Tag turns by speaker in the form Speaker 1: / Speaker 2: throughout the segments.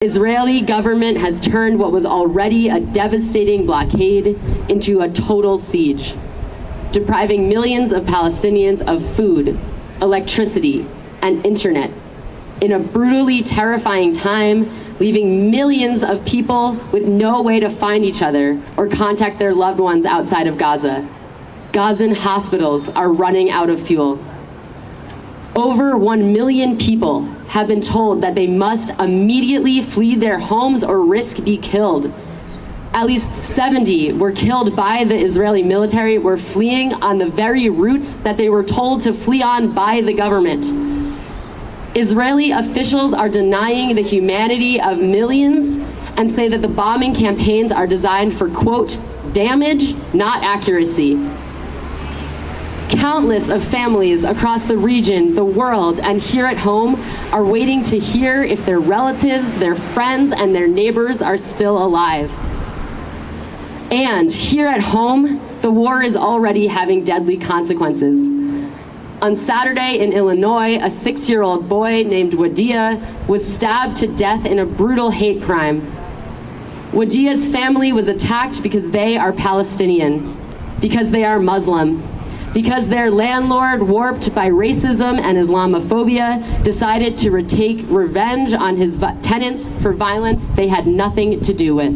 Speaker 1: Israeli government has turned what was already a devastating blockade into a total siege, depriving millions of Palestinians of food, electricity, and internet in a brutally terrifying time, leaving millions of people with no way to find each other or contact their loved ones outside of Gaza. Gazan hospitals are running out of fuel. Over 1 million people have been told that they must immediately flee their homes or risk be killed. At least 70 were killed by the Israeli military, were fleeing on the very routes that they were told to flee on by the government. Israeli officials are denying the humanity of millions and say that the bombing campaigns are designed for, quote, damage, not accuracy. Countless of families across the region, the world, and here at home are waiting to hear if their relatives, their friends, and their neighbors are still alive. And here at home, the war is already having deadly consequences. On Saturday in Illinois, a 6-year-old boy named Wadia was stabbed to death in a brutal hate crime. Wadia's family was attacked because they are Palestinian, because they are Muslim, because their landlord, warped by racism and Islamophobia, decided to take revenge on his tenants for violence they had nothing to do with.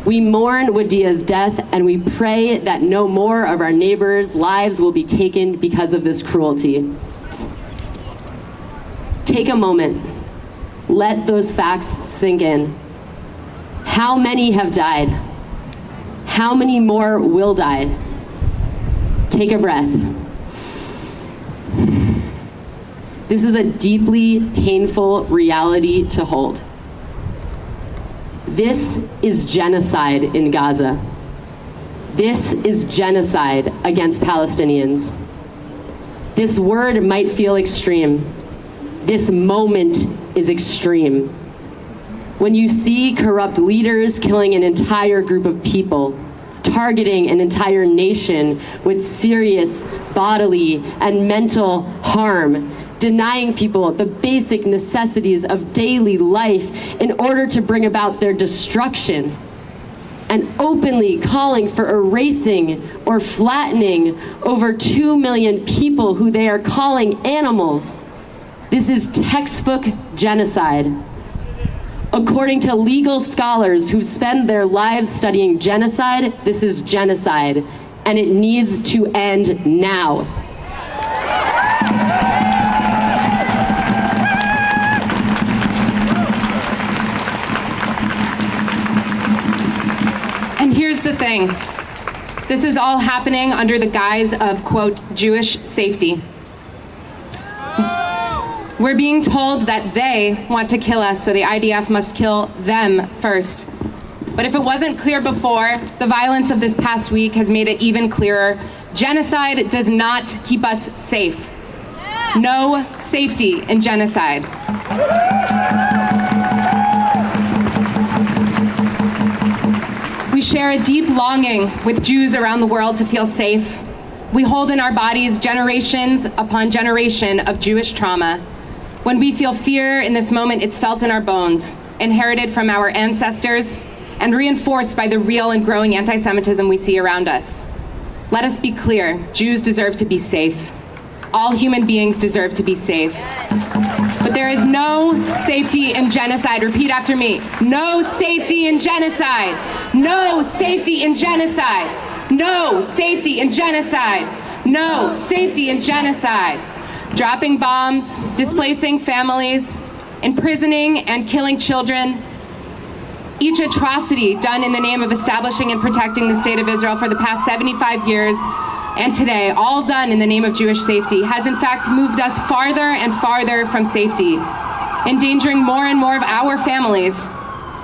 Speaker 1: We mourn Wadia's death, and we pray that no more of our neighbors' lives will be taken because of this cruelty. Take a moment. Let those facts sink in. How many have died? How many more will die? Take a breath. This is a deeply painful reality to hold. This is genocide in Gaza. This is genocide against Palestinians. This word might feel extreme. This moment is extreme. When you see corrupt leaders killing an entire group of people, targeting an entire nation with serious bodily and mental harm, denying people the basic necessities of daily life in order to bring about their destruction, and openly calling for erasing or flattening over 2 million people who they are calling animals. This is textbook genocide. According to legal scholars who spend their lives studying genocide, this is genocide, and it needs to end now.
Speaker 2: And here's the thing. This is all happening under the guise of, quote, Jewish safety. We're being told that they want to kill us, so the IDF must kill them first. But if it wasn't clear before, the violence of this past week has made it even clearer. Genocide does not keep us safe. No safety in genocide. We share a deep longing with Jews around the world to feel safe. We hold in our bodies generations upon generation of Jewish trauma. When we feel fear in this moment, it's felt in our bones, inherited from our ancestors, and reinforced by the real and growing anti-Semitism we see around us. Let us be clear, Jews deserve to be safe. All human beings deserve to be safe. But there is no safety in genocide. Repeat after me. No safety in genocide. No safety in genocide. No safety in genocide. No safety in genocide. Dropping bombs, displacing families, imprisoning and killing children. Each atrocity done in the name of establishing and protecting the state of Israel for the past 75 years and today, all done in the name of Jewish safety, has in fact moved us farther and farther from safety, endangering more and more of our families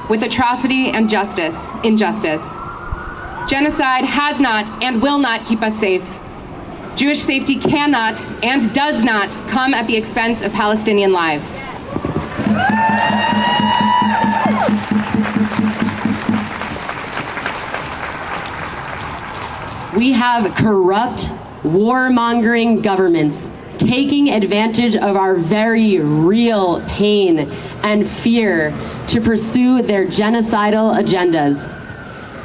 Speaker 2: with atrocity and injustice. Genocide has not and will not keep us safe. Jewish safety cannot and does not come at the expense of Palestinian lives.
Speaker 1: We have corrupt, warmongering governments taking advantage of our very real pain and fear to pursue their genocidal agendas.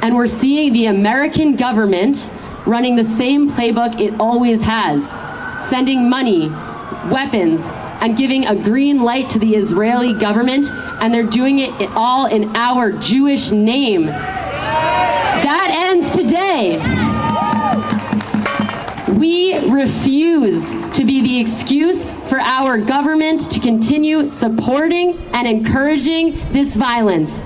Speaker 1: And we're seeing the American government running the same playbook it always has, sending money, weapons, and giving a green light to the Israeli government, and they're doing it all in our Jewish name. That ends today. We refuse to be the excuse for our government to continue supporting and encouraging this violence.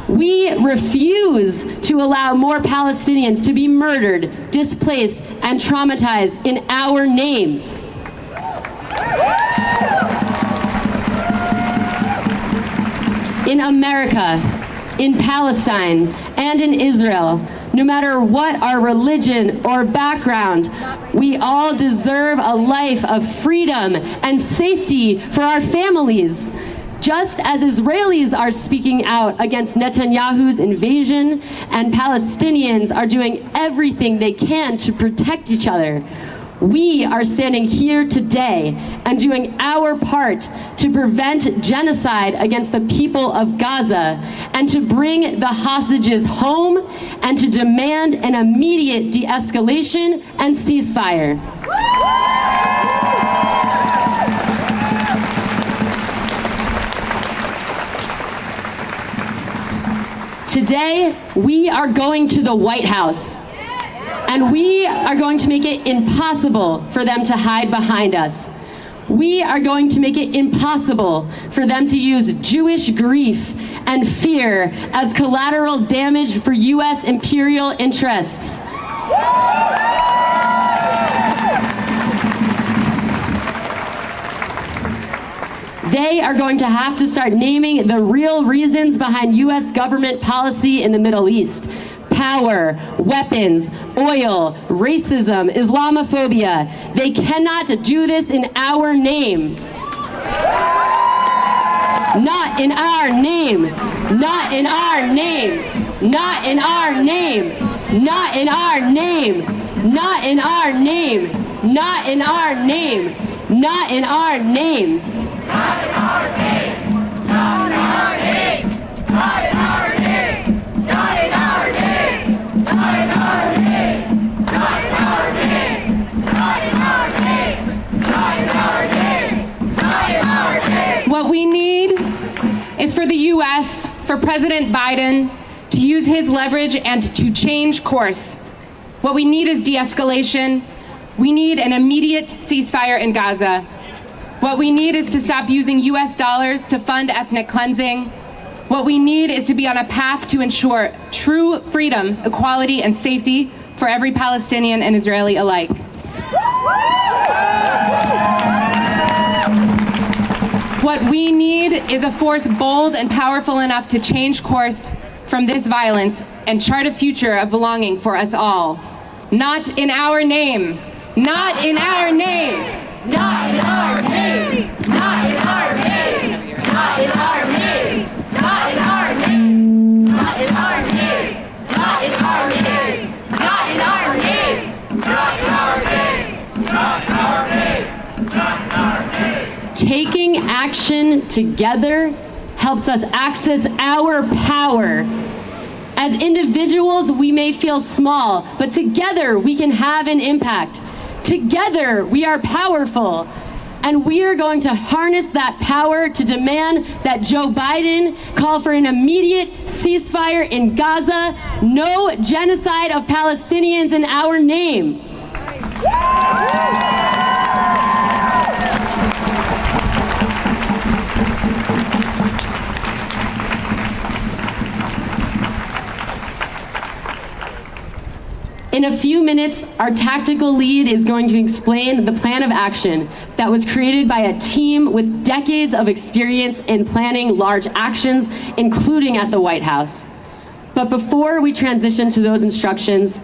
Speaker 1: We refuse to allow more Palestinians to be murdered, displaced, and traumatized in our names. In America, in Palestine, and in Israel, no matter what our religion or background, we all deserve a life of freedom and safety for our families. Just as Israelis are speaking out against Netanyahu's invasion and Palestinians are doing everything they can to protect each other, we are standing here today and doing our part to prevent genocide against the people of Gaza and to bring the hostages home and to demand an immediate de-escalation and ceasefire. Today, we are going to the White House, and we are going to make it impossible for them to hide behind us. We are going to make it impossible for them to use Jewish grief and fear as collateral damage for U.S. imperial interests. They are going to have to start naming the real reasons behind U.S. government policy in the Middle East. Power, weapons, oil, racism, Islamophobia. They cannot do this in our name. Not in our name. Not in our name. Not in our name. Not in our name. Not in our name. Not in our name. Not in our name.
Speaker 3: Not in our name. Not in our name. Not in our name. Not in our name. Not in our name. Not in our name. Not in our name. Not in our name. Not in our name.
Speaker 2: What we need is for the U.S., for President Biden, to use his leverage and to change course. What we need is de-escalation. We need an immediate ceasefire in Gaza. What we need is to stop using U.S. dollars to fund ethnic cleansing. What we need is to be on a path to ensure true freedom, equality, and safety for every Palestinian and Israeli alike. What we need is a force bold and powerful enough to change course from this violence and chart a future of belonging for us all. Not in our name. Not in our name.
Speaker 3: Not in our name. Not in our name. Not in our name. Not in our name. Not in our name. Not in our name. Not in our name. Not in our name. Not in our name. Not in our name.
Speaker 1: Taking action together helps us access our power. As individuals, we may feel small, but together we can have an impact. Together, we are powerful, and we are going to harness that power to demand that Joe Biden call for an immediate ceasefire in Gaza, no genocide of Palestinians in our name. In a few minutes, our tactical lead is going to explain the plan of action that was created by a team with decades of experience in planning large actions, including at the White House. But before we transition to those instructions,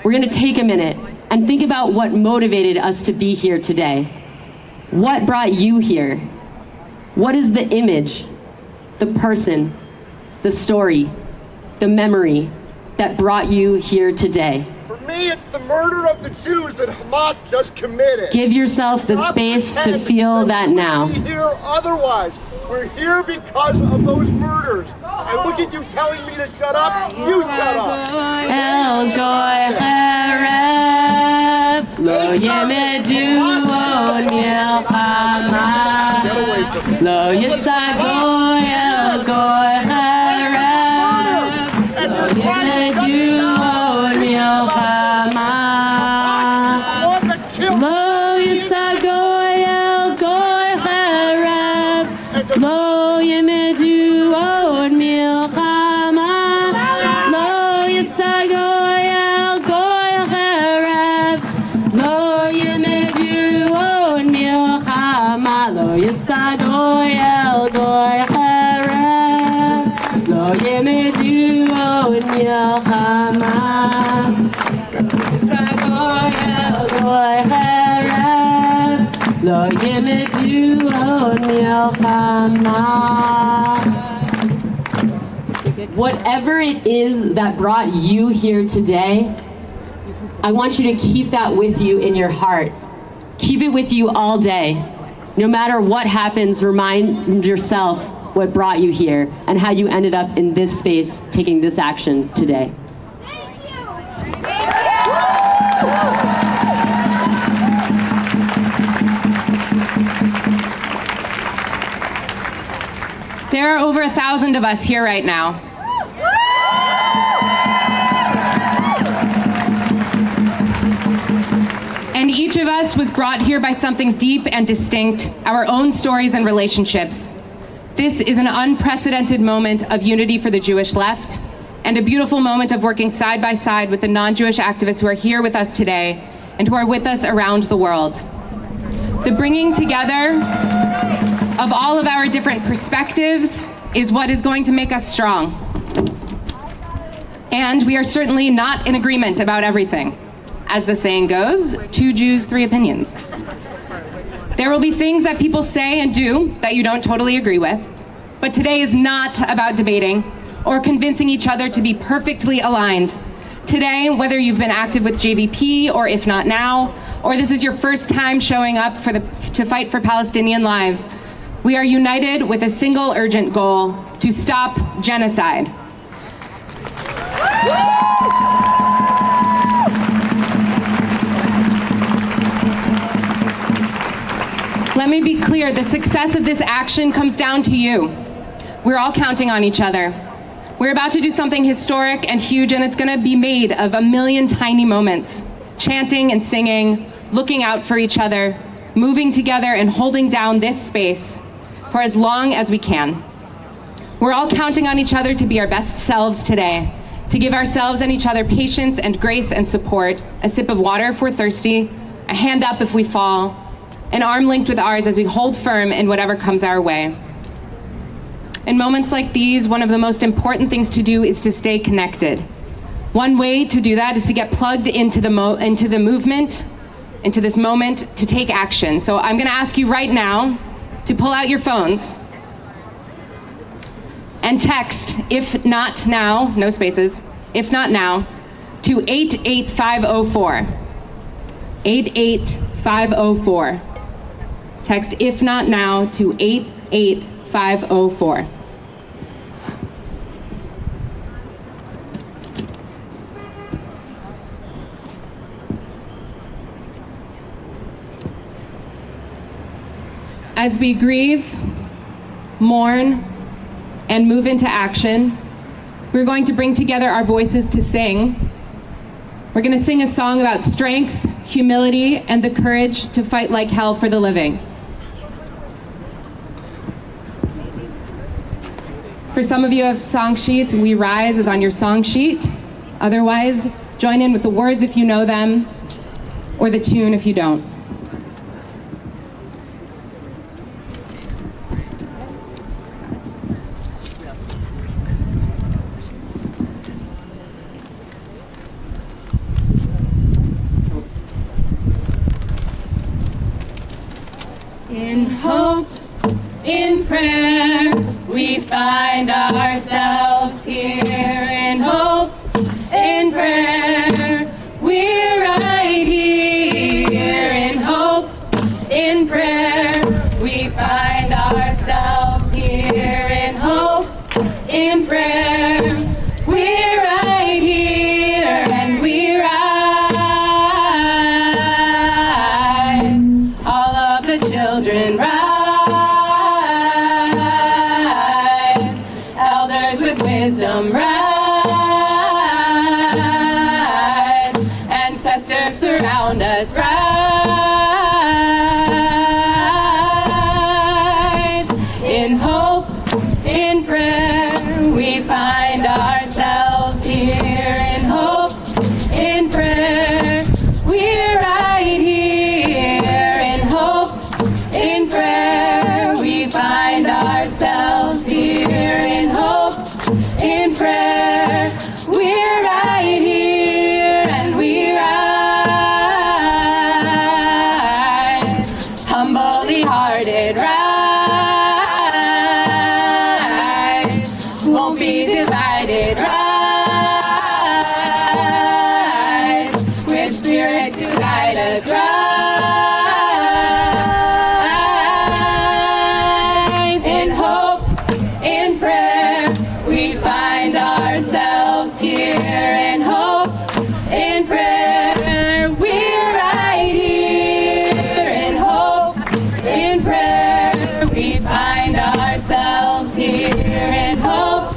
Speaker 1: we're going to take a minute and think about what motivated us to be here today. What brought you here? What is the image, the person, the story, the memory that brought you here today?
Speaker 4: me, it's the murder of the Jews that Hamas just committed.
Speaker 1: Give yourself the space to feel that now.
Speaker 4: We're here otherwise. We're here because of those murders. And look at you telling me to shut up. You shut up.
Speaker 1: El goy harab, lo yemedu od milchama, lo yisagoy el goy harab, lo yemedu od milchama, lo yisagoy el goy harab, lo yemedu od milchama, lo yisagoy el goy harab, lo yemedu od milchama, lo yisagoy el goy harab, lo yemedu od milchama, yisagoy el goy harab, lo yemedu od milchama. Whatever it is that brought you here today, I want you to keep that with you in your heart. Keep it with you all day. No matter what happens, remind yourself what brought you here and how you ended up in this space taking this action today.
Speaker 2: There are over 1,000 of us here right now. And each of us was brought here by something deep and distinct, our own stories and relationships. This is an unprecedented moment of unity for the Jewish left, and a beautiful moment of working side by side with the non-Jewish activists who are here with us today and who are with us around the world. The bringing together of all of our different perspectives is what is going to make us strong. And we are certainly not in agreement about everything. As the saying goes, 2 Jews, 3 opinions. There will be things that people say and do that you don't totally agree with, but today is not about debating or convincing each other to be perfectly aligned. Today, whether you've been active with JVP or if not now, or this is your first time showing up to fight for Palestinian lives, we are united with a single urgent goal: to stop genocide. Let me be clear, the success of this action comes down to you. We're all counting on each other. We're about to do something historic and huge, and it's going to be made of a million tiny moments. Chanting and singing, looking out for each other, moving together and holding down this space for as long as we can. We're all counting on each other to be our best selves today, to give ourselves and each other patience and grace and support, a sip of water if we're thirsty, a hand up if we fall, an arm linked with ours as we hold firm in whatever comes our way. In moments like these, one of the most important things to do is to stay connected. One way to do that is to get plugged into the movement, into this moment, to take action. So I'm going to ask you right now to pull out your phones and text, if not now, no spaces, if not now, to 88504. 88504. Text, if not now, to 88504. As we grieve, mourn, and move into action, we're going to bring together our voices to sing. We're going to sing a song about strength, humility, and the courage to fight like hell for the living. For some of you who have song sheets, We Rise is on your song sheet. Otherwise, join in with the words if you know them, or the tune if you don't. In hope, in prayer, we find ourselves here. In hope, in prayer, we ourselves here in hope, in prayer. We're right here and we rise. All of the children rise. Elders with wisdom rise. Ancestors surround us, rise. In hope, in prayer, we find ourselves here. In hope, in prayer, we're right here. In hope, in prayer, we find ourselves here. In hope, in prayer, we're right here and we rise. Humbly hearted, rise. Won't be divided, rise. With spirit to guide us, rise. In hope, in prayer, we find ourselves here. In hope, in prayer, we're right here. In hope, in prayer, we find ourselves here. In hope,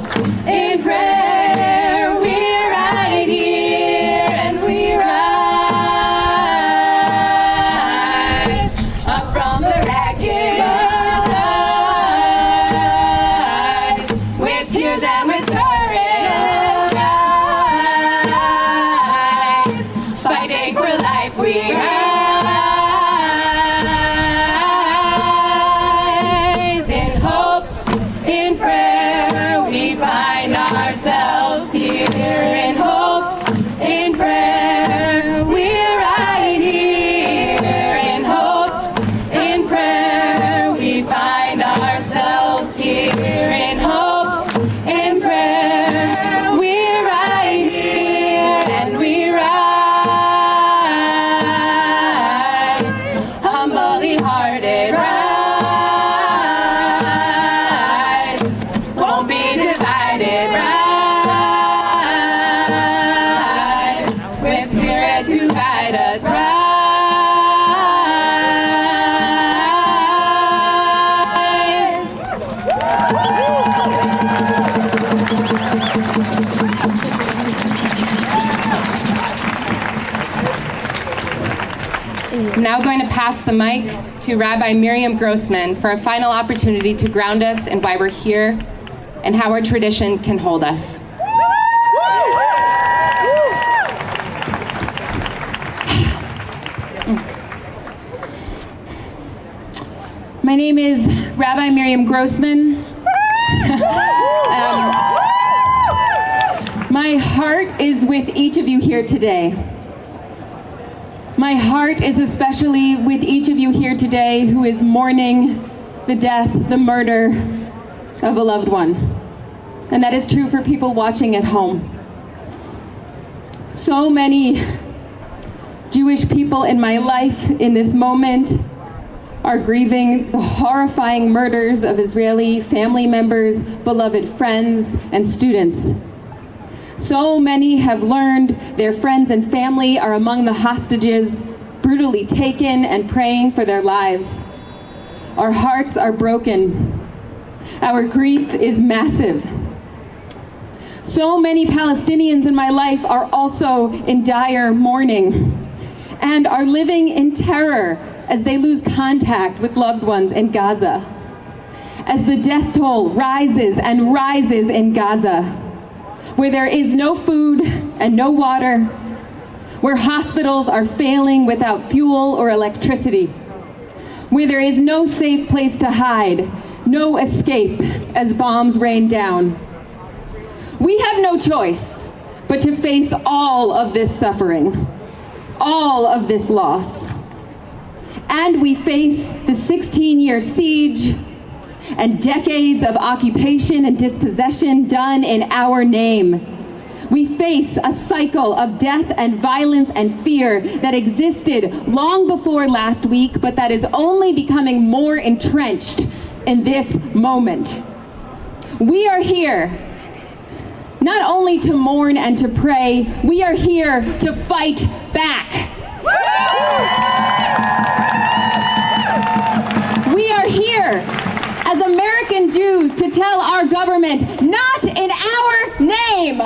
Speaker 2: in prayer, we're right here and we rise. Up from the wreckage, with tears and with courage, fighting for life we rise. In hope, in prayer, we find ourselves here. In hope, in prayer, we're right here. In hope, in prayer, we find ourselves here. In hope, in prayer, we're right here and we rise. Humbly hearted, rise. Won't be divided, rise. With spirit to guide us, rise. I'm now going to pass the mic to Rabbi Miriam Grossman for a final opportunity to ground us in why we're here and how our tradition can hold us. My name is Rabbi Miriam Grossman. My heart is with each of you here today. My heart is especially with each of you here today who is mourning the death, the murder of a loved one. And that is true for people watching at home. So many Jewish people in my life in this moment are grieving the horrifying murders of Israeli family members, beloved friends, and students. So many have learned their friends and family are among the hostages, brutally taken and praying for their lives. Our hearts are broken. Our grief is massive. So many Palestinians in my life are also in dire mourning and are living in terror as they lose contact with loved ones in Gaza. As the death toll rises and rises in Gaza, where there is no food and no water, where hospitals are failing without fuel or electricity, where there is no safe place to hide, no escape as bombs rain down. We have no choice but to face all of this suffering, all of this loss. And we face the 16-year siege and decades of occupation and dispossession done in our name. We face a cycle of death and violence and fear that existed long before last week, but that is only becoming more entrenched
Speaker 5: in this moment. We are here not only to mourn and to pray, we are here to fight back. We are here as American Jews to tell our government, not in our name.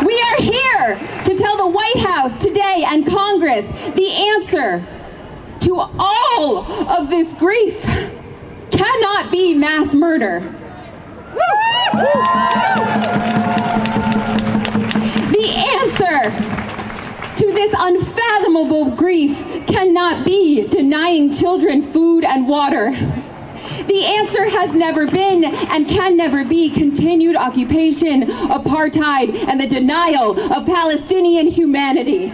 Speaker 5: We are here to tell the White House today and Congress the answer to all of this grief cannot be mass murder. The answer to this unfathomable grief cannot be denying children food and water. The answer has never been and can never be continued occupation, apartheid, and the denial of Palestinian humanity.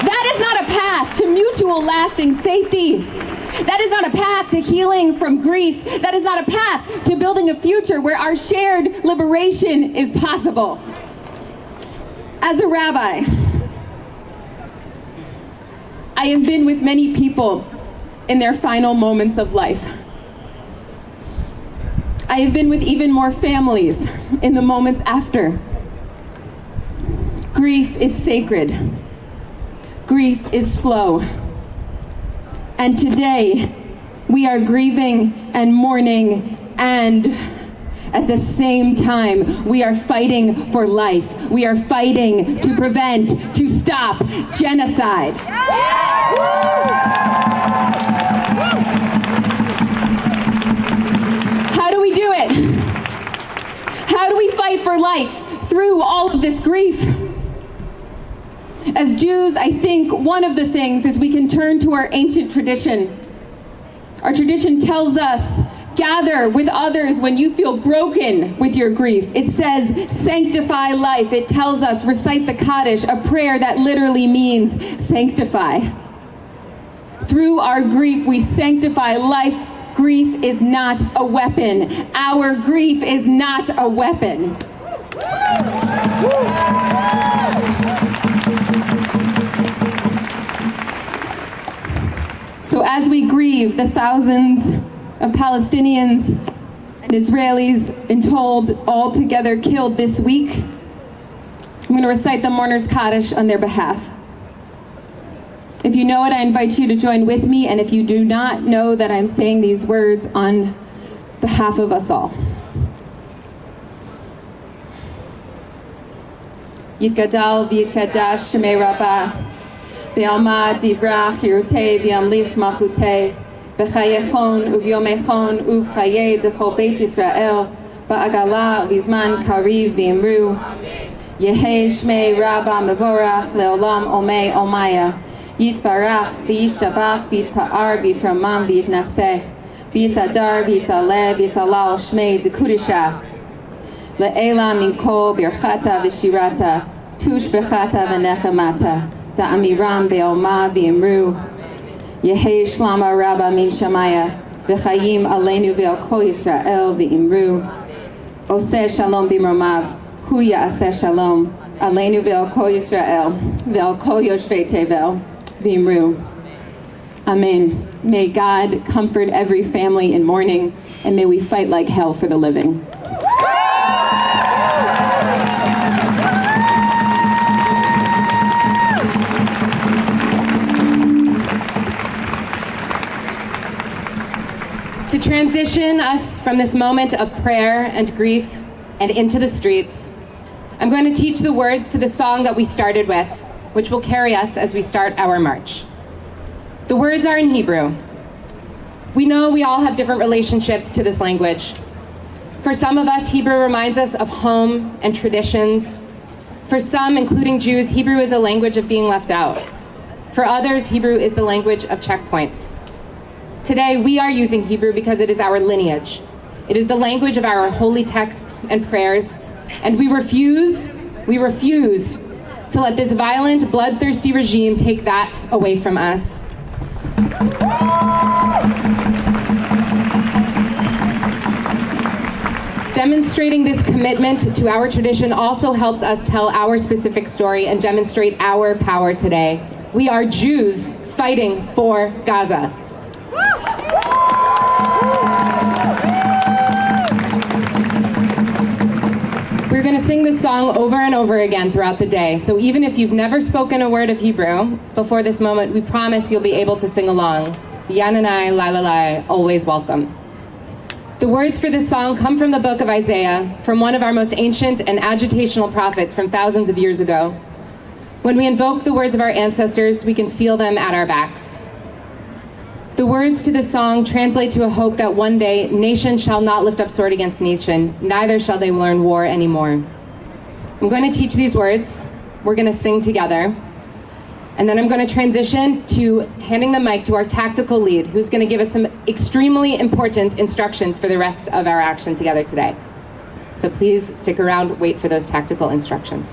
Speaker 5: That is not a path to mutual lasting safety. That is not a path to healing from grief. That is not a path to building a future where our shared liberation is possible. As a rabbi, I have been with many people in their final moments of life. I have been with even more families in the moments after. Grief is sacred. Grief is slow. And today, we are grieving and mourning, and at the same time, we are fighting for life. We are fighting to prevent, to stop genocide. How do we do it? How do we fight for life through all of this grief? As Jews, I think one of the things is we can turn to our ancient tradition. Our tradition tells us, gather with others when you feel broken with your grief. It says, sanctify life. It tells us, recite the Kaddish, a prayer that literally means sanctify. Through our grief, we sanctify life. Grief is not a weapon. Our grief is not a weapon. So as we grieve the thousands of Palestinians and Israelis in told altogether killed this week, I'm going to recite the Mourner's Kaddish on their behalf. If you know it, I invite you to join with me, and if you do not know that I'm saying these words on behalf of us all. Yitgadal v'yitkadash shemei Rabbah, v'yalma divrach yirutei v'yamlich machutei, v'chayechon uvyomechon uv'chayei d'chol Beit Yisrael, ba'agala v'zman kariv v'imru, Yehei shmei Rabbah mevorach leolam omei omaya, Yitbarach v'yishtabach v'yitpa'ar v'yitramam v'yitnaseh, v'yitadar v'yitaleh v'yitalal shmei d'kudisha, Le'ela min kol birchata v'shirata, tush bechata v'nechamata, ta'amiram be'oma v'imru, Yehei shlama rabba min shamaya, v'chayim aleinu ve'al kol Yisrael v'imru, Oseh shalom b'mromav, hu ya'aseh shalom, aleinu ve'al kol Yisrael, ve'al kol yoshvei tevel, v'imru. Amen. May God comfort every family in mourning, and may we fight like hell for the living.
Speaker 2: To transition us from this moment of prayer and grief and into the streets, I'm going to teach the words to the song that we started with, which will carry us as we start our march. The words are in Hebrew. We know we all have different relationships to this language. For some of us, Hebrew reminds us of home and traditions. For some, including Jews, Hebrew is a language of being left out. For others, Hebrew is the language of checkpoints. Today, we are using Hebrew because it is our lineage. It is the language of our holy texts and prayers, and we refuse to let this violent, bloodthirsty regime take that away from us. Demonstrating this commitment to our tradition also helps us tell our specific story and demonstrate our power today. We are Jews fighting for Gaza. We're going to sing this song over and over again throughout the day. So even if you've never spoken a word of Hebrew before this moment, we promise you'll be able to sing along. Yananai, Lai, always welcome. The words for this song come from the book of Isaiah, from one of our most ancient and agitational prophets from thousands of years ago. When we invoke the words of our ancestors, we can feel them at our backs. The words to this song translate to a hope that one day nation shall not lift up sword against nation, neither shall they learn war anymore. I'm going to teach these words, we're going to sing together, and then I'm going to transition to handing the mic to our tactical lead, who's going to give us some extremely important instructions for the rest of our action together today. So please stick around, wait for those tactical instructions.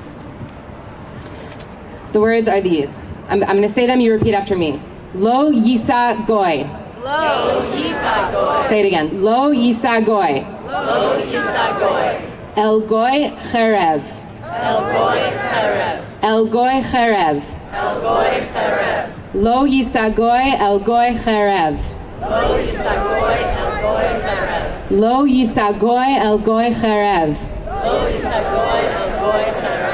Speaker 2: The words are these. I'm going to say them, you repeat after me. Lo yisa goy.
Speaker 3: Lo yisa goy.
Speaker 2: Say it again. Lo yisa goy.
Speaker 3: Lo yisa goy.
Speaker 2: El goy cherev.
Speaker 3: El goy cherev.
Speaker 2: El goy cherev.
Speaker 3: El goy cherev.
Speaker 2: Lo yisa goy el goy cherev.
Speaker 3: Lo yisa goy el goy cherev.
Speaker 2: Lo yisa goy el goy cherev.
Speaker 3: Lo yisa goy el goy cherev.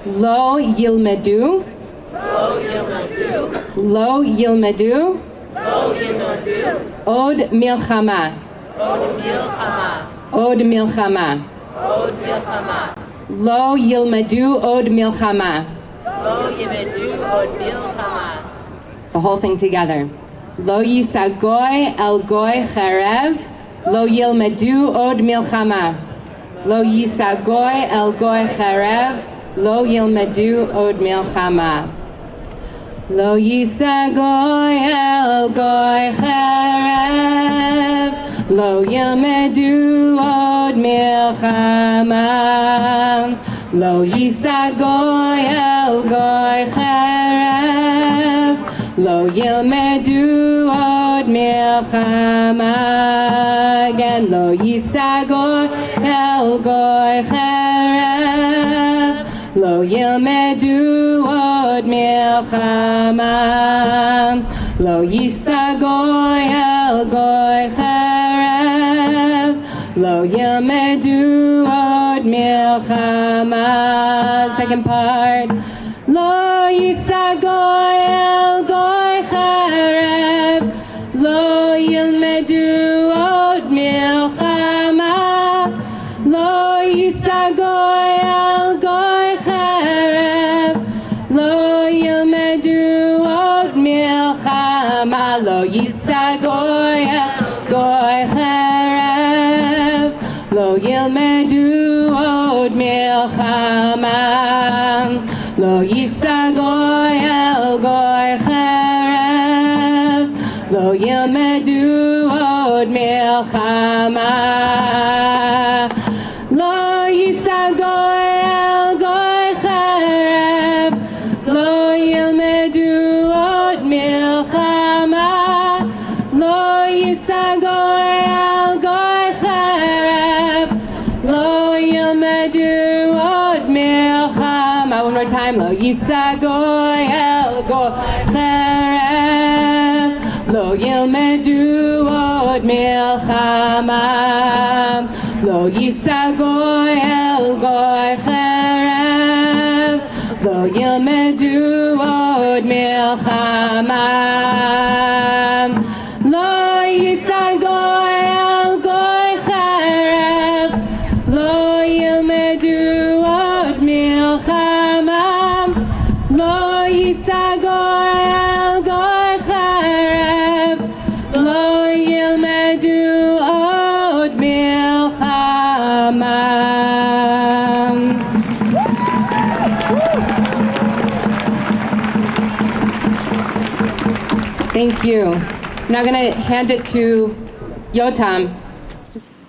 Speaker 2: Lo yilmedu.
Speaker 3: Lo yilmedu.
Speaker 2: Lo yilmedu.
Speaker 3: Lo yilmedu.
Speaker 2: Od milchama.
Speaker 3: Od milchama.
Speaker 2: Od milchama.
Speaker 3: Od milchama.
Speaker 2: Lo yilmedu od milchama.
Speaker 3: Lo yilmedu od milchama.
Speaker 2: The whole thing together. Lo yisa goy el goy cherev. Lo yilmedu od milchama. Lo yisa goy el goy cherev. Lo yilmedu od milchama. Lo yisa goy el goy cherev. Lo yilmedu od milchama. Lo yisa goy el goy cherev. Lo yilmedu od milchama. Again. Lo yisa goy el goy cherev. Lo yilmedu od milchama. Lo yisa goy el goy cherev. Lo yilmedu od milchama. Second part. Lo yisa goy el goy cherev. Lo yilmedu od milchama. Lo yisa goy el goy cherev. Lo yilmedu od milchama. Lo yisa goy el goy cherev. Lo yilmedu od milchama. Lo yisa goy el goy cherev. Lo yilmedu od milchama. Lo yisa goy el goy cherev. Lo yilmedu od milchama. Lo yisa goy el goy cherev. Lo yilmedu od milchama. One more time. Lo yisa goy el goy cherev. Lo yilmedu od milchama. Lo yisa goy el goy cherev. Lo yilmedu od milchama. Lo yisa goy el goy cherev. Lo yilmedu od milchama. Lo yisa goy el goy cherev. Lo yilmedu od milchama. Thank you. Now I'm going to hand it to Yotam.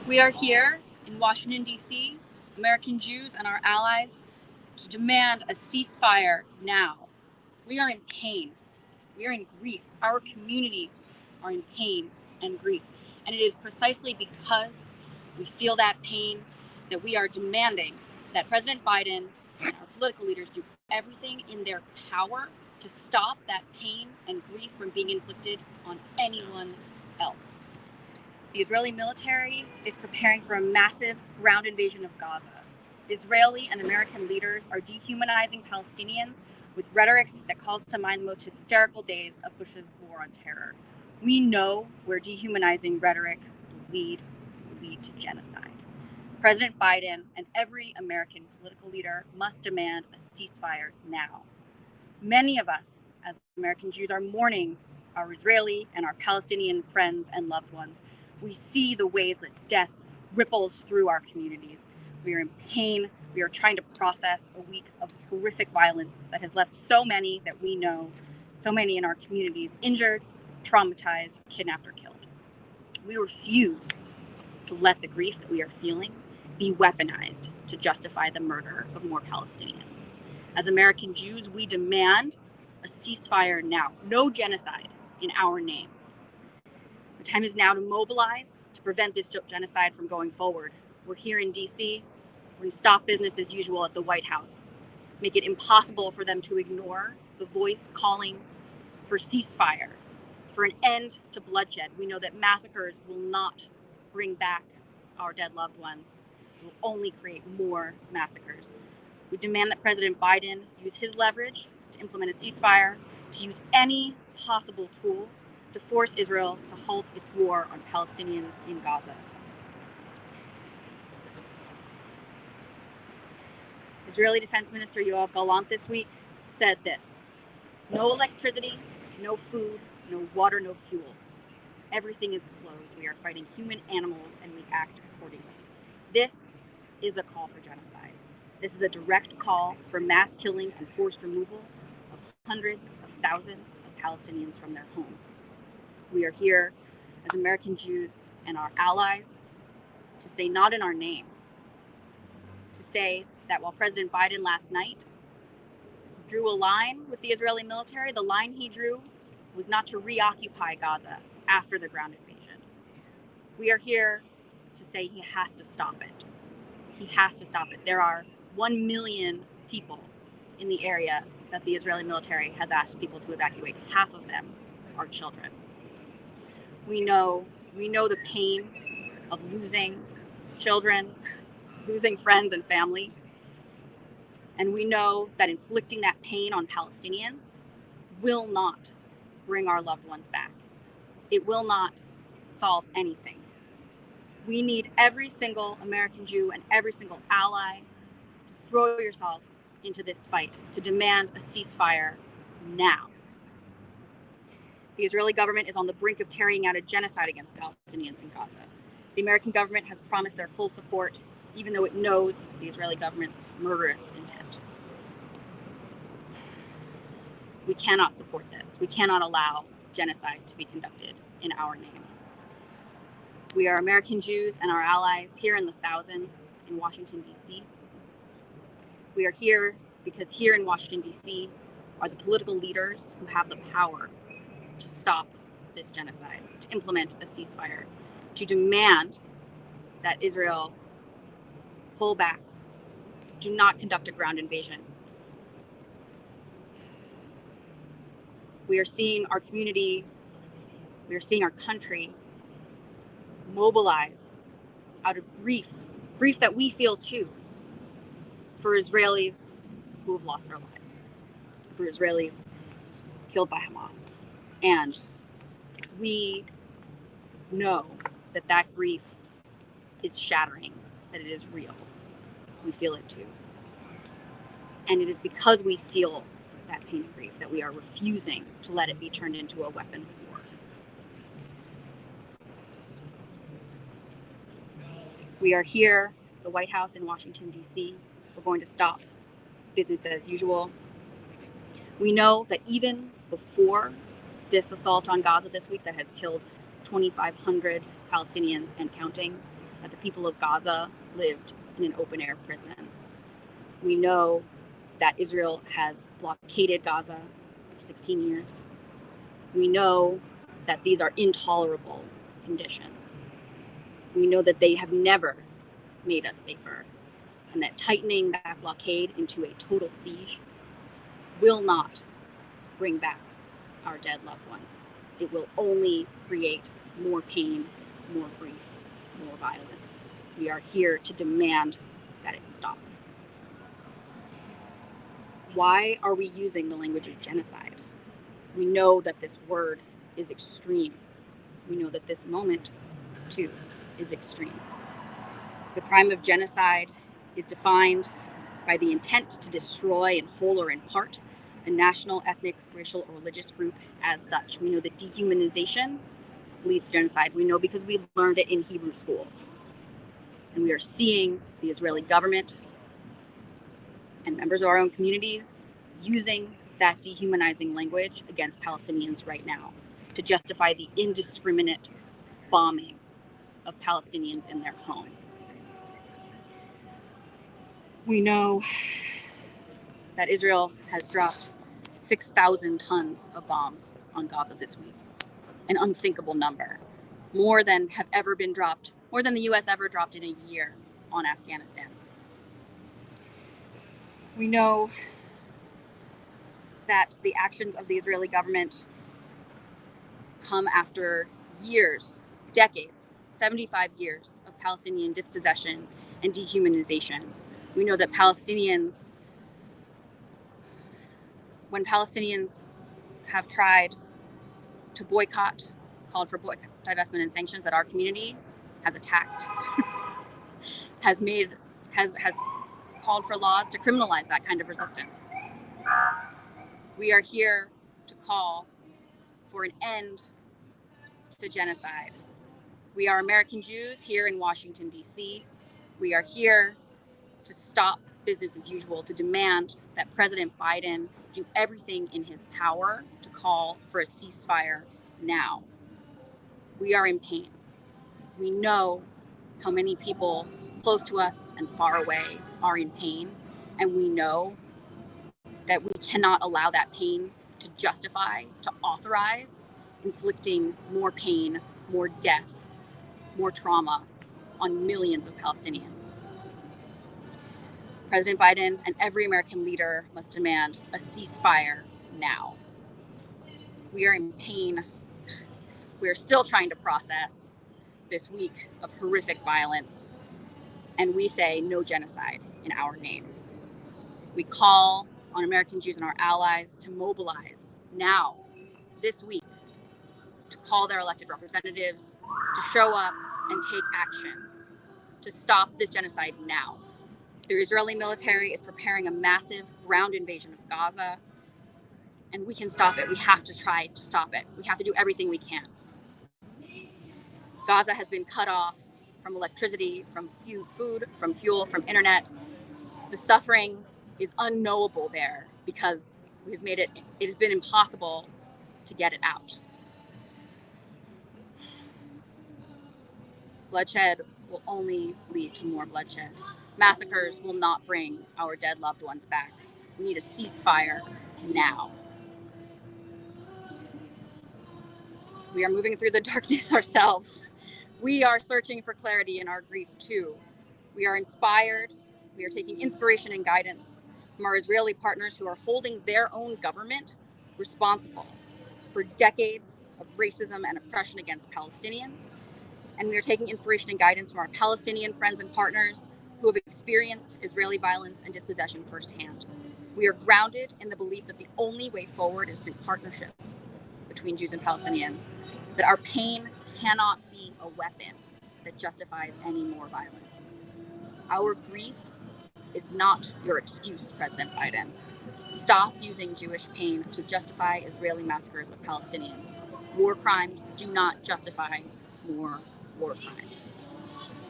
Speaker 6: We are here in Washington, D.C., American Jews and our allies, to demand a ceasefire now. We are in pain. We are in grief. Our communities are in pain and grief. And it is precisely because we feel that pain that we are demanding that President Biden and our political leaders do everything in their power to stop that pain and grief from being inflicted on anyone else. The Israeli military is preparing for a massive ground invasion of Gaza. Israeli and American leaders are dehumanizing Palestinians with rhetoric that calls to mind the most hysterical days of Bush's war on terror. We know where dehumanizing rhetoric will lead to genocide. President Biden and every American political leader must demand a ceasefire now. Many of us, as American Jews, are mourning our Israeli and our Palestinian friends and loved ones. We see the ways that death ripples through our communities. We are in pain. We are trying to process a week of horrific violence that has left so many that we know, so many in our communities, injured, traumatized, kidnapped, or killed. We refuse to let the grief that we are feeling be weaponized to justify the murder of more Palestinians. As American Jews, we demand a ceasefire now. No genocide in our name. The time is now to mobilize to prevent this genocide from going forward. We're here in DC. We're going to stop business as usual at the White House, make it impossible for them to ignore the voice calling for ceasefire, for an end to bloodshed. We know that massacres will not bring back our dead loved ones. It will only create more massacres. We demand that President Biden use his leverage to implement a ceasefire, to use any possible tool to force Israel to halt its war on Palestinians in Gaza. Israeli Defense Minister Yoav Gallant this week said this: no electricity, no food, no water, no fuel. Everything is closed. We are fighting human animals and we act accordingly. This is a call for genocide. This is a direct call for mass killing and forced removal of hundreds of thousands of Palestinians from their homes. We are here as American Jews and our allies to say not in our name, to say that while President Biden last night drew a line with the Israeli military, the line he drew was not to reoccupy Gaza after the ground invasion. We are here to say he has to stop it. He has to stop it. There are 1 million people in the area that the Israeli military has asked people to evacuate. Half of them are children. We know the pain of losing children, losing friends and family. And we know that inflicting that pain on Palestinians will not bring our loved ones back. It will not solve anything. We need every single American Jew and every single ally to throw yourselves into this fight, to demand a ceasefire now. The Israeli government is on the brink of carrying out a genocide against Palestinians in Gaza. The American government has promised their full support, even though it knows the Israeli government's murderous intent. We cannot support this. We cannot allow genocide to be conducted in our name. We are American Jews and our allies here in the thousands in Washington, D.C. We are here because here in Washington, D.C. are the political leaders who have the power to stop this genocide, to implement a ceasefire, to demand that Israel pull back, do not conduct a ground invasion. We are seeing our community, we are seeing our country mobilize out of grief that we feel too, for Israelis who have lost their lives, for Israelis killed by Hamas. And we know that that grief is shattering, that it is real. We feel it too. And it is because we feel that pain and grief that we are refusing to let it be turned into a weapon of war. We are here, the White House in Washington, D.C. We're going to stop business as usual. We know that even before this assault on Gaza this week that has killed 2,500 Palestinians and counting, that the people of Gaza lived in an open-air prison. We know that Israel has blockaded Gaza for 16 years. We know that these are intolerable conditions. We know that they have never made us safer, and that tightening that blockade into a total siege will not bring back our dead loved ones. It will only create more pain, more grief, more violence. We are here to demand that it stop. Why are we using the language of genocide? We know that this word is extreme. We know that this moment, too, is extreme. The crime of genocide is defined by the intent to destroy in whole or in part a national, ethnic, racial, or religious group as such. We know that dehumanization leads to genocide. We know because we learned it in Hebrew school. And we are seeing the Israeli government and members of our own communities using that dehumanizing language against Palestinians right now to justify the indiscriminate bombing of Palestinians in their homes. We know that Israel has dropped 6,000 tons of bombs on Gaza this week, an unthinkable number, more than have ever been dropped, more than the US ever dropped in a year on Afghanistan. We know that the actions of the Israeli government come after years, decades, 75 years of Palestinian dispossession and dehumanization. We know that when Palestinians have tried to boycott, called for boycott, divestment, and sanctions, that our community has attacked, has called for laws to criminalize that kind of resistance. We are here to call for an end to genocide. We are American Jews here in Washington, D.C. We are here to stop business as usual, to demand that President Biden do everything in his power to call for a ceasefire now. We are in pain. We know how many people close to us and far away are in pain, and we know that we cannot allow that pain to justify, to authorize inflicting more pain, more death, more trauma on millions of Palestinians. President Biden and every American leader must demand a ceasefire now. We are in pain. We are still trying to process this week of horrific violence, and we say no genocide in our name. We call on American Jews and our allies to mobilize now, this week, to call their elected representatives, to show up and take action, to stop this genocide now. The Israeli military is preparing a massive ground invasion of Gaza, and we can stop it. We have to try to stop it. We have to do everything we can. Gaza has been cut off from electricity, from food, from fuel, from internet. The suffering is unknowable there because it has been impossible to get it out. Bloodshed will only lead to more bloodshed. Massacres will not bring our dead loved ones back. We need a ceasefire now. We are moving through the darkness ourselves. We are searching for clarity in our grief too. We are inspired. We are taking inspiration and guidance from our Israeli partners who are holding their own government responsible for decades of racism and oppression against Palestinians. And we are taking inspiration and guidance from our Palestinian friends and partners who have experienced Israeli violence and dispossession firsthand. We are grounded in the belief that the only way forward is through partnership between Jews and Palestinians, that our pain cannot be a weapon that justifies any more violence. Our grief is not your excuse, President Biden. Stop using Jewish pain to justify Israeli massacres of Palestinians. War crimes do not justify more war crimes.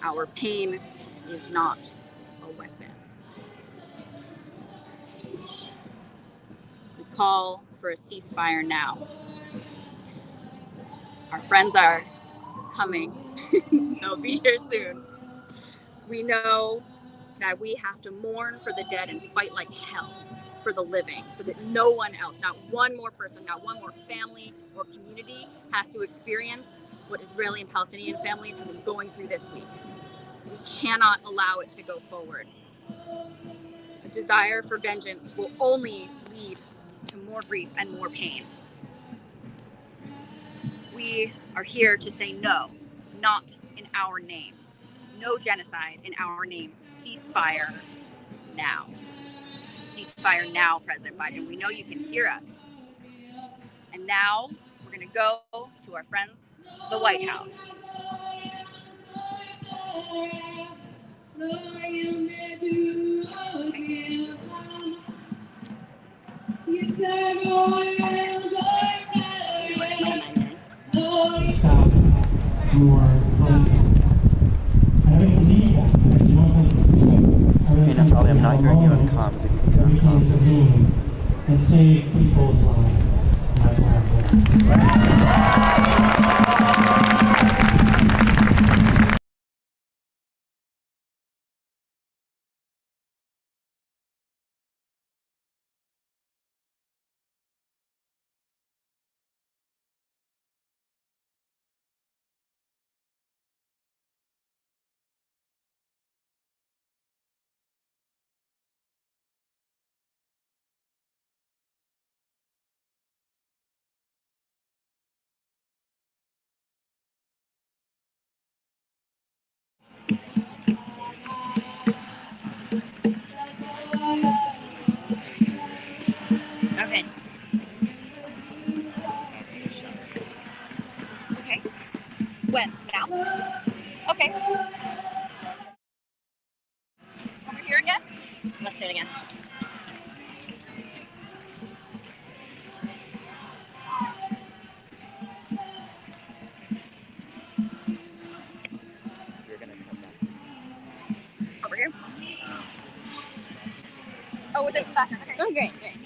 Speaker 6: Our pain is not a weapon. We call for a ceasefire now. Our friends are coming. They'll be here soon. We know that we have to mourn for the dead and fight like hell for the living, so that no one else, not one more person, not one more family or community has to experience what Israeli and Palestinian families have been going through this week. We cannot allow it to go forward. A desire for vengeance will only lead to more grief and more pain. We are here to say no, not in our name. No genocide in our name. Ceasefire now. Ceasefire now, President Biden. We know you can hear us. And now we're going to go to our friends, the White House.
Speaker 7: Stop your punishment. I don't believe that. I probably I'm not hearing you on comms. We can intervene and save people's lives. And that's why I'm here.
Speaker 6: Okay. Okay. When? Now? Okay. Over here again? Let's do it again. Over here. Oh, with this back. Okay. Oh, great, great.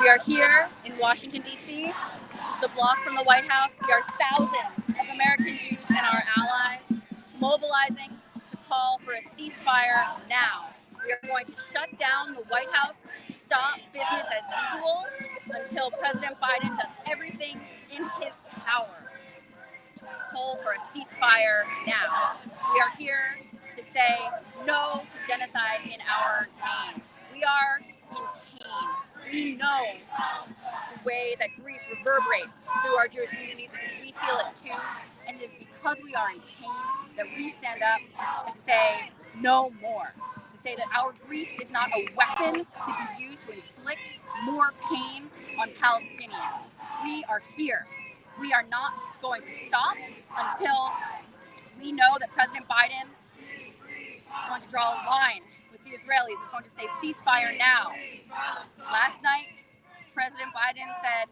Speaker 6: We are here in Washington, D.C., just a block from the White House. We are thousands of American Jews and our allies mobilizing to call for a ceasefire now. We are going to shut down the White House, stop business as usual until President Biden does everything in his power to call for a ceasefire now. We are here to say no to genocide in our name. We are in pain. We know the way that grief reverberates through our Jewish communities because we feel it too. And it is because we are in pain that we stand up to say no more. To say that our grief is not a weapon to be used to inflict more pain on Palestinians. We are here. We are not going to stop until we know that President Biden is going to draw a line with the Israelis. He's going to say ceasefire now. Last night, President Biden said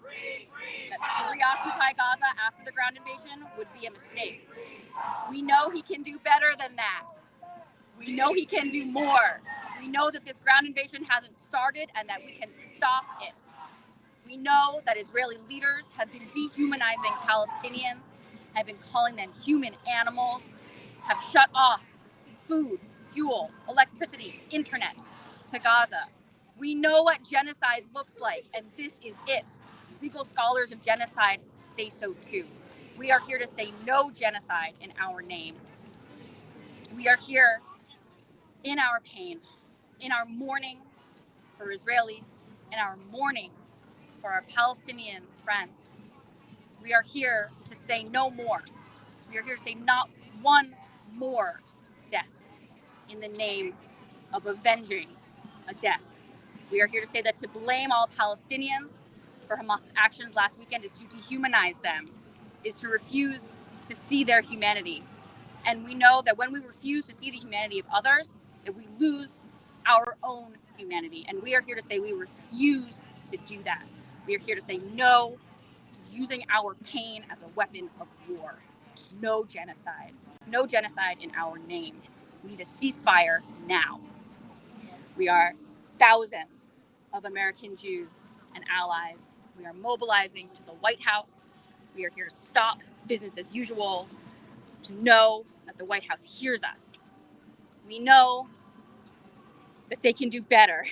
Speaker 6: that to reoccupy Gaza after the ground invasion would be a mistake. We know he can do better than that. We know he can do more. We know that this ground invasion hasn't started and that we can stop it. We know that Israeli leaders have been dehumanizing Palestinians, have been calling them human animals, have shut off food, fuel, electricity, internet to Gaza. We know what genocide looks like, and this is it. Legal scholars of genocide say so too. We are here to say no genocide in our name. We are here in our pain, in our mourning for Israelis, in our mourning for our Palestinian friends. We are here to say no more. We are here to say not one more death in the name of avenging a death. We are here to say that to blame all Palestinians for Hamas' actions last weekend is to dehumanize them, is to refuse to see their humanity. And we know that when we refuse to see the humanity of others, that we lose our own humanity. And we are here to say we refuse to do that. We are here to say no to using our pain as a weapon of war. No genocide. No genocide in our name. We need a ceasefire now. We are thousands of American Jews and allies. We are mobilizing to the White House. We are here to stop business as usual, to know that the White House hears us. We know that they can do better.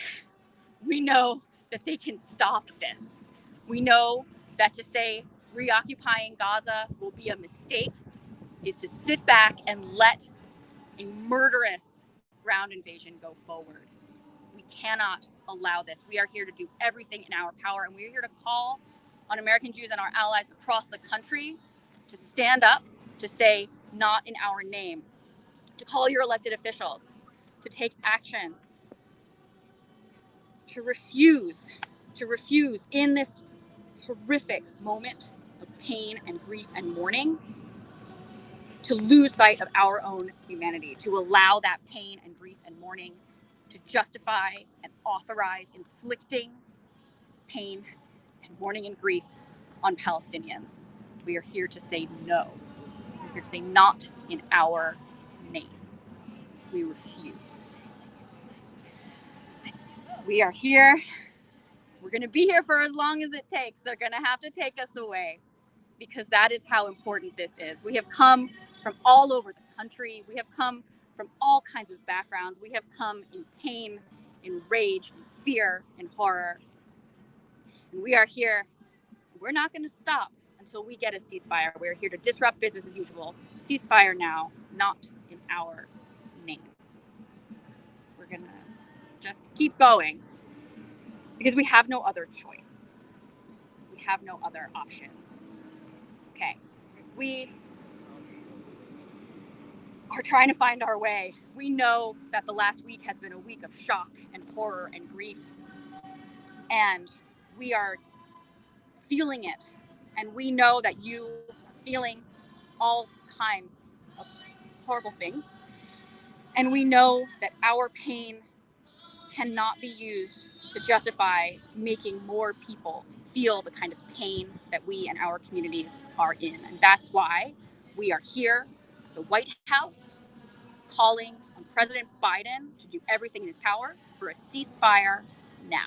Speaker 6: We know that they can stop this. We know that to say reoccupying Gaza will be a mistake is to sit back and let a murderous ground invasion go forward. We cannot allow this. We are here to do everything in our power, and we are here to call on American Jews and our allies across the country to stand up, to say not in our name, to call your elected officials, to take action, to refuse in this horrific moment of pain and grief and mourning, to lose sight of our own humanity, to allow that pain and grief and mourning to justify and authorize inflicting pain and mourning and grief on Palestinians. We are here to say no. We're here to say not in our name. We refuse. We are here. We're going to be here for as long as it takes. They're going to have to take us away because that is how important this is. We have come from all over the country. We have come from all kinds of backgrounds. We have come in pain, in rage, in fear, in horror. And we are here. We're not going to stop until we get a ceasefire. We're here to disrupt business as usual. Ceasefire now, not in our name. We're going to just keep going because we have no other choice. We have no other option. Okay. We are trying to find our way. We know that the last week has been a week of shock and horror and grief. And we are feeling it. And we know that you are feeling all kinds of horrible things. And we know that our pain cannot be used to justify making more people feel the kind of pain that we and our communities are in. And that's why we are here at the White House calling on President Biden to do everything in his power for a ceasefire now.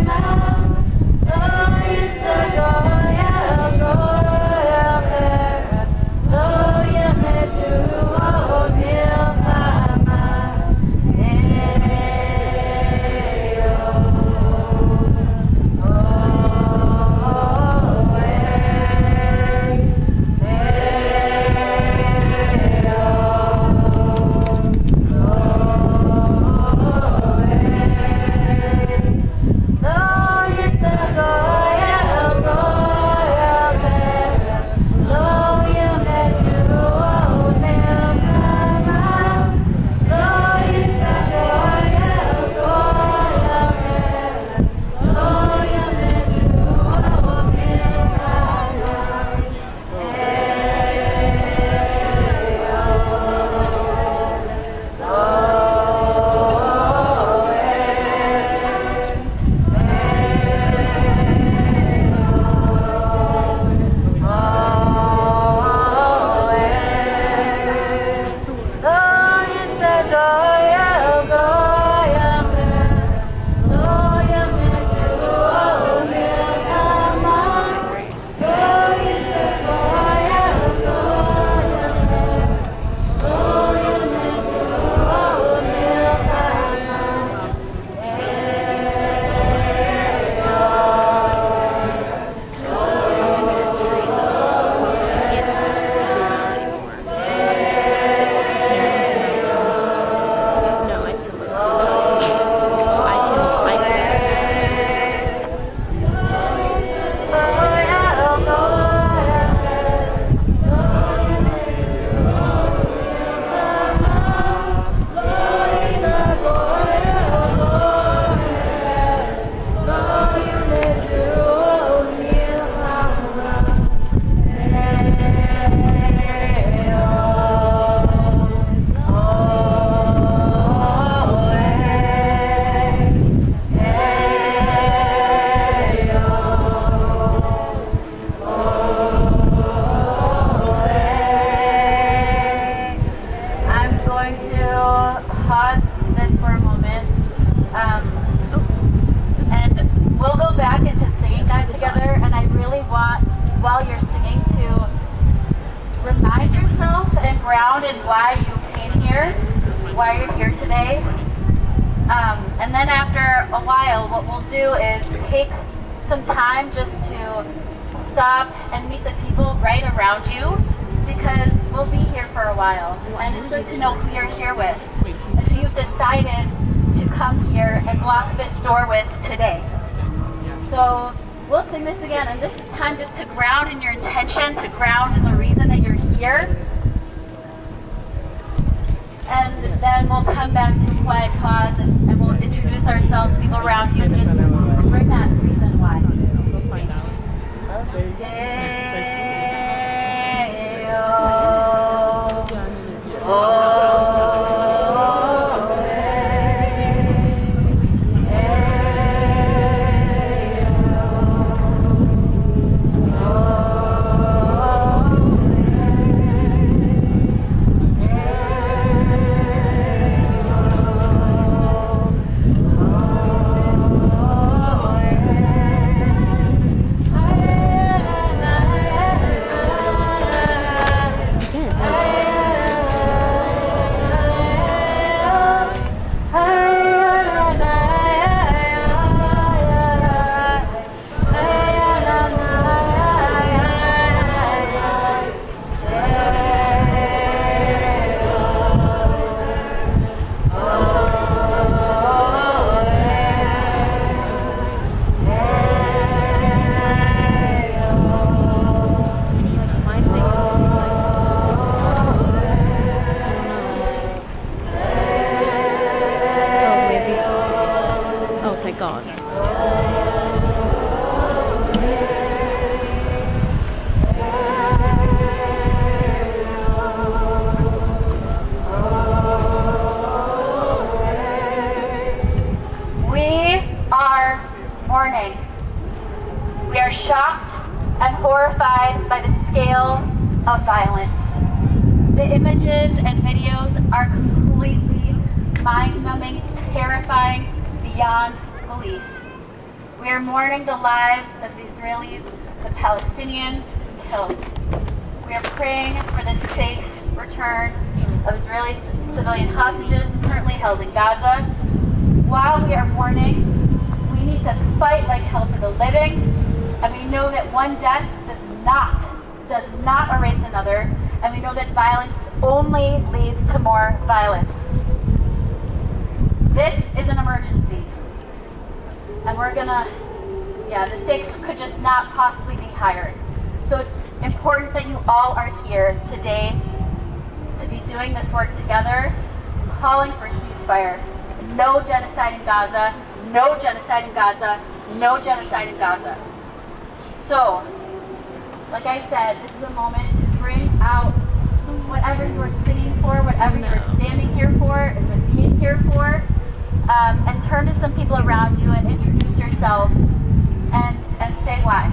Speaker 8: pause this for a moment. And we'll go back into singing that together. And I really want, while you're singing, to remind yourself and ground in why you came here, why you're here today. And then after a while, what we'll do is take some time just to stop and meet the people right around you, because we'll be here for a while, and it's good to know who you're here with and who you've decided to come here and block this door with today. So we'll sing this again, and this is time just to ground in your intention, to ground in the reason that you're here. And then we'll come back to a quiet pause, and we'll introduce ourselves, people around you, and just bring that reason why. Mourning. We are shocked and horrified by the scale of violence. The images and videos are completely mind-numbing, terrifying, beyond belief. We are mourning the lives of the Israelis, the Palestinians killed. We are praying for the safe return of Israeli civilian hostages currently held in Gaza. While we are mourning, we need to fight like hell for the living, and we know that one death does not erase another, and we know that violence only leads to more violence. This is an emergency, and the stakes could just not possibly be higher. So it's important that you all are here today to be doing this work together, calling for a ceasefire. No genocide in Gaza, no genocide in Gaza, no genocide in Gaza. So, like I said, this is a moment to bring out whatever you are singing for, whatever you are standing here for, and being here for, and turn to some people around you and introduce yourself and say why.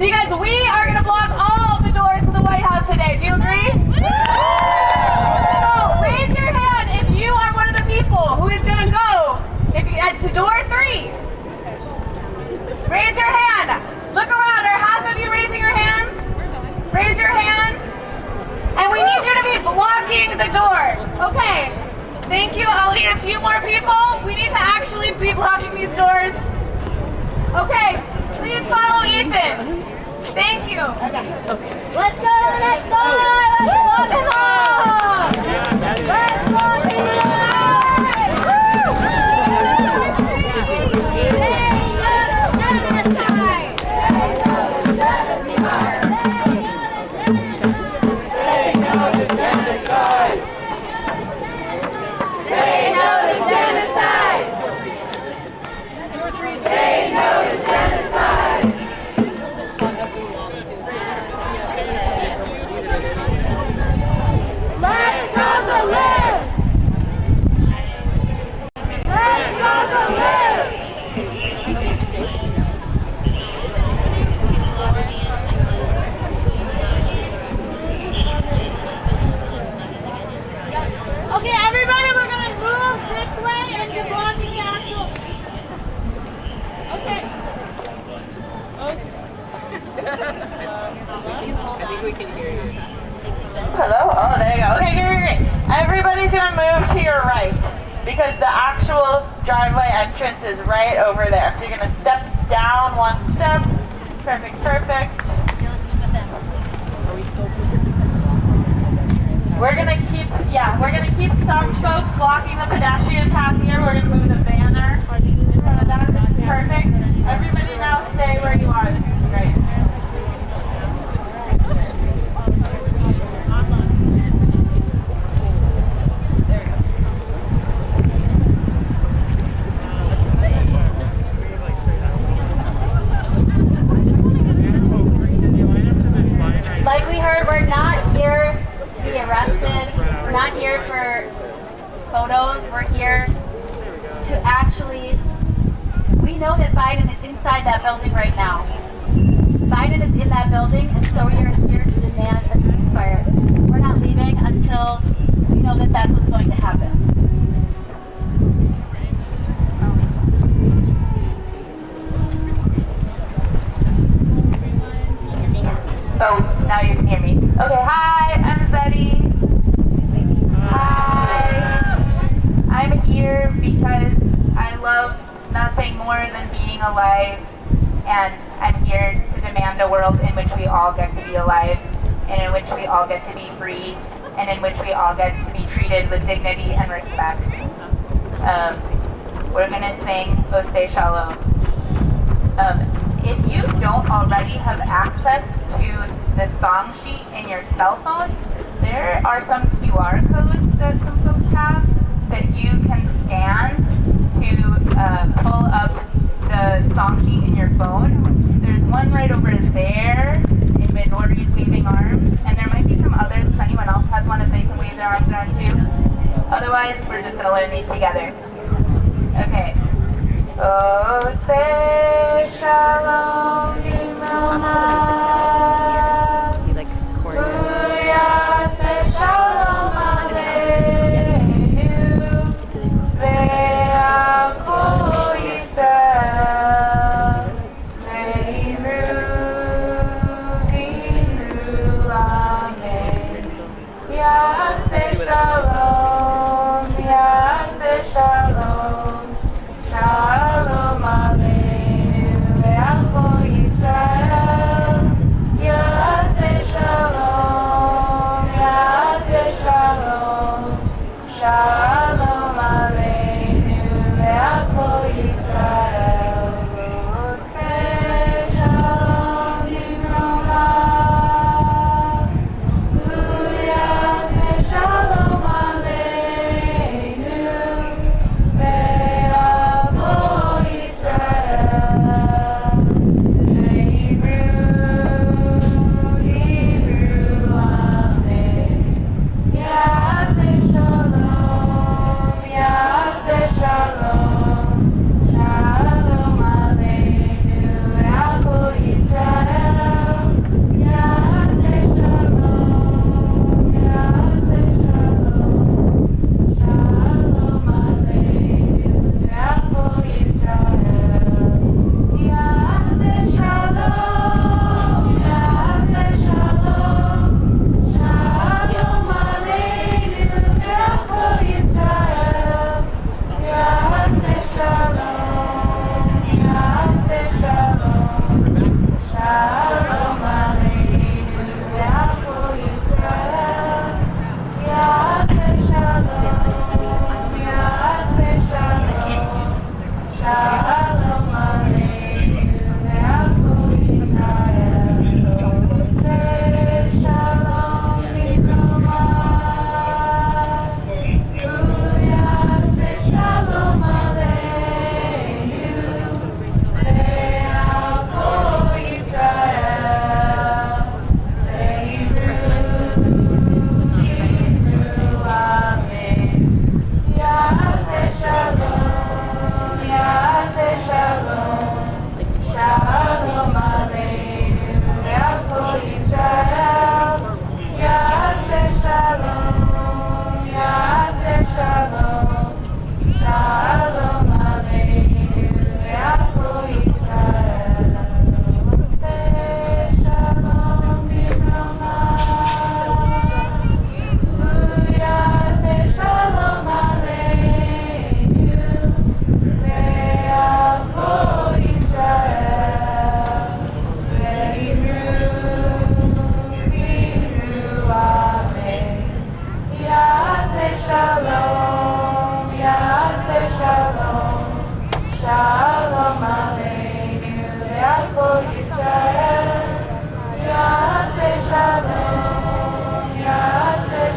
Speaker 3: Because we are going to block all of the doors to the White House today. Do you agree? So raise your hand if you are one of the people who is going to go to door 3. Raise your hand. Look around. Are half of you raising your hands? Raise your hands. And we need you to be blocking the doors. Okay. Thank you. I'll need a few more people. We need to actually be blocking these doors. Okay. Please follow Ethan. Thank you. Okay. Let's go to the next door. Let's block them all. Let's block them all. Okay, everybody, we're going to move this way and you're blocking the actual... Okay.
Speaker 9: I think we can hear you. Hello? Oh, there you go. Okay, great. Everybody's going to move to your right because the actual driveway entrance is right over there. So you're going to step down 1 step. Perfect, perfect. We're gonna keep some folks blocking the pedestrian path here. We're gonna move the banner in front of that. This is perfect. Everybody now stay where you are. This is great.
Speaker 8: Like we heard, we're not here to be arrested. We're not here for photos. We're here to actually, we know that Biden is inside that building right now. Biden is in that building, and so we are here to demand a ceasefire. We're not leaving until we know that that's what's going to happen.
Speaker 9: Oh, now you can hear me. Okay, hi, I'm Betty. Hi. I'm here because I love nothing more than being alive, and I'm here to demand a world in which we all get to be alive, and in which we all get to be free, and in which we all get to be treated with dignity and respect. We're gonna sing Ose Shalom. If you don't already have access to the song sheet in your cell phone, there are some QR codes that some folks have that you can scan to pull up the song sheet in your phone. There's one right over there in Midori's waving arms, and there might be some others if anyone else has one, if they can wave their arms around too. Otherwise, we're just going to learn these together. Okay. Oh, say shalom bimroma. Booyah, say shalom aleinu. Ve'akol Yisrael. Ve'imru amen. Yaseh shalom, yaseh shalom. Shalom aleinu ve'akol Yisrael. Yaseh shalom, yaseh shalom. Shalom aleinu ve'akol Yisrael. Oseh shalom bimroma. Yaseh shalom aleinu. Shalom.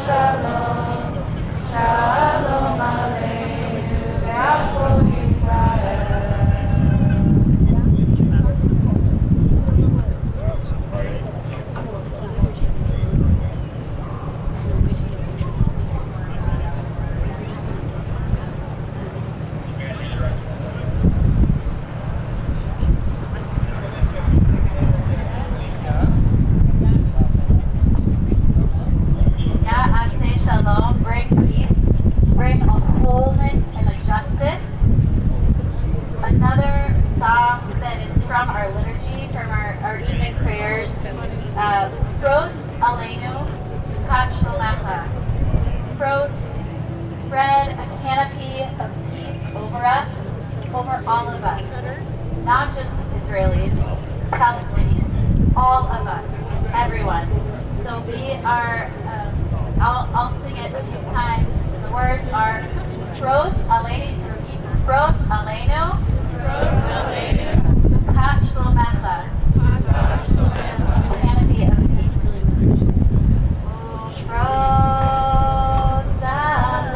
Speaker 3: Shalom, Shalom Aleinu, Ve'achol Yisrael.
Speaker 8: Shalom, bring peace, bring a wholeness and a justice. Another song that is from our liturgy, from our evening prayers, Pros Aleinu, Sukat Shlomecha. Pros, spread a canopy of peace over us, over all of us. Not just Israelis, Palestinians, all of us, everyone. So we are, I'll sing it a few times. The words are Pros Aleinu, Pros Aleinu, Sukat Shlomecha, canopy of peace. Pros Aleinu,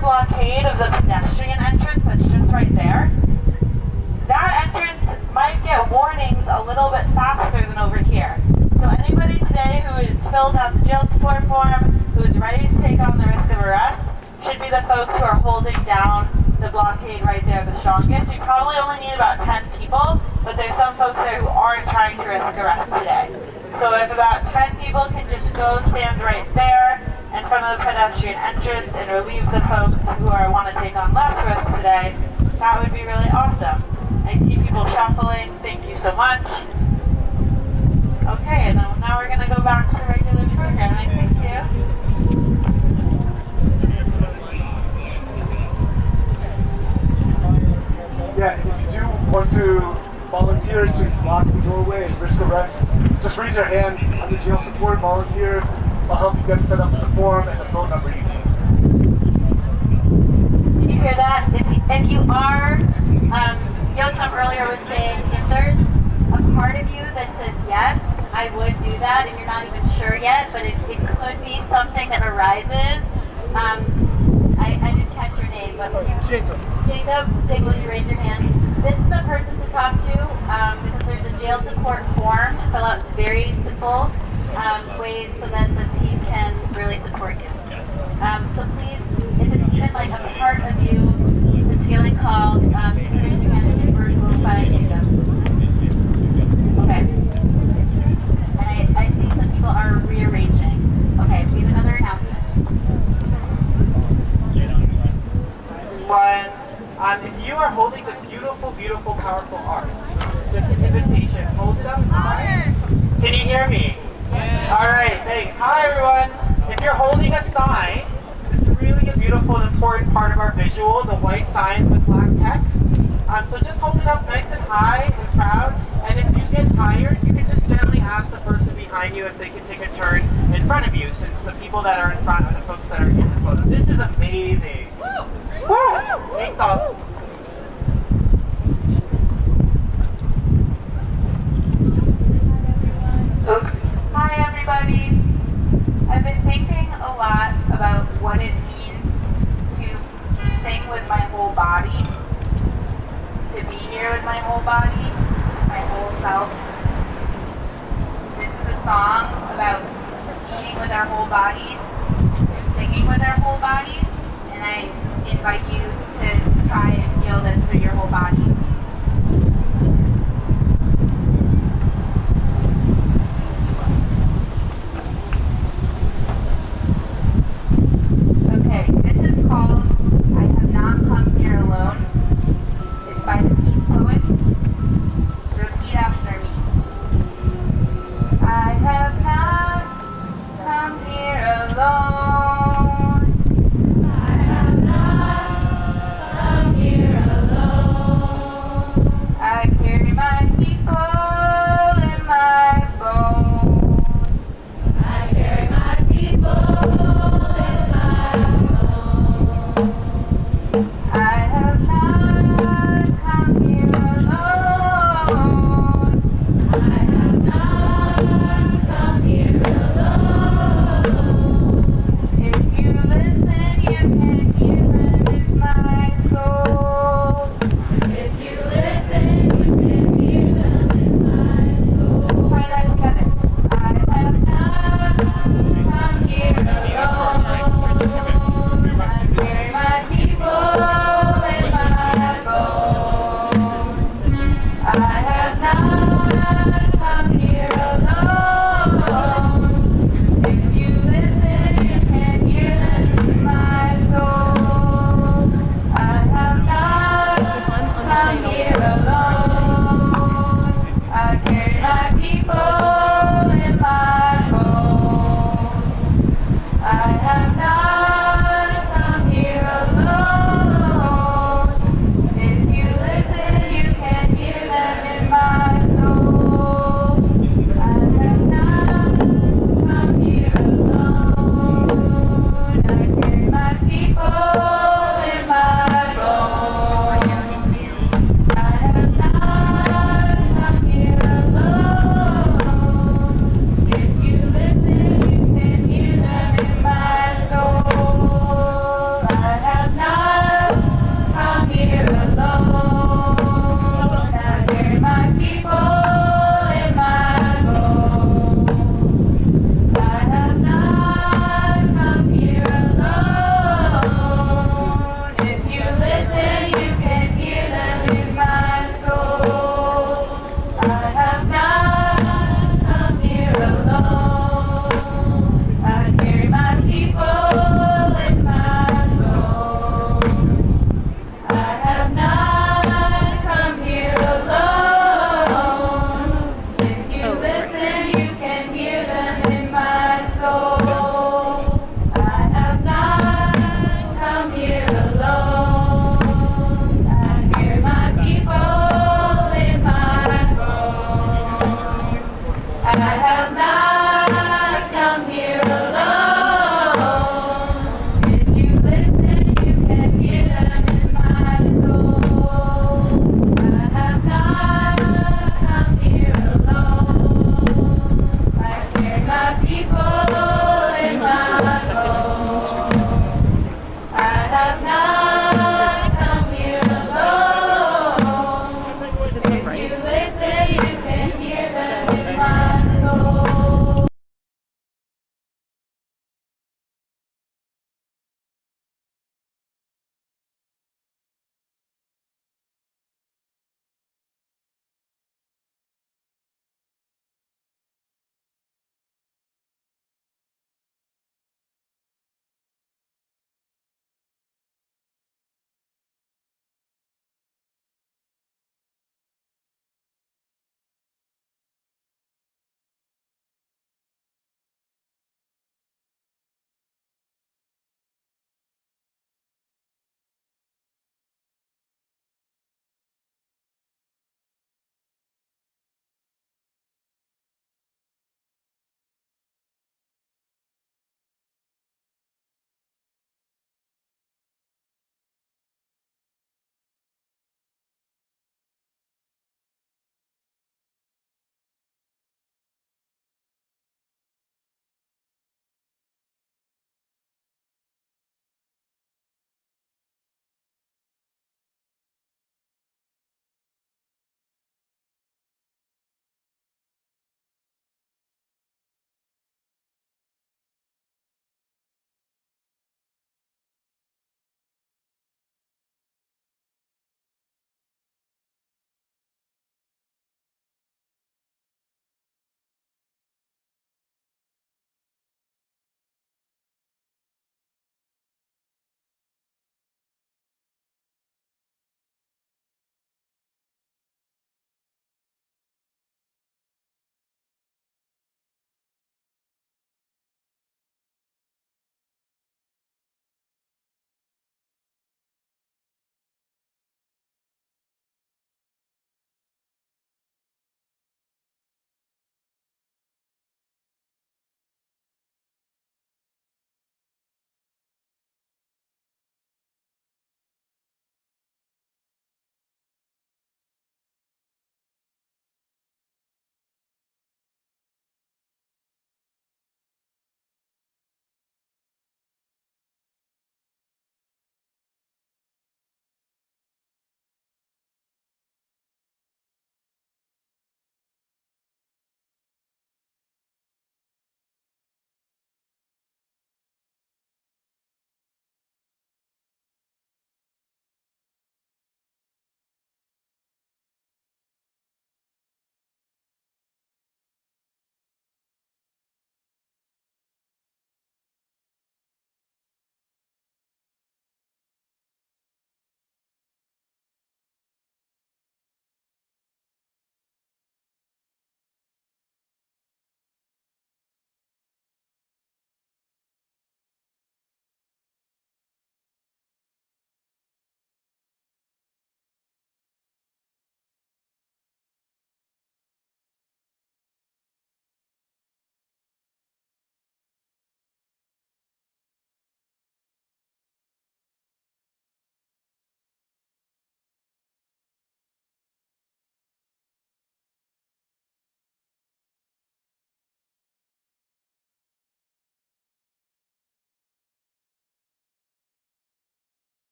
Speaker 10: blockade of the pedestrian entrance that's just right there. That entrance might get warnings a little bit faster than over here. So anybody today who has filled out the jail support form, who is ready to take on the risk of arrest, should be the folks who are holding down the blockade right there the strongest. You probably only need about 10 people, but there's some folks there who aren't trying to risk arrest today. So if about 10 people can just go stand right there in front of the pedestrian entrance and relieve the folks who want to take on less risk today, that would be really awesome. I see people shuffling. Thank you so much. Okay, and then now we're going to go back to regular programming. Thank you.
Speaker 4: Yeah, if you do want to volunteer to block the doorway and risk arrest, just raise your hand on the jail support volunteers. I'll help you get set up with the form and the phone number you need.
Speaker 8: Did you hear that? If you are, Yotam earlier was saying, if there's a part of you that says yes, I would do that, and you're not even sure yet, but it could be something that arises. I didn't catch your name, but
Speaker 4: Jacob.
Speaker 8: Jacob, will you raise your hand? This is the person to talk to because there's a jail support form to fill out. It's very simple ways so that the team can really support you. So please, if it's even like a part of you that's feeling called, you can raise your hand and we'll find Jacob. Okay. And I see some people are rearranging. Okay, we have another announcement.
Speaker 10: If you are holding the beautiful, beautiful, powerful art, just an invitation, hold it up high. Can you hear me? Yeah. All right, thanks. Hi, everyone. If you're holding a sign, it's really a beautiful and important part of our visual, the white signs with black text. So just hold it up nice and high and proud. And if you get tired, you can just gently ask the person behind you if they can take a turn in front of you, since the people that are in front are the folks that are in the photo. This is amazing. Woo! Thanks all.
Speaker 9: Oops. Hi everybody. I've been thinking a lot about what it means to sing with my whole body, to be here with my whole body, my whole self. This is a song about eating with our whole bodies, singing with our whole bodies, and I invite you to try and feel this through your whole body. Okay, this is called I Have Not Come Here Alone. It's by the Peace Poet. Repeat after me. I have not come here alone. I have not come here alone.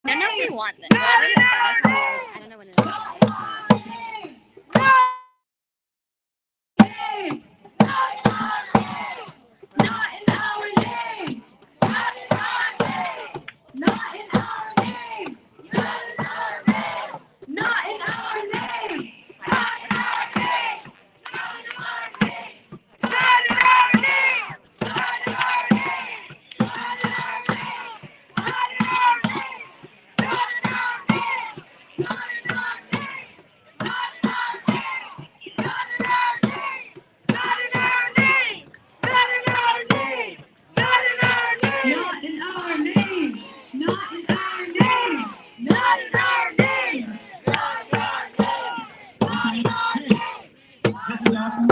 Speaker 6: I don't know if we want this. I don't know what it is.
Speaker 7: This is awesome.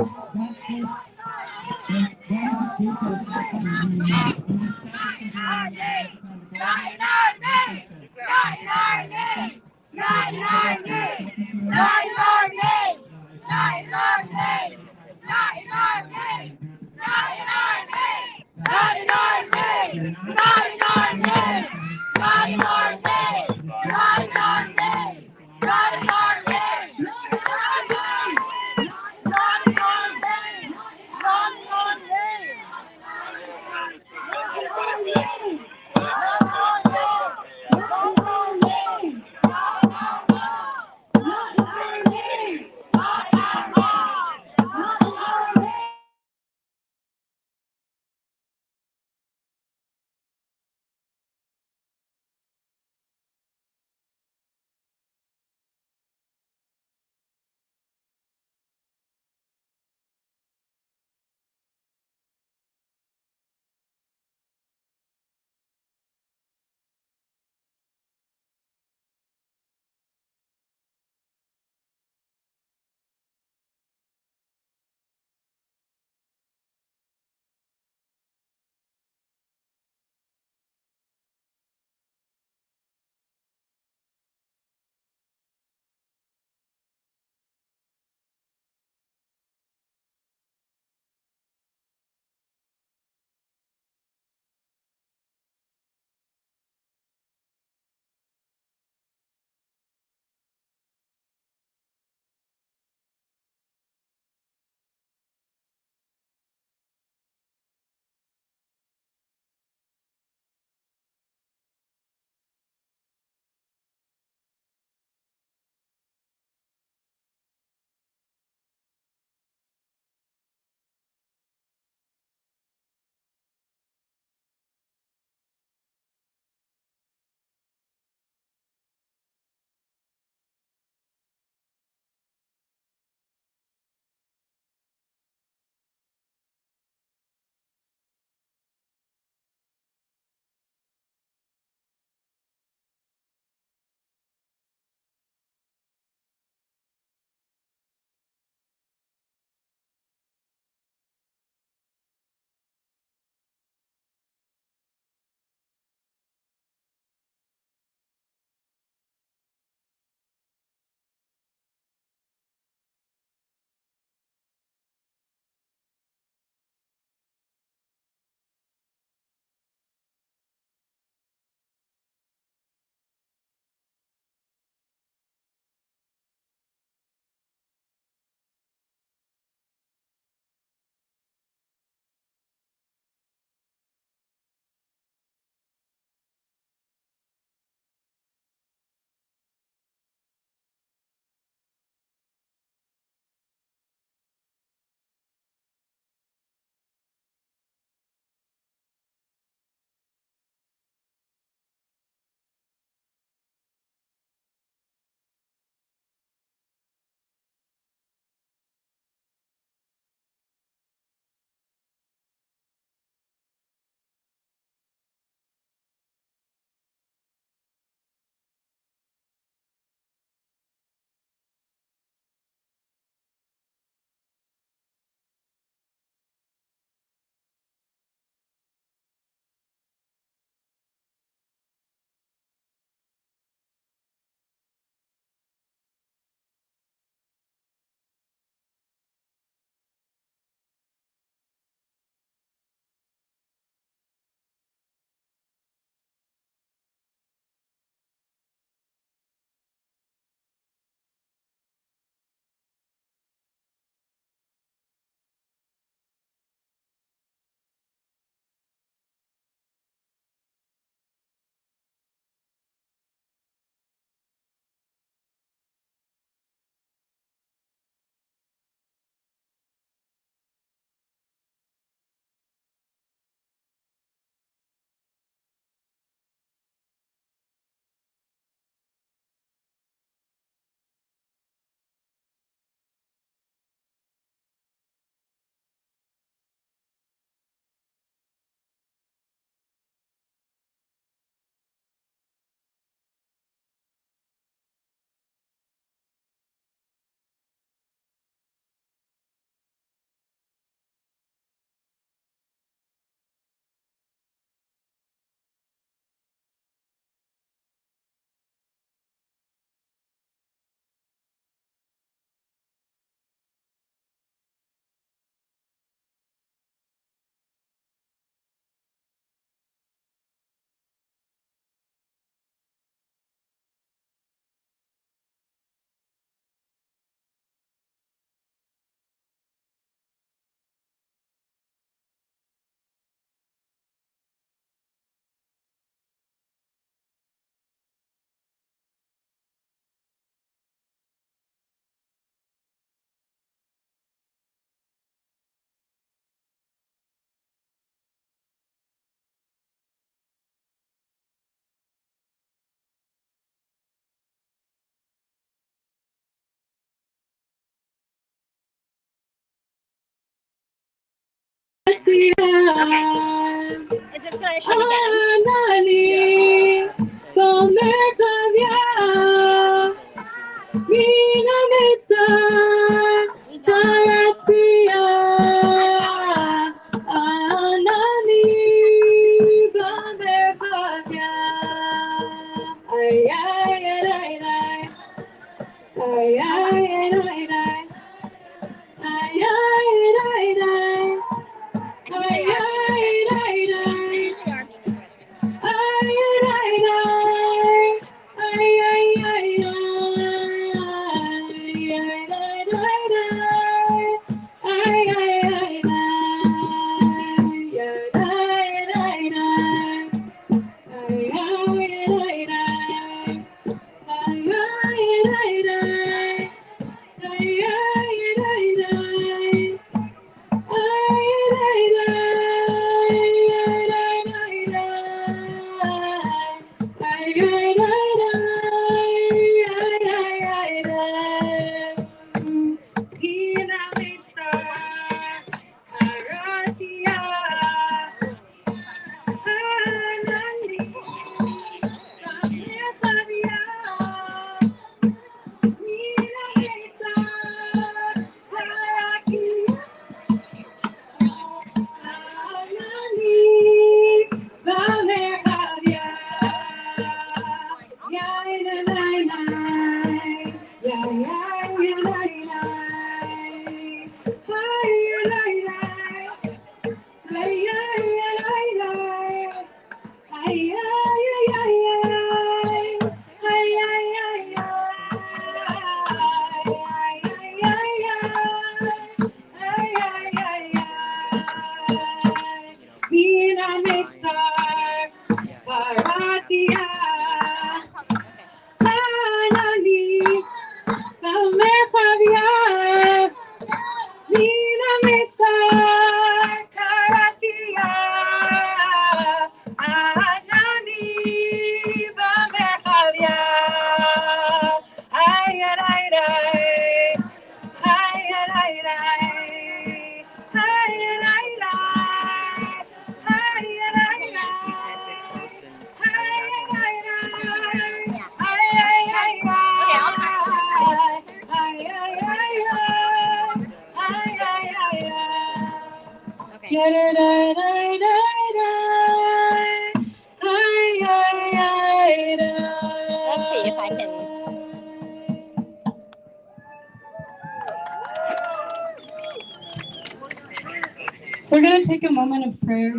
Speaker 11: We're going to take a moment of prayer.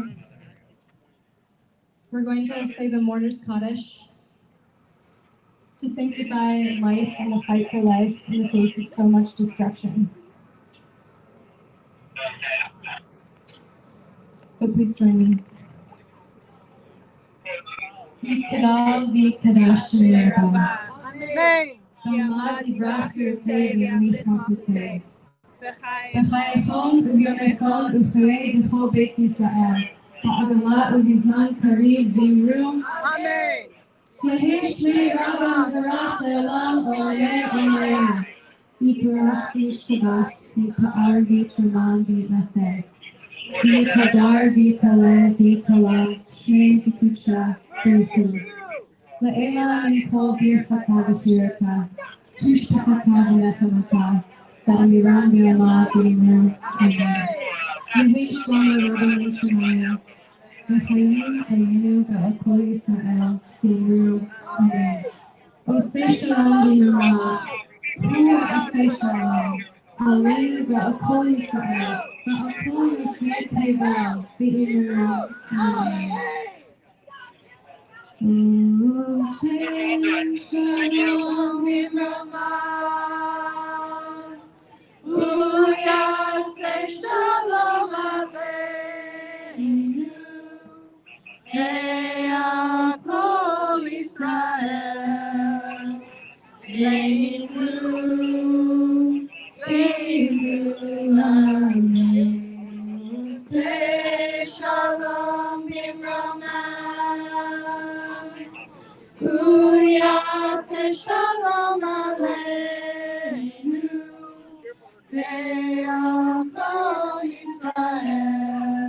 Speaker 11: We're going to say the Mourner's Kaddish to sanctify life and the fight for life in the face of so much destruction. So please join me. Yikadal v'ikadash Shemeva. Hamad yivrach yirtzeh v'yamich machuteh. B'chayechon u'vyomechon u'chayei d'chol Beit Yisrael. Ba'agala u'bizman kariv v'imru. Amen. Yehi shmi ragam barach le'olam olameh olameh. Yiparach v'yishtabach v'yipa'ar v'yitruman v'yitnaseh. V'yitadar v'yitaleh v'yitalah shmei v'kudsha v'yichu. Le'ela min kol birchata v'shirata. Tushpachata v'nechamata. Zamiram v'yamah v'yimru. Amen. Yehi shlomo rabban Shemaya. V'chayim ayinu v'akol Yisrael v'yimru. Amen. Osei shalom v'yamah. Hu osei shalom. Amen v'akol Yisrael. V'akol Yoshvei Teival v'yimru. Amen. Osei shalom v'yamah. Uyaseh shalom aleinu, ve'akol Yisrael, ve'imru, amen. Uyaseh shalom b'ramah, uyaseh shalom aleinu, ve'akol Yisrael.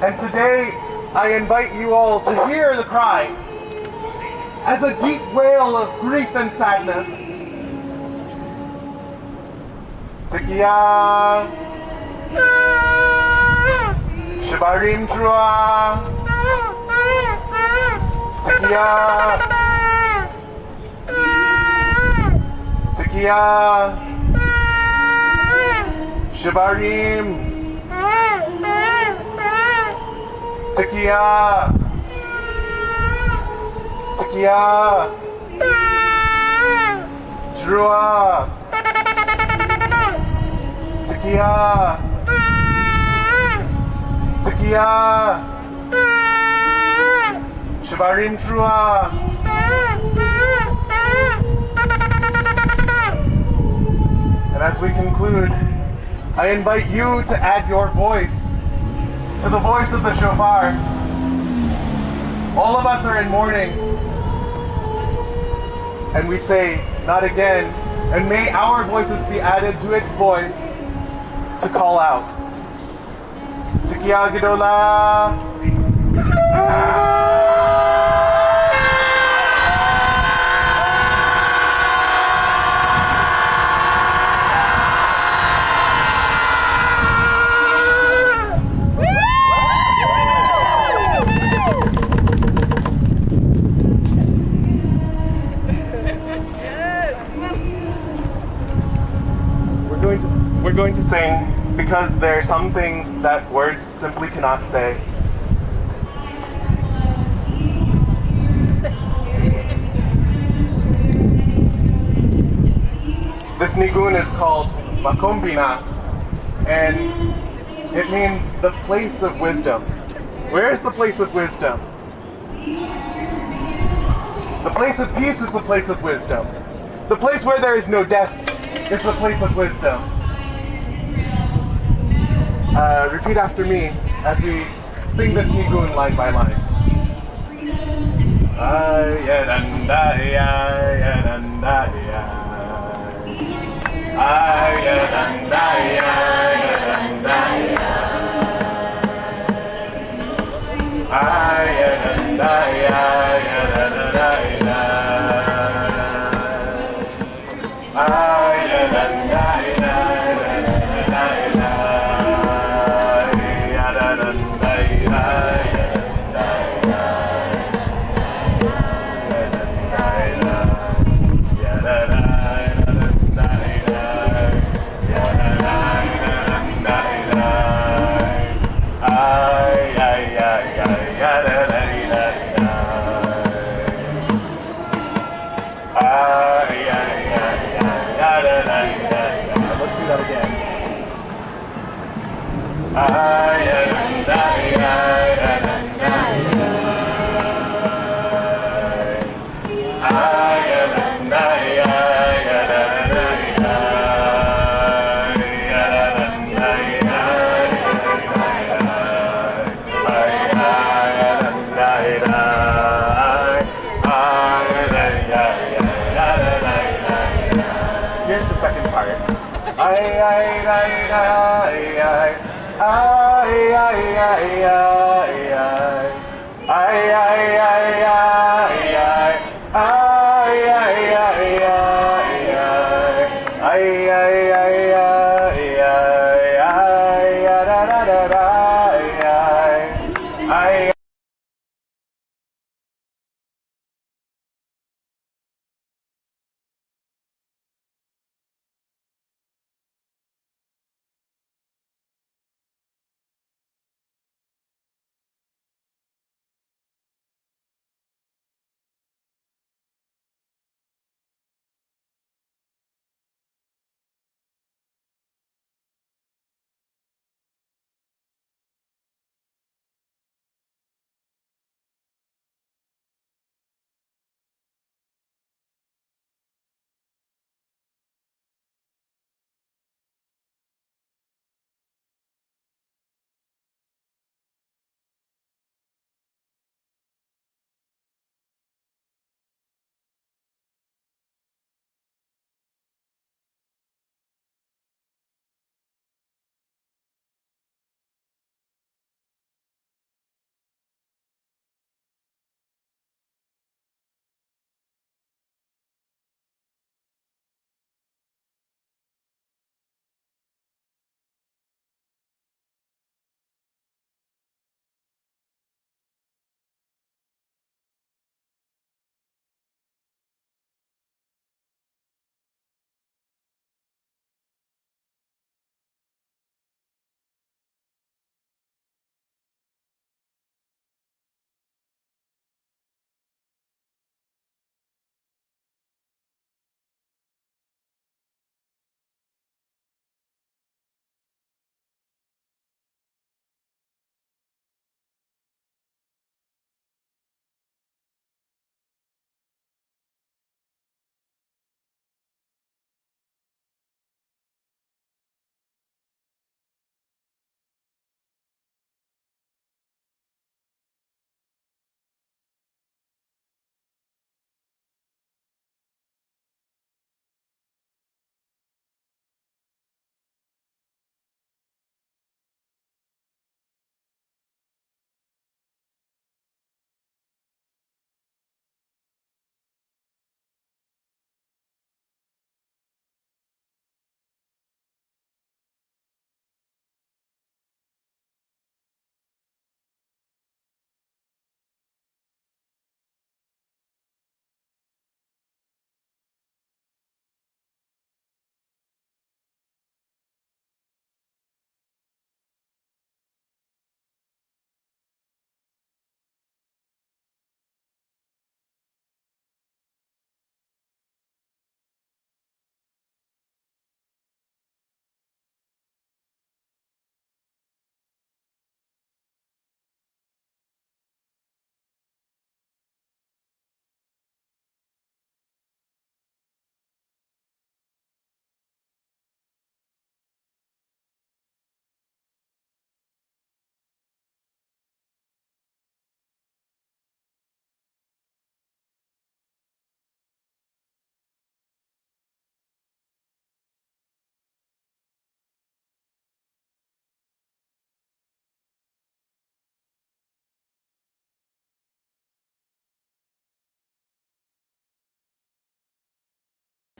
Speaker 4: And today, I invite you all to hear the cry as a deep wail of grief and sadness. Tikia, Shibarim Trua, Tikia, Tikia, Shibarim, Tikia, Tikia, Drua, Tikia, Tikia, Shibarim Drua. And as we conclude, I invite you to add your voice to the voice of the shofar. All of us are in mourning. And we say, not again. And may our voices be added to its voice to call out. Tikia Gedola. We're going to sing because there are some things that words simply cannot say. This nigun is called Makombina, and it means the place of wisdom. Where is the place of wisdom? The place of peace is the place of wisdom. The place where there is no death is the place of wisdom. Repeat after me as we sing this nigun line by line. Let's do that again. Here's the second part.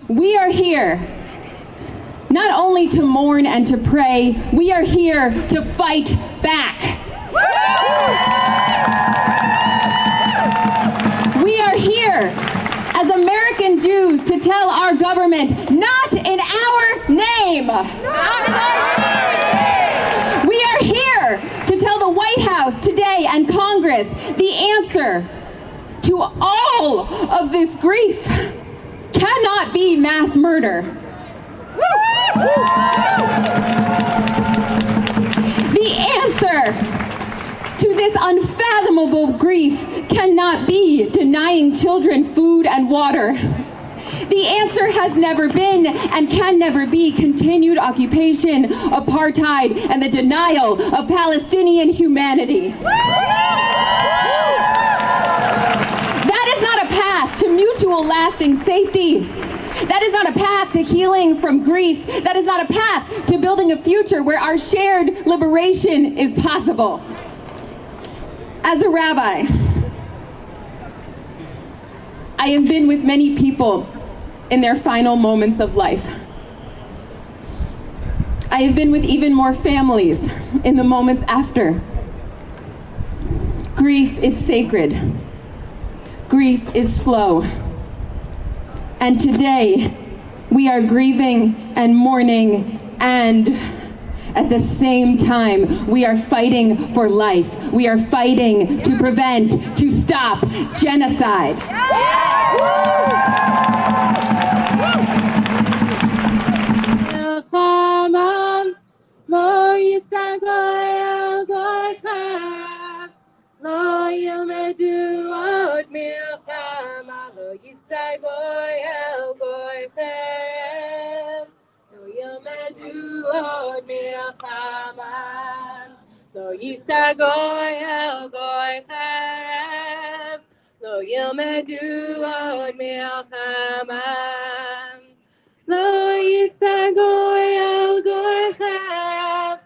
Speaker 5: We are here not only to mourn and to pray, we are here to fight back. We are here as American Jews to tell our government, not in our name. We are here to tell the White House today and Congress the answer to all of this grief cannot be mass murder. The answer to this unfathomable grief cannot be denying children food and water. The answer has never been and can never be continued occupation, apartheid, and the denial of Palestinian humanity. That is not a path to mutual lasting safety. That is not a path to healing from grief. That is not a path to building a future where our shared liberation is possible. As a rabbi, I have been with many people in their final moments of life. I have been with even more families in the moments after. Grief is sacred. Grief is slow. And today, we are grieving and mourning, and at the same time, we are fighting for life. We are fighting to prevent, to stop genocide.
Speaker 12: Lo yisagoy el goy cherem, lo yilmedu od milchamam. Lo yisagoy el goy cherem,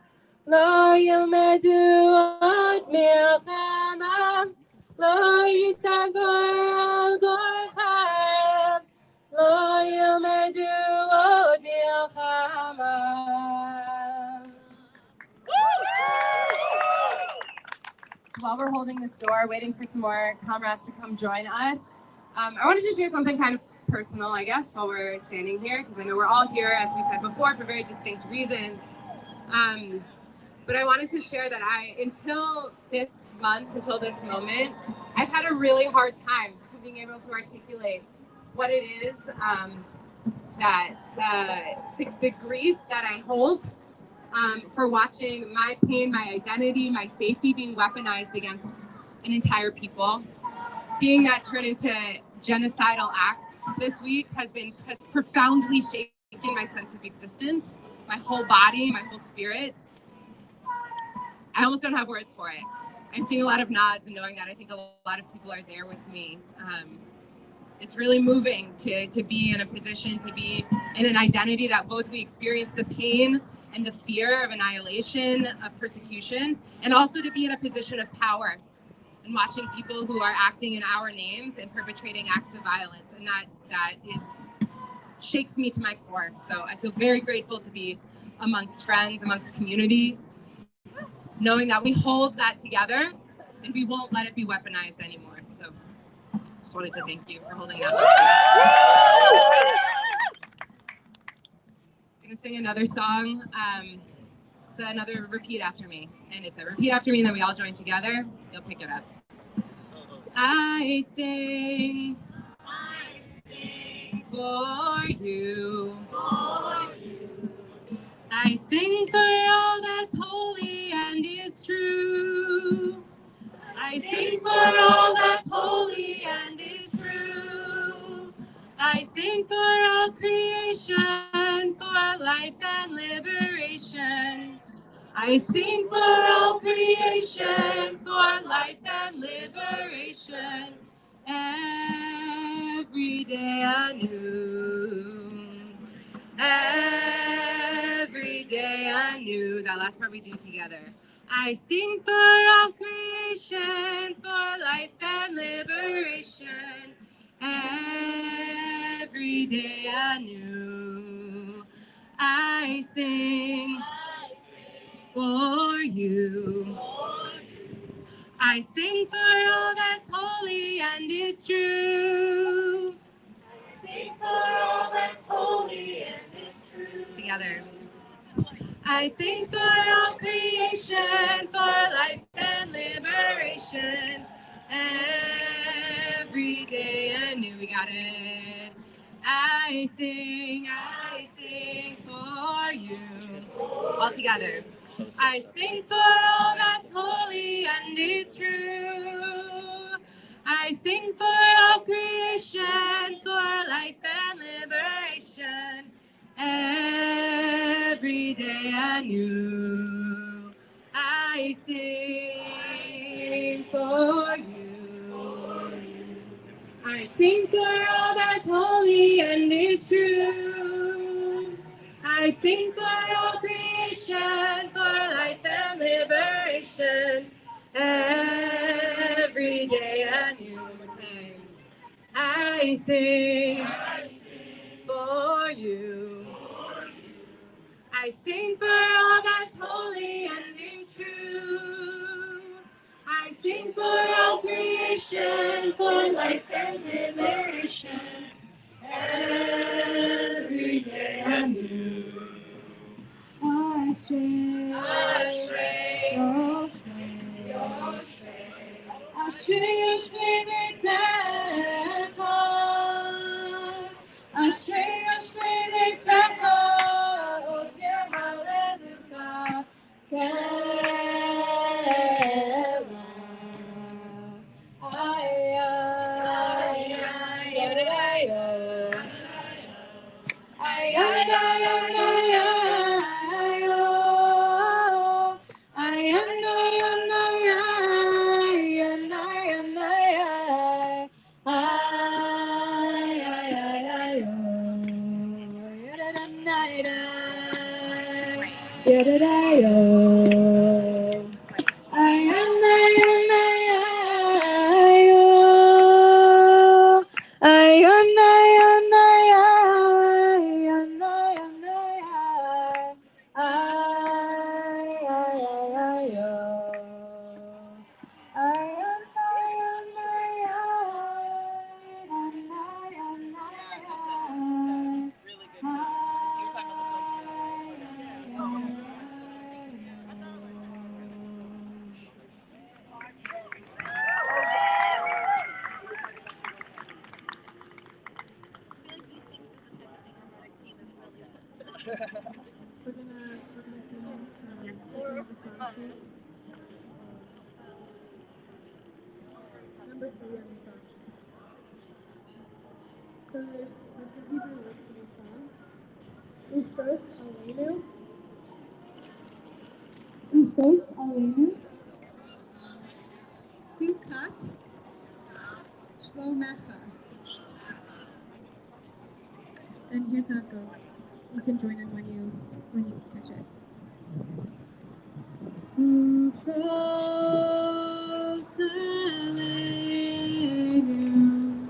Speaker 12: lo yilmedu od milchamam. Lo yisagoy el goy cherem, lo yilmedu od milchamam.
Speaker 2: While we're holding this door, waiting for some more comrades to come join us, I wanted to share something kind of personal, I guess, while we're standing here, because I know we're all here, as we said before, for very distinct reasons. But I wanted to share that until this month, until this moment, I've had a really hard time being able to articulate what it is the grief that I hold for watching my pain, my identity, my safety being weaponized against an entire people. Seeing that turn into genocidal acts this week has profoundly shaken my sense of existence, my whole body, my whole spirit. I almost don't have words for it. I'm seeing a lot of nods and knowing that I think a lot of people are there with me. It's really moving to be in a position, to be in an identity that both we experience the pain and the fear of annihilation, of persecution, and also to be in a position of power and watching people who are acting in our names and perpetrating acts of violence. And that shakes me to my core. So I feel very grateful to be amongst friends, amongst community, knowing that we hold that together and we won't let it be weaponized anymore. So just wanted to thank you for holding that. I'm gonna sing another song. It's another repeat after me, and it's a repeat after me, and then we all join together. You'll pick it up. I sing for you. I sing for all that's holy and is true. I sing for all that's holy and is true. I sing for all creation, for life and liberation. I sing for all creation, for life and liberation. Every day anew. Every day anew. That last part we do together. I sing for all creation, for life and liberation. every day anew. I sing for you. I sing for all that's holy and is true.
Speaker 3: Sing for all that's holy and is true.
Speaker 2: Together. I sing for all creation, for life and liberation. Every day anew, we got it. I sing for you. All together. I sing for all that's holy and is true. I sing for all creation, for life and liberation. Every day anew, I sing for you. I sing for all that's holy and is true. I sing for all creation, for life and liberation. Every day anew, one more time. I sing for you. I sing for all that's holy and is true. I sing for all creation, for life and liberation. Every day anew. Ashrei, Ashrei, Ashrei, Ashrei B'tzecha. Ashrei, Ashrei B'tzecha. Od Yehalelecha. Selah. Ay, ay, ay, ay, ay, ay, ay, ay,
Speaker 11: Number 3 on the song. So there's some Hebrew words to this song. Ufos Aleinu. Ufos Aleinu. Sukat Shlomecha. And here's how it goes. You can join in when you catch it. Ufos Aleinu.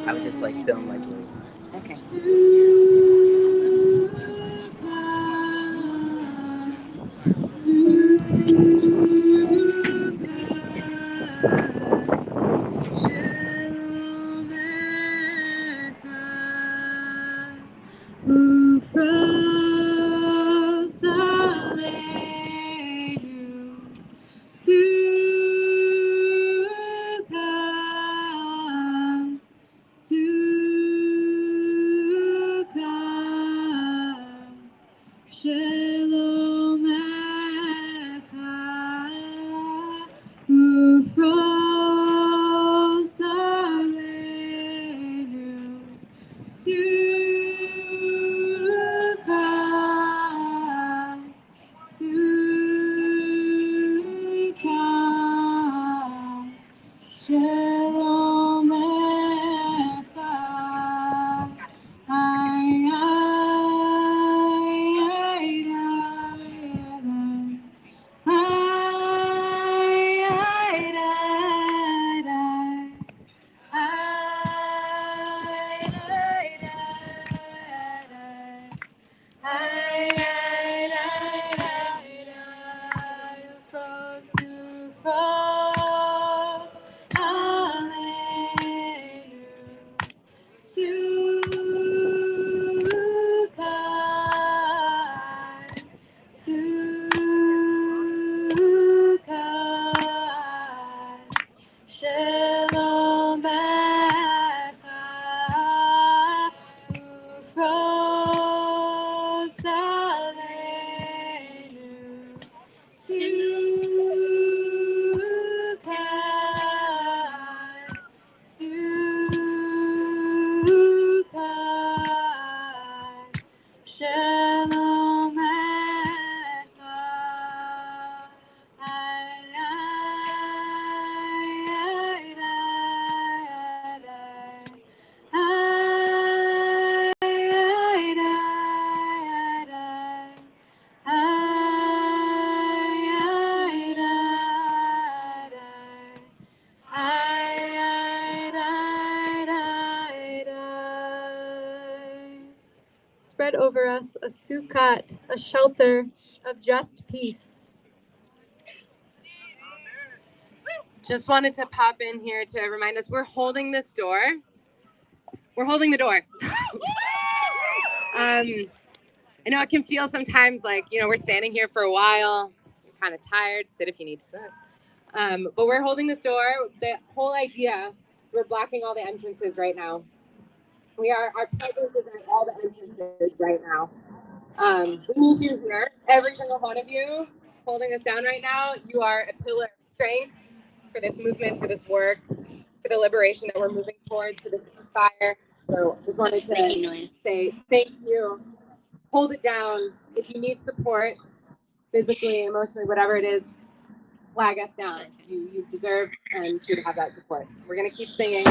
Speaker 13: I would just like film like little. Okay.
Speaker 11: spread over us a sukkot, a shelter of just peace.
Speaker 2: Just wanted to pop in here to remind us we're holding this door. We're holding the door. I know it can feel sometimes like, we're standing here for a while. You're kind of tired. Sit if you need to sit. But we're holding this door. The whole idea, we're blocking all the entrances right now. Our presence is at all the entrances right now. We need you here, every single one of you holding us down right now. You are a pillar of strength for this movement, for this work, for the liberation that we're moving towards, for this ceasefire. So just wanted to say thank you. Hold it down. If you need support, physically, emotionally, whatever it is, flag us down. You deserve and should have that support. We're going to keep singing.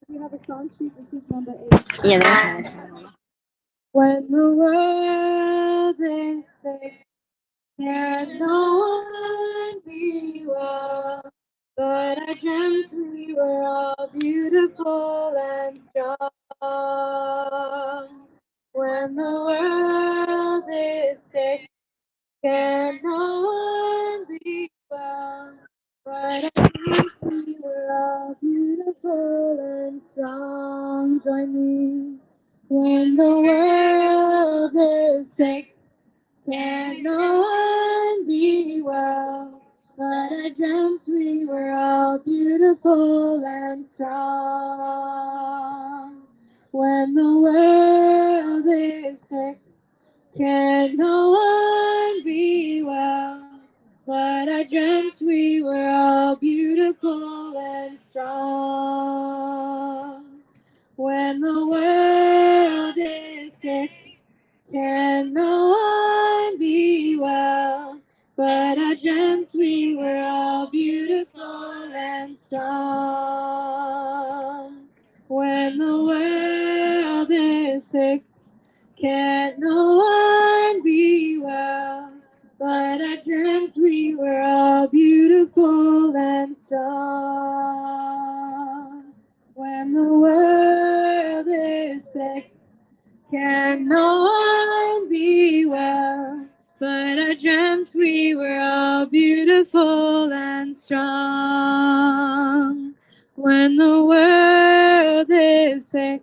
Speaker 11: We have a song sheet. This is number 8.
Speaker 14: Yeah, that's nice.
Speaker 11: When the world is sick, can no one be well? But I dreamt we were all beautiful and strong. When the world is sick, can no one be well? But I dreamt we were all beautiful and strong. Join me. When the world is sick, can no one be well? But I dreamt we were all beautiful and strong. When the world is sick, can no one be well? But I dreamt we were all beautiful and strong. When the world is sick, can no one be well? But I dreamt we were all beautiful and strong. When the world is sick, can no one be well? But I dreamt we were all beautiful and strong. When the world is sick, can no one be well? But I dreamt we were all beautiful and strong. When the world is sick,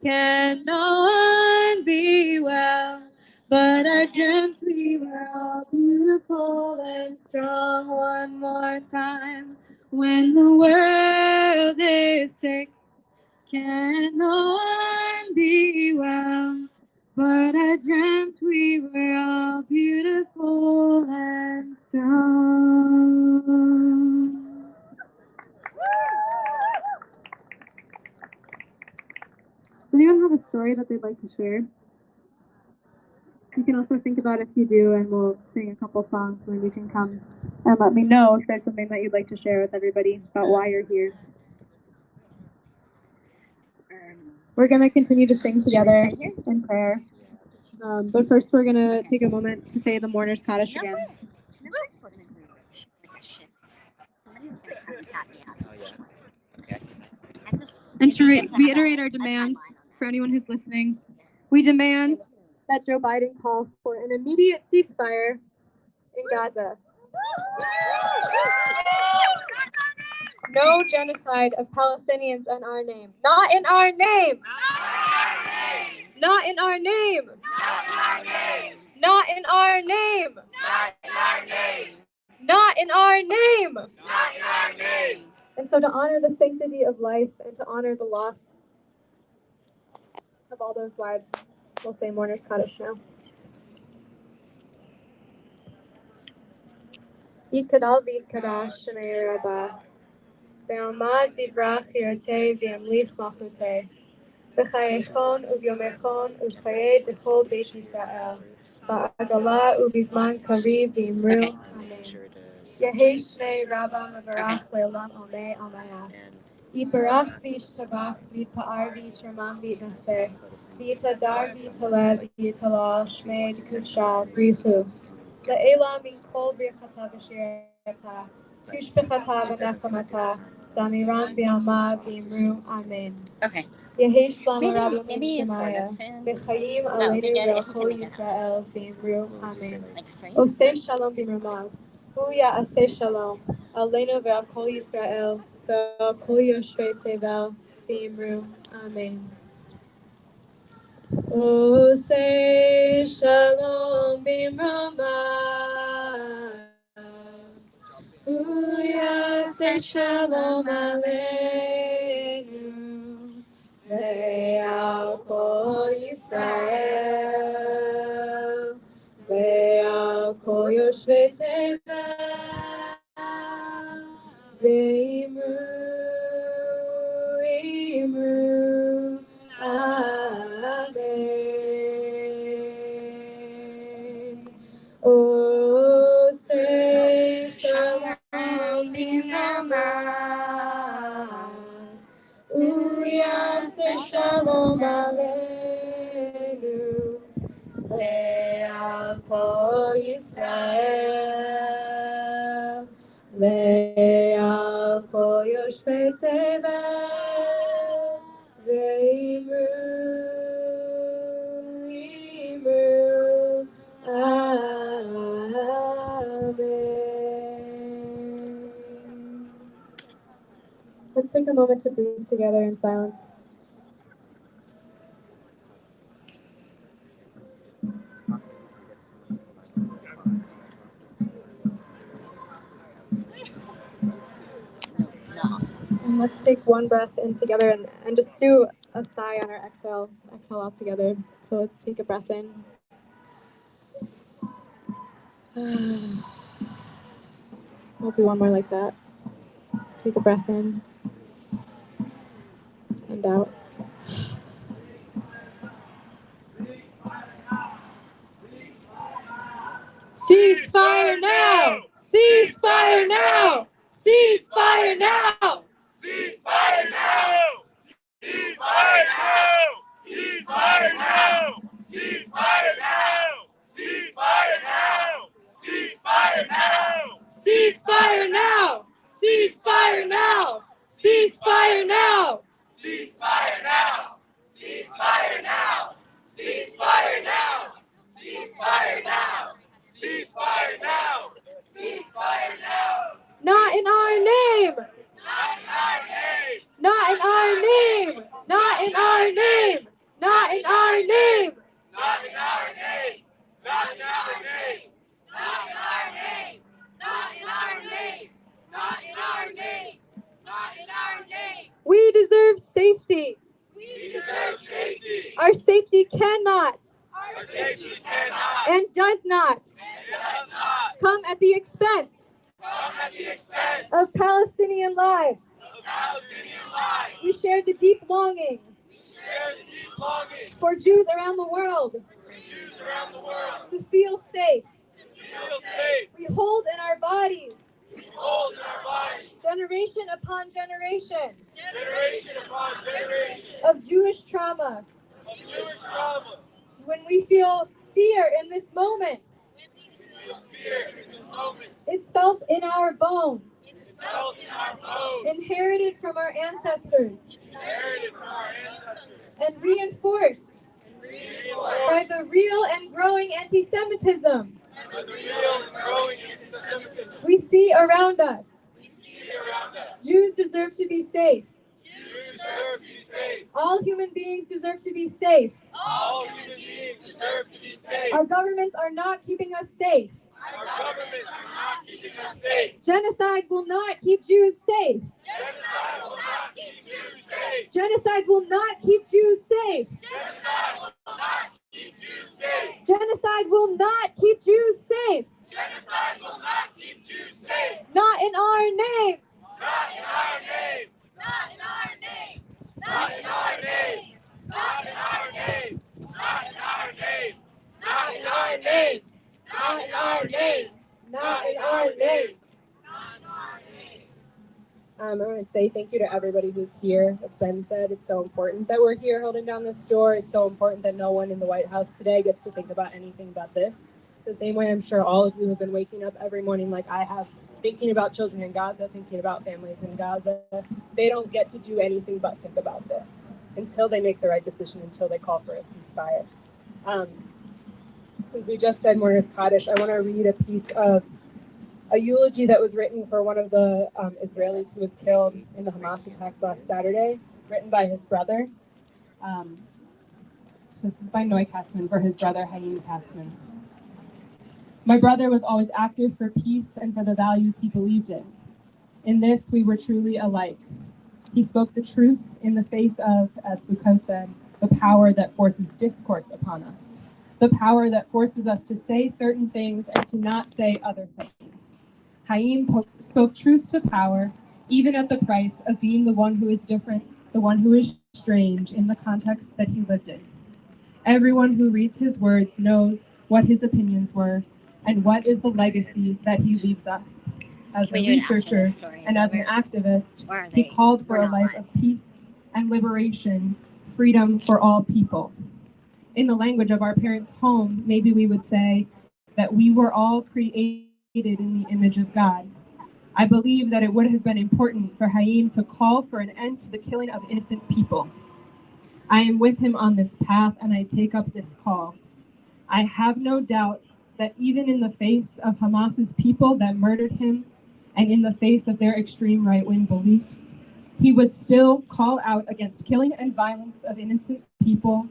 Speaker 11: can no one be well? But I dreamt we were all beautiful and strong. One more time. When the world is sick, can no one be well? But I dreamt we were all beautiful and strong. Does anyone have a story that they'd like to share? You can also think about if you do, and we'll sing a couple songs, and then you can come and let me know if there's something that you'd like to share with everybody about why you're here. We're going to continue to sing together in prayer. But first, we're going to take a moment to say the Mourner's Kaddish again. And to reiterate our demands for anyone who's listening, we demand that Joe Biden call for an immediate ceasefire in Gaza. No genocide of Palestinians in our name. Not in our name. Not in our name. Not in our name. Not in our name. And so to honor the sanctity of life and to honor the loss of all those lives, we'll say Mourner's Kaddish now. Yikadal v'yikadash shemei rabah. Ve'amad zivrach yirtei v'yamlich machutei. V'chayechon uvyomechon u'chayei dechol beit Yisrael. Ba'agala u'bizman kariv v'yimru. Amen. Yehi shmei rabah mevarach le'olam omei amayah. Yiparach v'yishtabach v'yipa'ar v'yitramam v'yitnaser. V'yitadar v'yitalev v'yitalal shmei d'kudsha brichu. Le'ela min kol birchata v'shirata. Tushbechata v'nechamata. Damiram Bialma Vimru Amen.
Speaker 6: Okay.
Speaker 11: Yehi Shlama
Speaker 6: Maybe-
Speaker 11: Rabba
Speaker 6: maybe
Speaker 11: Min
Speaker 6: it's sort
Speaker 11: Shemaya.
Speaker 6: of sin.
Speaker 11: V'chayim
Speaker 6: No, we
Speaker 11: Aleinu
Speaker 6: get it if we
Speaker 11: V'Chol
Speaker 6: can make it
Speaker 11: Yisrael Vimru Amen.
Speaker 6: Like frame?
Speaker 11: Osei Shalom Bimramav. Huya Aseh Shalom. Aleinu V'Chol Yisrael. V'Chol Yoshvei Tevel Vimru Amen. Osei Shalom Bimramav. Uyaseh shalom aleinu ve'al kol Yisrael ve'al kol yoshvei tevel ve'imru amen. Oseh shalom bimramav. Uyaseh shalom aleinu ve'al kol Yisrael ve'al kol yoshvei tevel ve'imru amen. Let's take a moment to breathe together in silence. And let's take one breath in together and just do a sigh on our exhale. Exhale all together. So let's take a breath in. We'll do one more like that. Take a breath in and out. Ceasefire now! Ceasefire now! Ceasefire now!
Speaker 3: Ceasefire now! Ceasefire now! Ceasefire now! Ceasefire now! Ceasefire now! Ceasefire now!
Speaker 11: Ceasefire now! Ceasefire now! Ceasefire now!
Speaker 3: Ceasefire now! Ceasefire now! Ceasefire now! Ceasefire now! Ceasefire now! Ceasefire now!
Speaker 11: Not in our name!
Speaker 3: Not in our name!
Speaker 11: Not in our name! Not in our name! Not in our name!
Speaker 3: Not in our name! Not in our name! Not in our name! Not in our name! Not in our name! Not in our name!
Speaker 11: We deserve safety.
Speaker 3: We deserve safety.
Speaker 11: Our safety cannot
Speaker 3: Our safety cannot
Speaker 11: and does not
Speaker 3: and does not
Speaker 11: come at the expense
Speaker 3: come at the expense
Speaker 11: of Palestinian lives.
Speaker 3: of Palestinian lives.
Speaker 11: We share the deep longing
Speaker 3: We share the deep longing
Speaker 11: for Jews around the world
Speaker 3: for Jews around the world
Speaker 11: to feel safe.
Speaker 3: to feel safe.
Speaker 11: We hold in our bodies,
Speaker 3: We hold in our bodies
Speaker 11: generation upon generation,
Speaker 3: generation upon generation
Speaker 11: of Jewish trauma.
Speaker 3: of Jewish trauma.
Speaker 11: When we feel fear in this moment,
Speaker 3: We feel fear in this moment.
Speaker 11: it's felt in our bones,
Speaker 3: It's felt in our bones,
Speaker 11: inherited from our ancestors,
Speaker 3: inherited from our ancestors,
Speaker 11: and reinforced
Speaker 3: reinforced
Speaker 11: by the real and growing anti-Semitism
Speaker 3: by the real and growing anti-Semitism
Speaker 11: we see around us.
Speaker 3: we see around us.
Speaker 11: Jews deserve to be safe.
Speaker 3: Jews deserve to be safe.
Speaker 11: All human beings deserve to be safe.
Speaker 3: All human beings deserve to be safe.
Speaker 11: Our governments are not keeping us safe.
Speaker 3: Our governments are not keeping us safe.
Speaker 11: Genocide will not keep Jews safe.
Speaker 3: Genocide will not keep Jews safe.
Speaker 11: Genocide will not keep Jews safe.
Speaker 3: Genocide will not keep Jews safe.
Speaker 11: Genocide will not keep Jews safe.
Speaker 3: Genocide will not keep Jews safe.
Speaker 11: Not in our name.
Speaker 3: Not in our name. Not in our name. Not in our name. Not in our name. Not in our name. Not in our name. Not in our name.
Speaker 11: Not in our name.
Speaker 14: I want to say thank you to everybody who's here. It's been said, it's so important that we're here holding down this store. It's so important that no one in the White House today gets to think about anything but this. The same way I'm sure all of you have been waking up every morning like I have, thinking about children in Gaza, thinking about families in Gaza. They don't get to do anything but think about this until they make the right decision, until they call for a ceasefire. Since we just said Mourner's Kaddish, I want to read a piece of a eulogy that was written for one of the Israelis who was killed in the Hamas attacks last Saturday, written by his brother. So this is by Noy Katzman for his brother, Haim Katzman. My brother was always active for peace and for the values he believed in. In this, we were truly alike. He spoke the truth in the face of, as Foucault said, the power that forces discourse upon us, the power that forces us to say certain things and to not say other things. Haim spoke truth to power, even at the price of being the one who is different, the one who is strange in the context that he lived in. Everyone who reads his words knows what his opinions were and what is the legacy that he leaves us. As a researcher and as an activist, he called for a life of peace and liberation, freedom for all people. In the language of our parents' home, maybe we would say that we were all created in the image of God. I believe that it would have been important for Haim to call for an end to the killing of innocent people. I am with him on this path and I take up this call. I have no doubt that even in the face of Hamas's people that murdered him and in the face of their extreme right-wing beliefs, he would still call out against killing and violence of innocent people.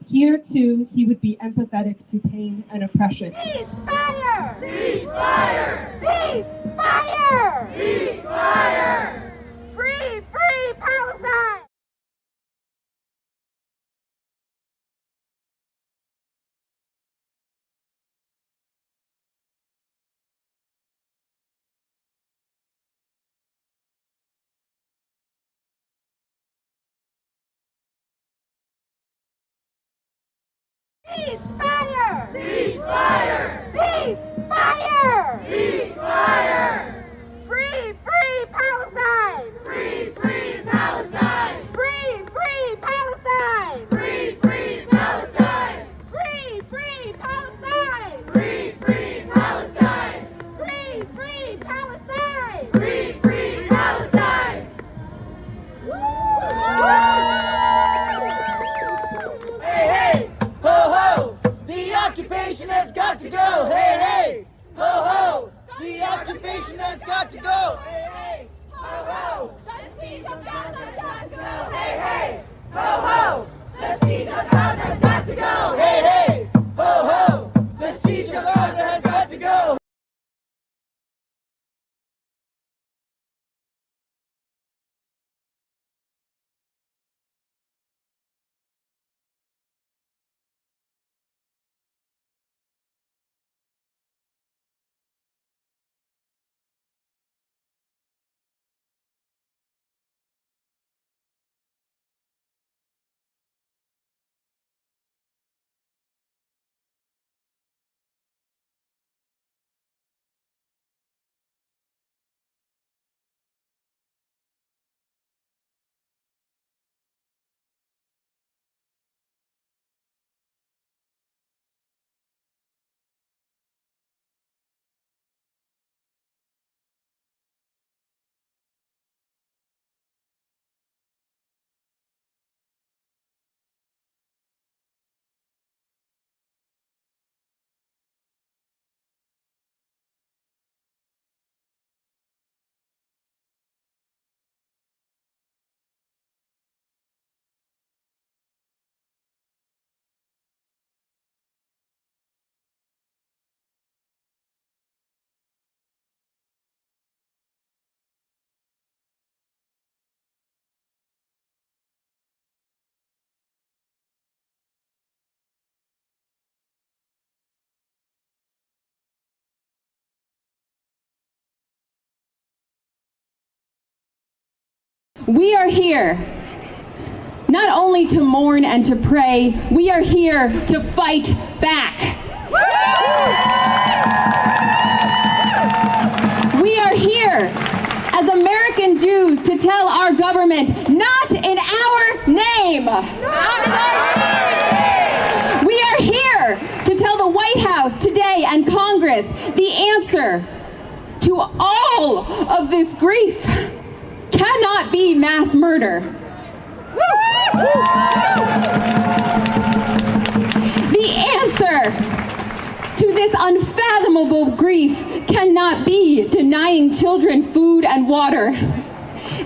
Speaker 14: Here, too, he would be empathetic to pain and oppression.
Speaker 3: Ceasefire! Ceasefire! Ceasefire! Ceasefire! Free, free Palestine! Ceasefire! Ceasefire! Ceasefire! Ceasefire! Free, free Palestine! Free, free Palestine! Free, free Palestine! Free, free Palestine! Free, free Palestine! Free, free Palestine! Free, free Palestine! Free, free Palestine!
Speaker 15: Hey, hey! Ho, ho! The occupation has got to go! Hey, hey! Ho, ho! The occupation has got to go! Hey, hey! Ho, ho! The siege of Gaza has got to go! Hey, hey! Ho, ho! The siege of Gaza has got to go! Hey, hey! Ho, ho! The siege of Gaza has got to go!
Speaker 5: We are here not only to mourn and to pray, we are here to fight back. We are here as American Jews to tell our government, not in our name. We are here to tell the White House today and Congress the answer to all of this grief cannot be mass murder. The answer to this unfathomable grief cannot be denying children food and water.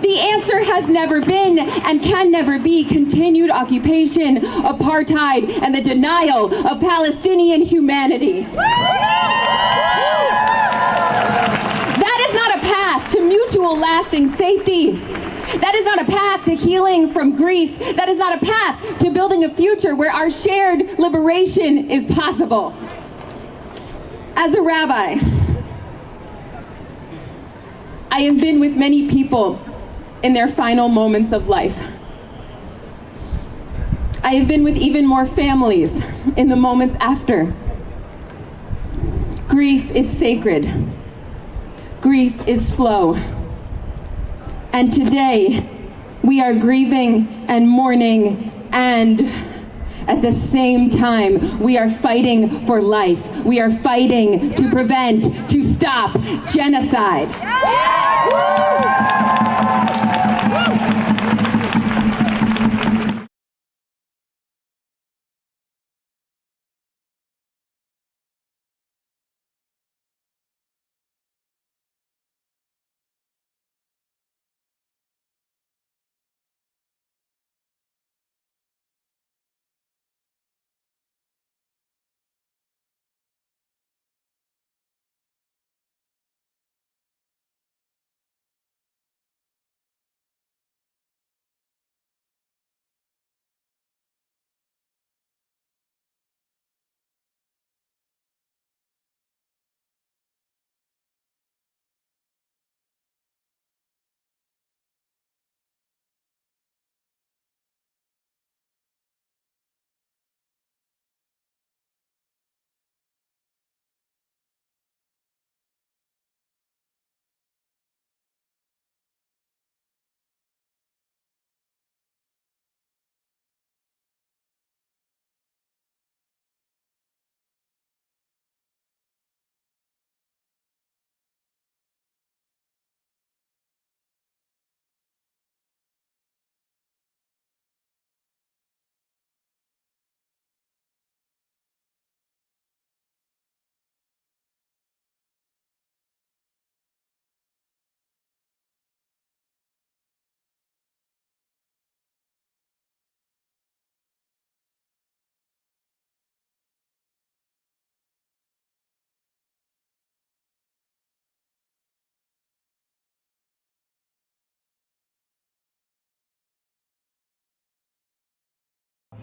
Speaker 5: The answer has never been and can never be continued occupation, apartheid, and the denial of Palestinian humanity. That is not a path to mutual lasting safety. That is not a path to healing from grief. That is not a path to building a future where our shared liberation is possible. As a rabbi, I have been with many people in their final moments of life. I have been with even more families in the moments after. Grief is sacred. Grief is slow. And today, we are grieving and mourning, and at the same time, we are fighting for life. We are fighting to prevent, to stop genocide.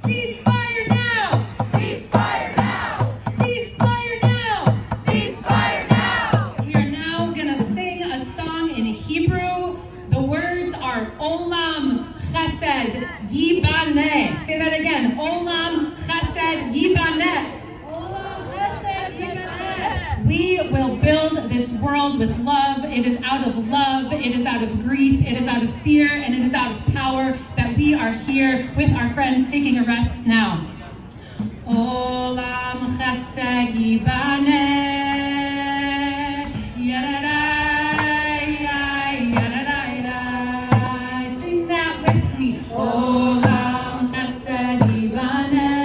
Speaker 3: Ceasefire now! Ceasefire now! Ceasefire now! Ceasefire now!
Speaker 14: We are now going to sing a song in Hebrew. The words are Olam Chesed Yibaneh. Say that again. Olam Chesed Yibaneh.
Speaker 3: Olam Chesed Yibaneh.
Speaker 14: We will build this world with love. It is out of love, it is out of grief, it is out of fear, and it is out of power that we are here with our friends taking a rest now. Olam Chesed Yibaneh. Sing that with me. Olam Chesed Yibaneh.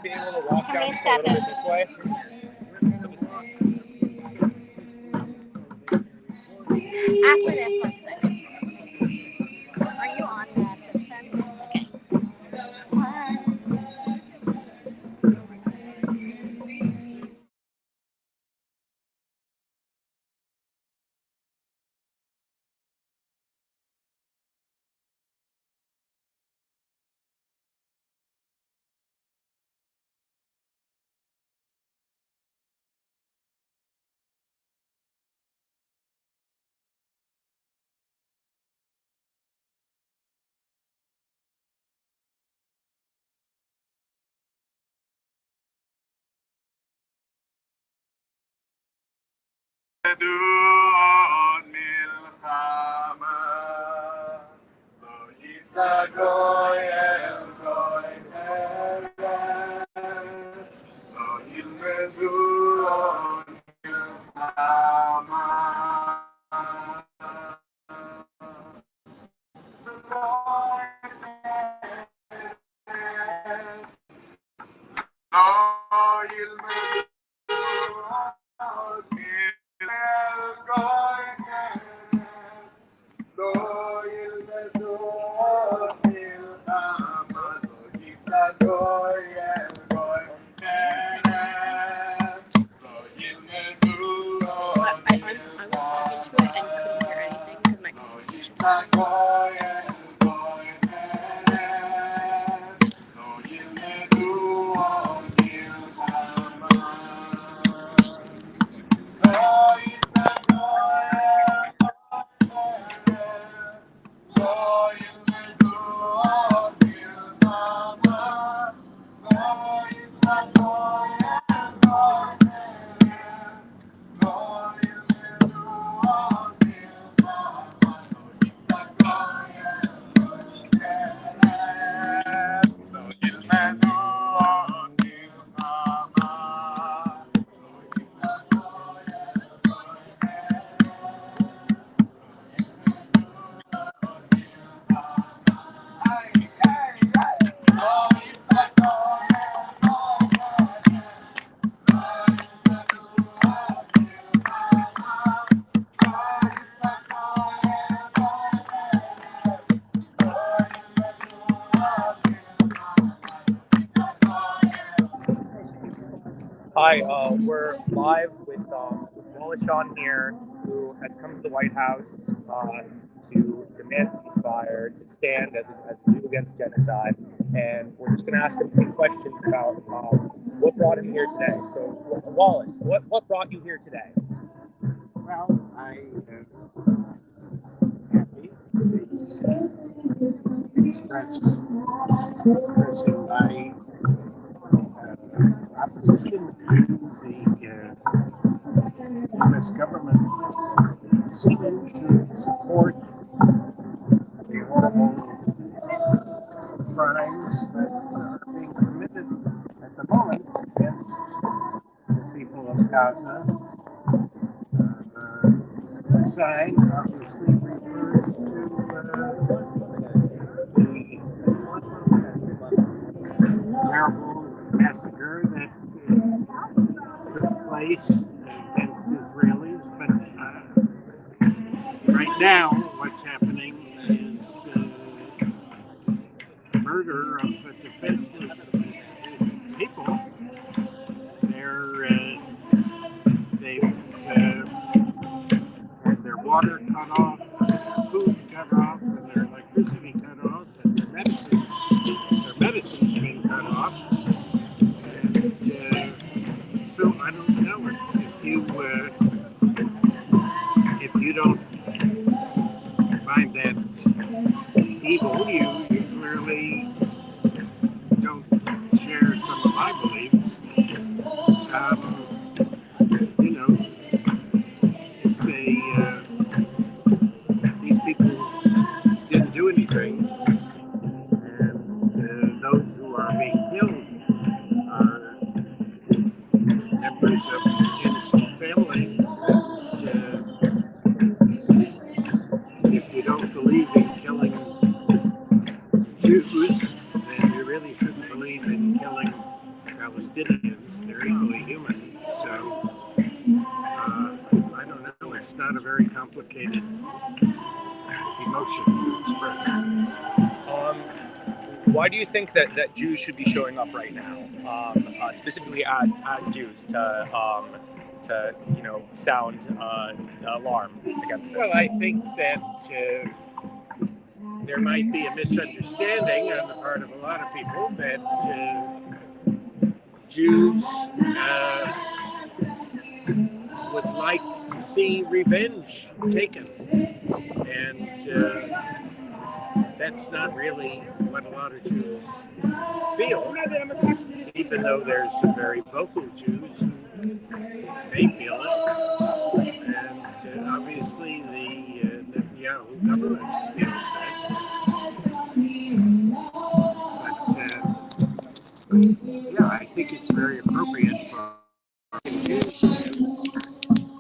Speaker 16: be able to walk down just a little bit this way?
Speaker 17: After this, 1 second. Are you on the system? Okay.
Speaker 18: I was talking to it and couldn't hear anything because my communication was
Speaker 16: Hi, we're live with Wallace Shawn here, who has come to the White House to demand ceasefire, to stand as a Jew against genocide, and we're just going to ask him a few questions about what brought him here today. So, Wallace, what brought you here today?
Speaker 19: Well, I am happy to be expressing my opposition to the U.S. government seeming to support the horrible crimes that are being committed at the moment against the people of Gaza. The sign obviously refers to the terrible massacre that took place against Israelis, but right now what's happening is murder of defenseless people. They've had their water cut off, their food cut off, and their electricity cut off, and their medicine's been cut off. And so I don't know if you don't find that evil, you clearly don't share some of my beliefs. It's these people didn't do anything, and those who are being killed are members of innocent families. And if you don't believe in killing Jews, that's not a very complicated emotion to express.
Speaker 16: Why do you think that Jews should be showing up right now, specifically as Jews, to sound alarm against this?
Speaker 19: Well, I think that there might be a misunderstanding on the part of a lot of people that Jews would like to see revenge taken, and that's not really what a lot of Jews feel, even though there's some very vocal Jews who may feel it, and obviously the Netanyahu government feels that. But yeah, I think it's very appropriate for Jews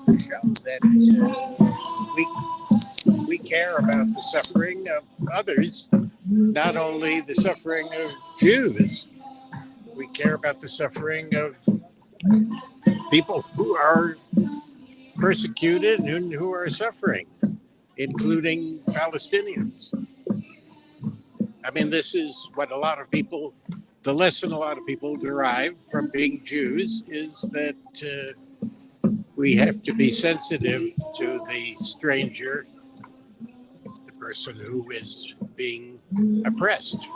Speaker 19: to show that we care about the suffering of others, not only the suffering of Jews. We care about the suffering of people who are persecuted and who are suffering, including Palestinians. I mean, this is what a lot of people, the lesson a lot of people derive from being Jews is that we have to be sensitive to the stranger, the person who is being oppressed.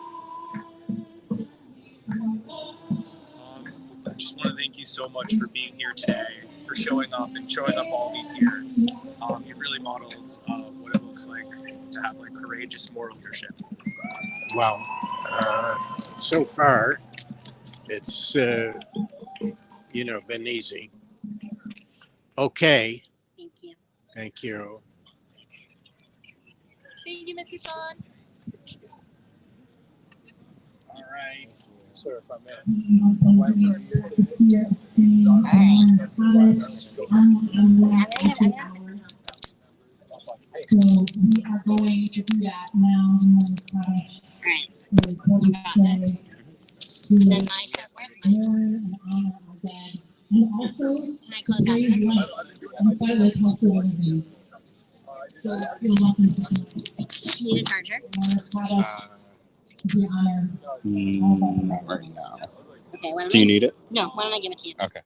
Speaker 16: I just want to thank you so much for being here today, for showing up all these years. You've really modeled what it looks like to have courageous moral leadership.
Speaker 19: Well, so far, it's been easy. Okay.
Speaker 17: Thank you.
Speaker 19: Thank you.
Speaker 17: Thank you, Mr. Son.
Speaker 19: All right.
Speaker 4: Sir, if I may.
Speaker 7: So we are going to do that now.
Speaker 17: Right.
Speaker 7: Really say
Speaker 17: Then my cup
Speaker 7: mourn and honor our dead, and also
Speaker 17: Can I close out
Speaker 7: raise
Speaker 17: this?
Speaker 7: lights and silent helpful interviews. So you're welcome to
Speaker 17: Need a charger?
Speaker 7: the honor.
Speaker 20: Not right now.
Speaker 17: Okay, why don't
Speaker 20: Do you need it?
Speaker 17: No, why don't I give it to you?
Speaker 20: Okay.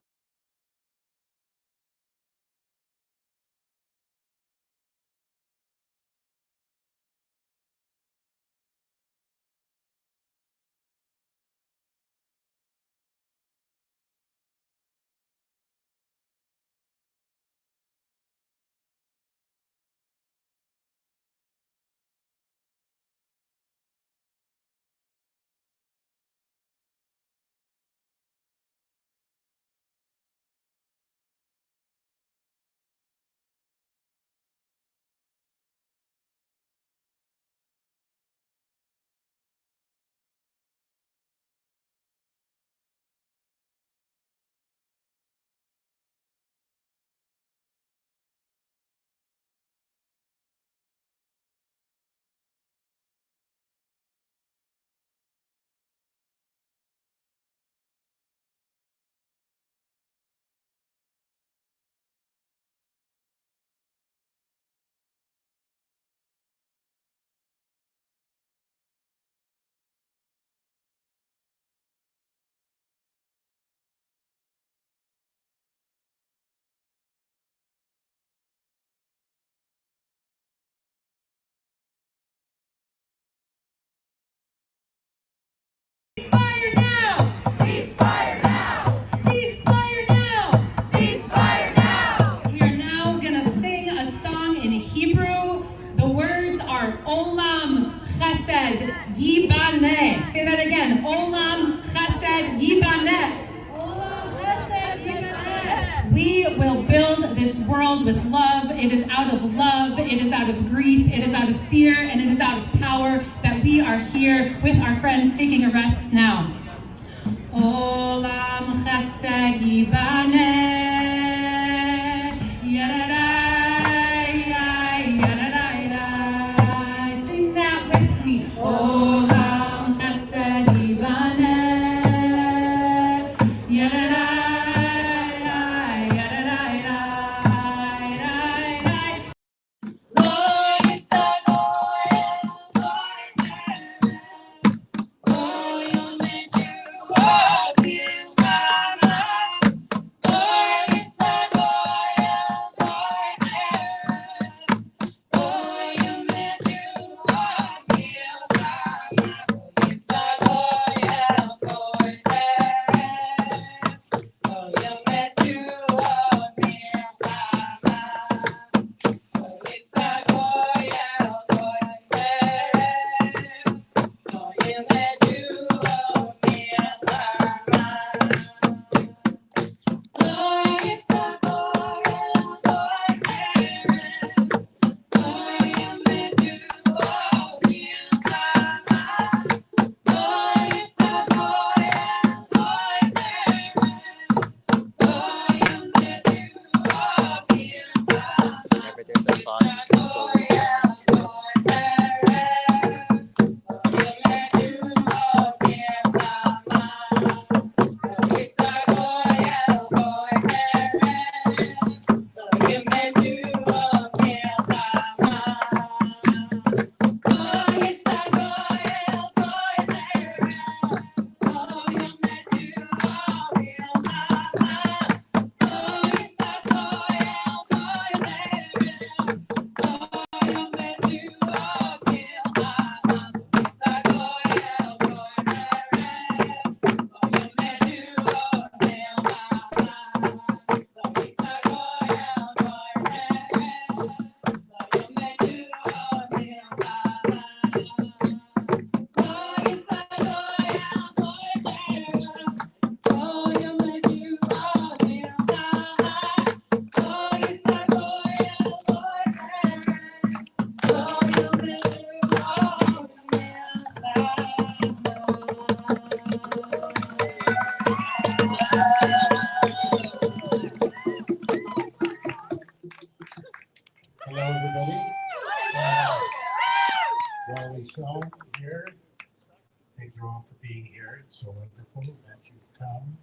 Speaker 3: Ceasefire now! Ceasefire now! Ceasefire now! Ceasefire now!
Speaker 21: We are now going to sing a song in Hebrew. The words are Olam Chesed Yibaneh. Say that again. Olam Chesed Yibaneh.
Speaker 3: Olam Chesed Yibaneh.
Speaker 21: We will build this world with love. It is out of love, it is out of grief, it is out of fear, and it is out of power that we are here with our friends taking a rest now. Olam Chesed Yibaneh. Sing that with me. Olam Chesed Yibaneh.
Speaker 19: Hello, everybody. Wally Shaw here. Thank you all for being here. It's so wonderful that you've come.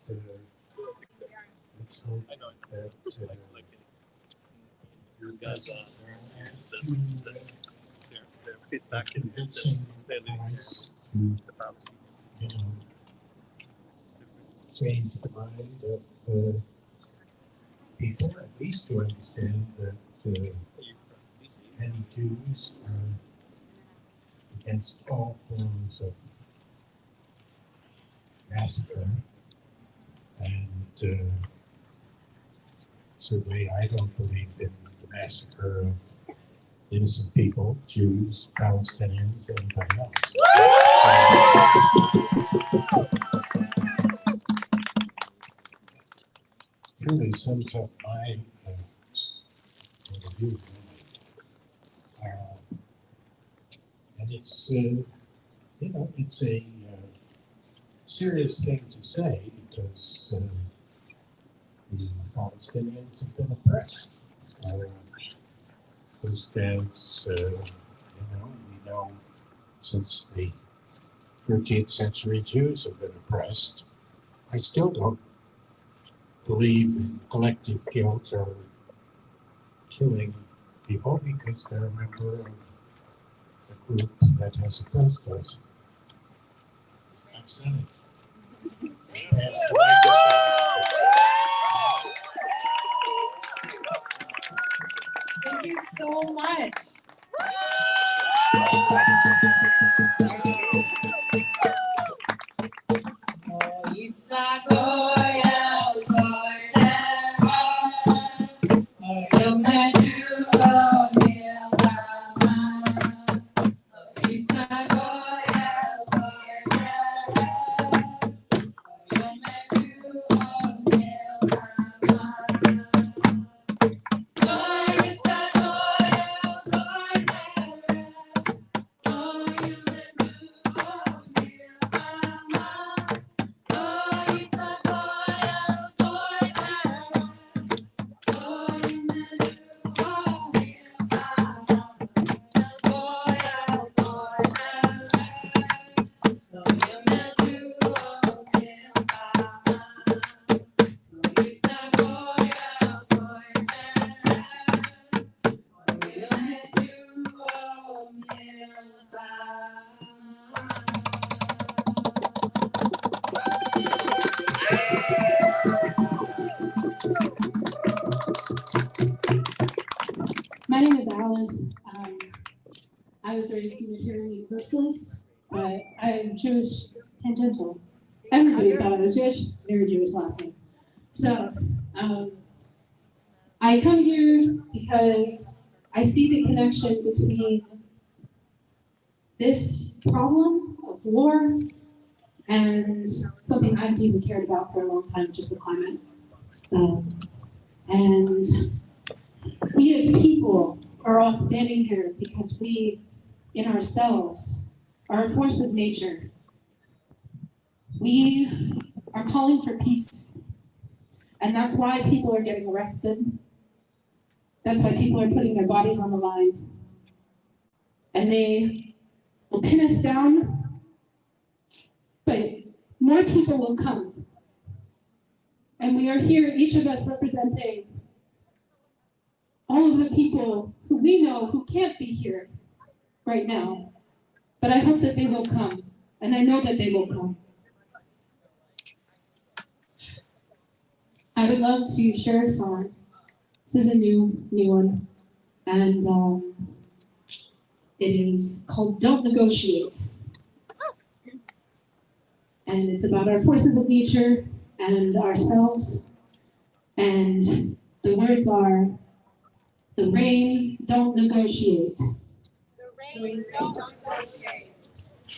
Speaker 19: And let's hope that your presence and convincing voice to, change the mind of people, at least to understand that many Jews are against all forms of massacre, and certainly I don't believe in the massacre of innocent people, Jews, Palestinians, anybody else. Truly sums up my point of view. And it's, it's a serious thing to say because the Palestinians have been oppressed. Just as, we know since the 13th century Jews have been oppressed. I still don't believe in collective guilt or killing people because they're a member of a group that has oppressed us. I've said it. Pass the microphone.
Speaker 21: Thank you so much.
Speaker 1: My name is Alice. I was raised Unitarian Universalist, but I am Jewish tangential. Everybody thought I was Jewish, very Jewish last name. So I come here because I see the connection between this problem of war and something I've deeply cared about for a long time, which is the climate. And we as people are all standing here because we, in ourselves, are a force of nature. We are calling for peace. And that's why people are getting arrested. That's why people are putting their bodies on the line. And they will pin us down, but more people will come. And we are here, each of us representing all of the people who we know who can't be here right now. But I hope that they will come, and I know that they will come. I would love to share a song. This is a new one, and it is called Don't Negotiate. And it's about our forces of nature and ourselves. And the words are, the rain don't negotiate.
Speaker 3: The rain don't negotiate.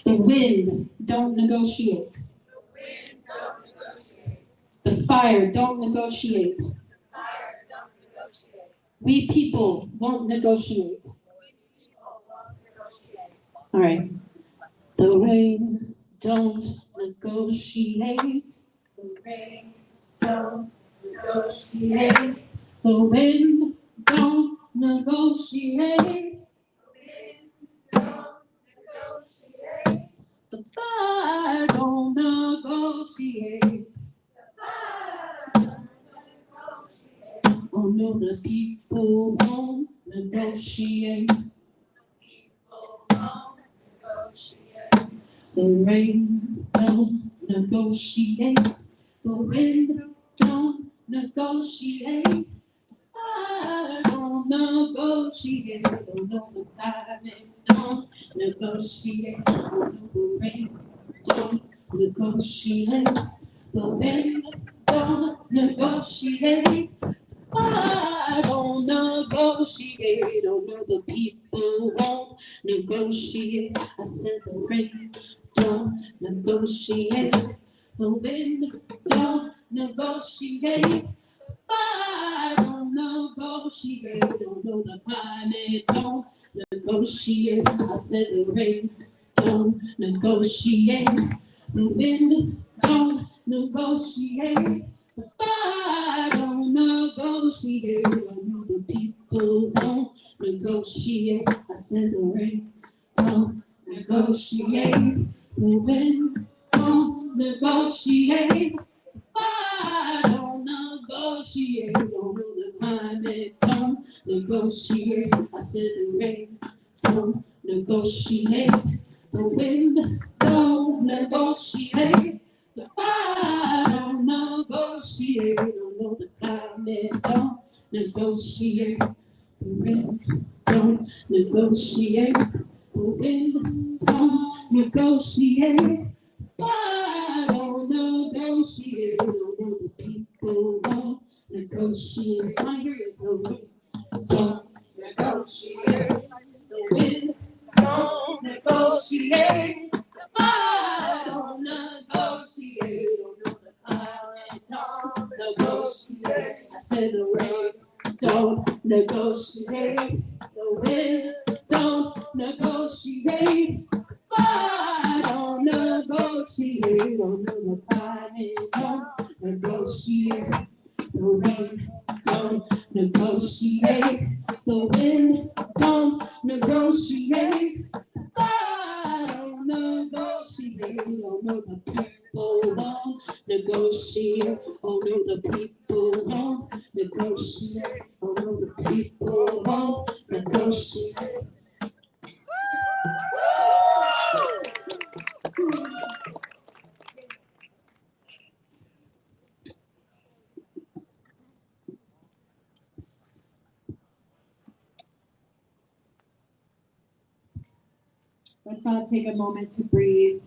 Speaker 1: The wind don't negotiate.
Speaker 3: The wind don't negotiate.
Speaker 1: The fire don't negotiate.
Speaker 3: The fire don't negotiate.
Speaker 1: We people won't negotiate.
Speaker 3: We people won't negotiate.
Speaker 1: All right. The rain don't negotiate.
Speaker 3: The rain don't negotiate.
Speaker 1: The wind don't negotiate. The fire don't negotiate. Oh no, the people won't negotiate. The rain don't negotiate. The wind don't negotiate. I don't negotiate. Oh no, the climate don't negotiate. Oh no, the rain don't negotiate. The wind don't negotiate. I don't negotiate. Oh no, the people won't negotiate. I said the rain don't negotiate. The wind don't negotiate. I don't negotiate. Oh no, the climate don't negotiate. I said the rain don't negotiate. The wind don't negotiate. I don't negotiate. Oh no, the people don't negotiate. I said the rain don't negotiate. The wind don't negotiate. I don't negotiate. Oh no, the climate don't negotiate. I said the rain don't negotiate. The wind don't negotiate. The fire don't negotiate. Oh no, the climate don't negotiate. The rain don't negotiate. The wind don't negotiate. I don't negotiate. Oh no, the people don't negotiate. I hear you. The wind don't negotiate. The wind don't negotiate. I don't negotiate. Oh no, the climate don't negotiate. I said the rain don't negotiate. The wind don't negotiate. I don't negotiate. Oh no, the climate don't negotiate. The rain don't negotiate. The wind don't negotiate. I don't negotiate. Oh no, the people won't negotiate. Oh no, the people won't negotiate. Oh no, the people won't negotiate. Let's all take a moment to breathe.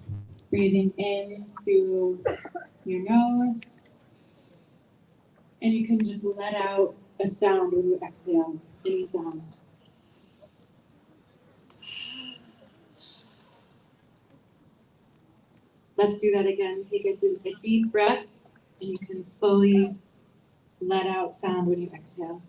Speaker 1: Breathing in through your nose. And you can just let out a sound when you exhale, any sound. Let's do that again. Take a deep breath, and you can fully let out sound when you exhale.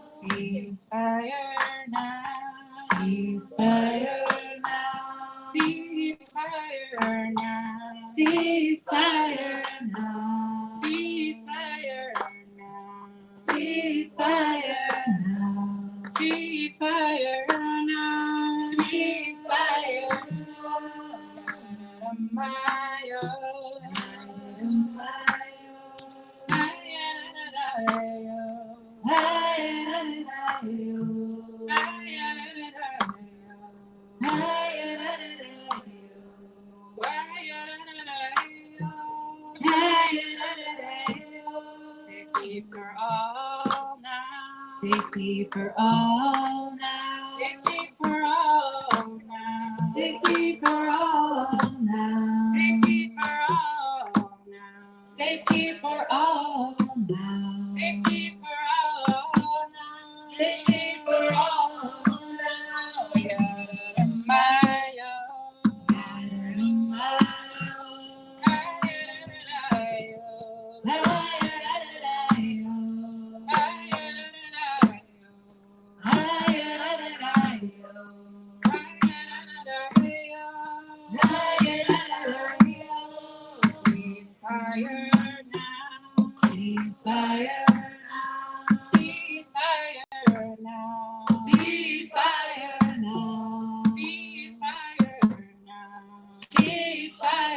Speaker 3: Ceasefire now. Ceasefire now. Ceasefire now. Ceasefire now. Ceasefire now. Ceasefire now. Ceasefire now. Ceasefire Safety for all now. Safety for all now. Safety for all now. Safety for all now. Safety for all now. Safety for all now. Safety for all safety for all Ceasefire now. Ceasefire now. Ceasefire now. Ceasefire now. Ceasefire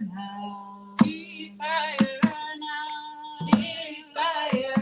Speaker 3: now. Ceasefire now. Ceasefire now. Ceasefire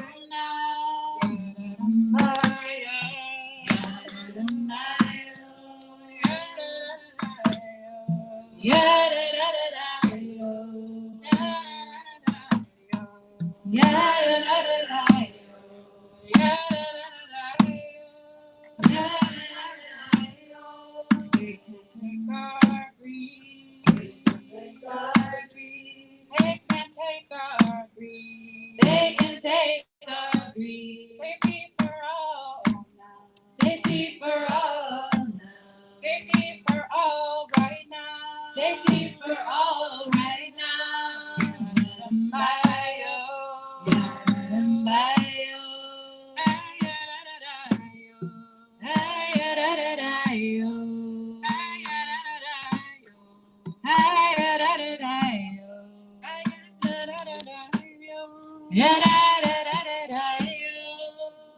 Speaker 3: They can take our greed. They can take our greed. They can take our greed. They can take our greed. Safety for all now. Safety for all now. Safety for all right now. Safety for all right now.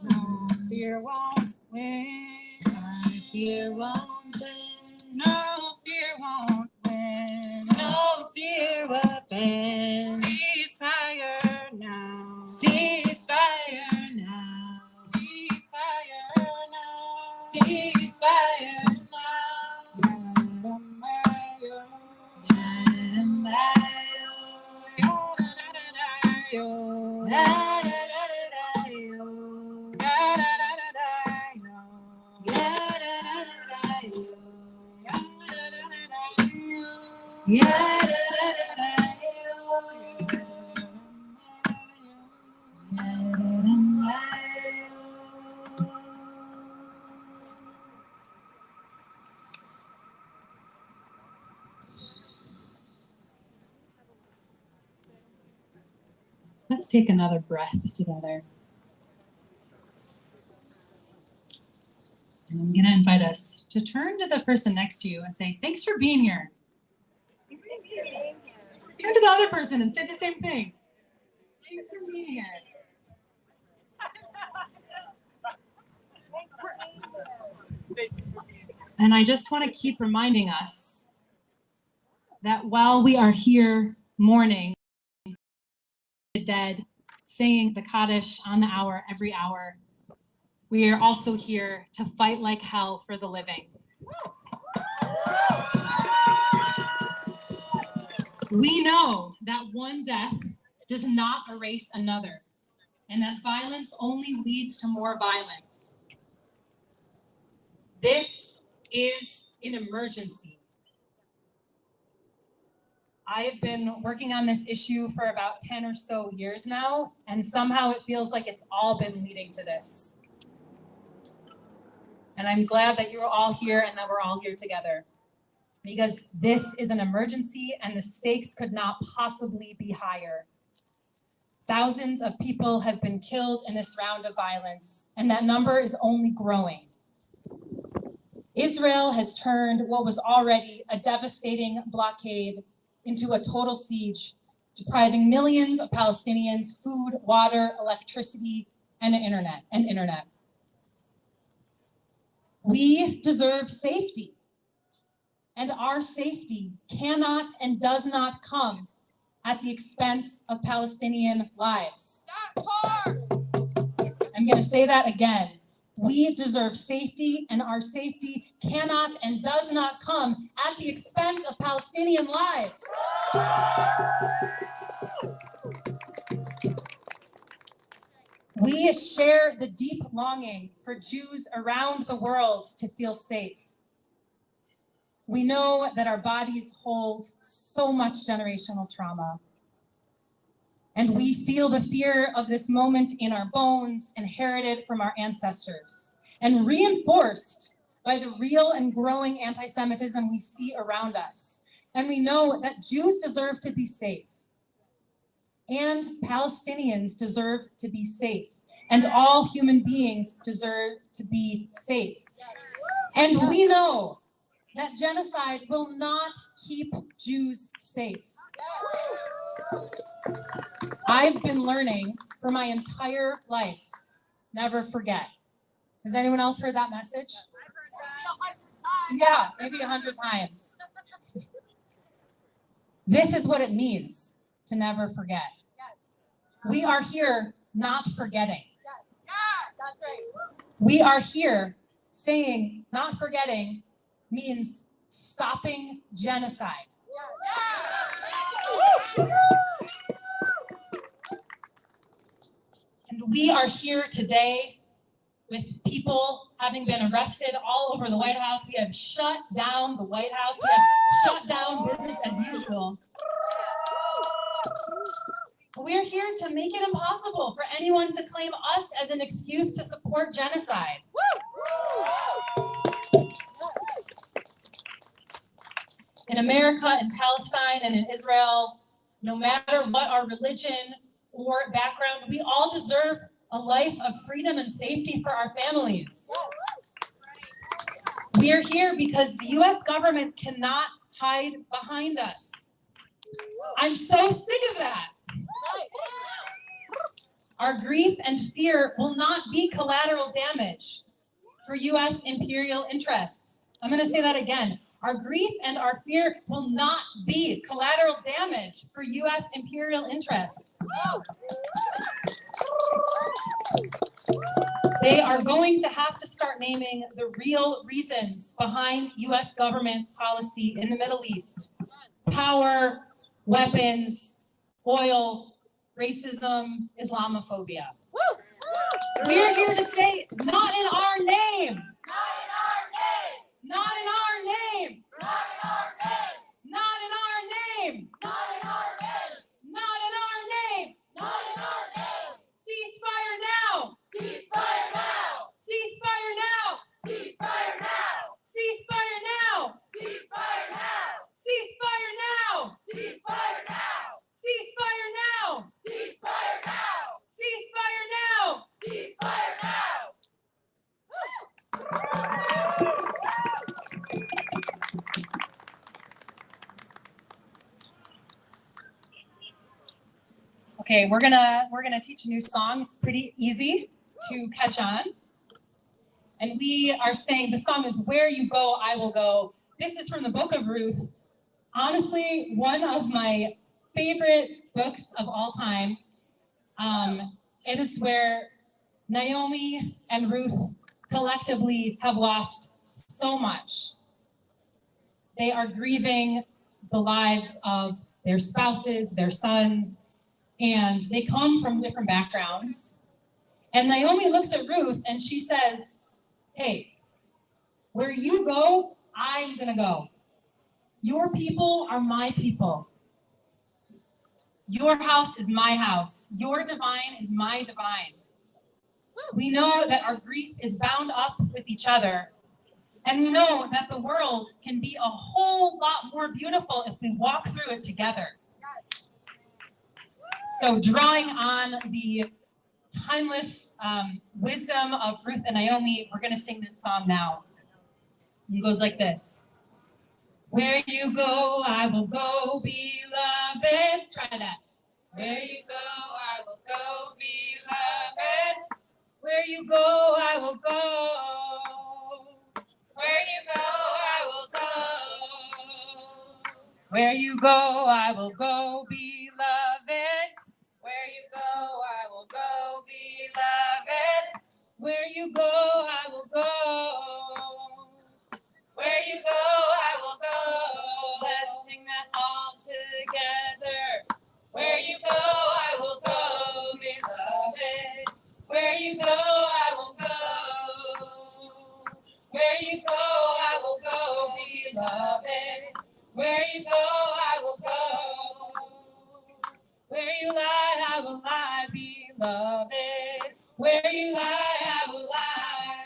Speaker 3: No fear won't win. No fear won't win. No fear won't win. No fear will win. Ceasefire now. Ceasefire now. Ceasefire now. Ceasefire now.
Speaker 21: Let's take another breath together. And I'm going to invite us to turn to the person next to you and say, thanks for being here. Turn to the other person and say the same thing. Thanks for being here. And I just want to keep reminding us that while we are here mourning the dead, saying the Kaddish on the hour, every hour, we are also here to fight like hell for the living. We know that one death does not erase another, and that violence only leads to more violence. This is an emergency. I have been working on this issue for about 10 or so years now, and somehow it feels like it's all been leading to this. And I'm glad that you're all here and that we're all here together, because this is an emergency and the stakes could not possibly be higher. Thousands of people have been killed in this round of violence, and that number is only growing. Israel has turned what was already a devastating blockade into a total siege, depriving millions of Palestinians food, water, electricity, and internet. We deserve safety, and our safety cannot and does not come at the expense of Palestinian lives. I'm going to say that again. We deserve safety, and our safety cannot and does not come at the expense of Palestinian lives. We share the deep longing for Jews around the world to feel safe. We know that our bodies hold so much generational trauma. And we feel the fear of this moment in our bones, inherited from our ancestors, and reinforced by the real and growing anti-Semitism we see around us. And we know that Jews deserve to be safe, and Palestinians deserve to be safe, and all human beings deserve to be safe. And we know that genocide will not keep Jews safe. I've been learning for my entire life, never forget. Has anyone else heard that message? Yeah, maybe 100 times. This is what it means to never forget. We are here not forgetting.
Speaker 11: That's right.
Speaker 21: We are here saying not forgetting means stopping genocide. And we are here today with people having been arrested all over the White House. We have shut down the White House. We have shut down business as usual. We're here to make it impossible for anyone to claim us as an excuse to support genocide. In America, in Palestine, and in Israel, no matter what our religion or background, we all deserve a life of freedom and safety for our families. We are here because the US government cannot hide behind us. I'm so sick of that. Our grief and fear will not be collateral damage for US imperial interests. I'm going to say that again. Our grief and our fear will not be collateral damage for US imperial interests. They are going to have to start naming the real reasons behind US government policy in the Middle East. Power, weapons, oil, racism, Islamophobia. We're here to say, not in our name. Not in our name. Not in our name. Not in our name. Not in our name. Not in our name. Not in our name. Ceasefire now. Ceasefire now. Ceasefire now. Ceasefire now. Ceasefire now. Ceasefire now. Ceasefire now. Ceasefire now. Ceasefire now. Ceasefire now. Ceasefire now. Ceasefire now. Okay, we're gonna teach a new song. It's pretty easy to catch on. And we are saying the song is Where You Go, I Will Go. This is from the book of Ruth. Honestly, one of my favorite books of all time. It is where Naomi and Ruth collectively have lost so much. They are grieving the lives of their spouses, their sons, and they come from different backgrounds. And Naomi looks at Ruth and she says, hey, where you go, I'm gonna go. Your people are my people. Your house is my house. Your divine is my divine. We know that our grief is bound up with each other. And we know that the world can be a whole lot more beautiful if we walk through it together. So drawing on the timeless wisdom of Ruth and Naomi, we're gonna sing this song now. It goes like this. Where you go, I will go, beloved. Try that. Where you go, I will go, beloved. Where you go, I will go. Where you go, I will go. Where you go, I will go, beloved. Where you go, I will go, beloved. Where you go, I will go. Where you go, I will go. Let's sing that all together. Where you go, I will go, beloved. Where you go, I will go. Where you go, I will go, beloved. Where you go, I will go. Where you lie, you lie, I will lie.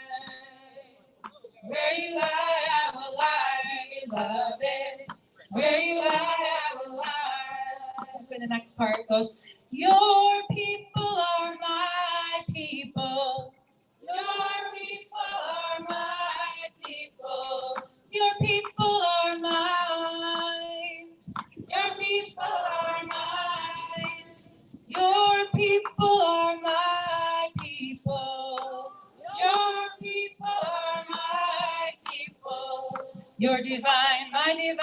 Speaker 21: Where you lie, I will lie, beloved. Where you lie, I will lie. And the next part goes, your people are my people. Your people are my people. Your people are mine. Your people are mine. Your people are my people. Your people are my people. You're divine, my divine.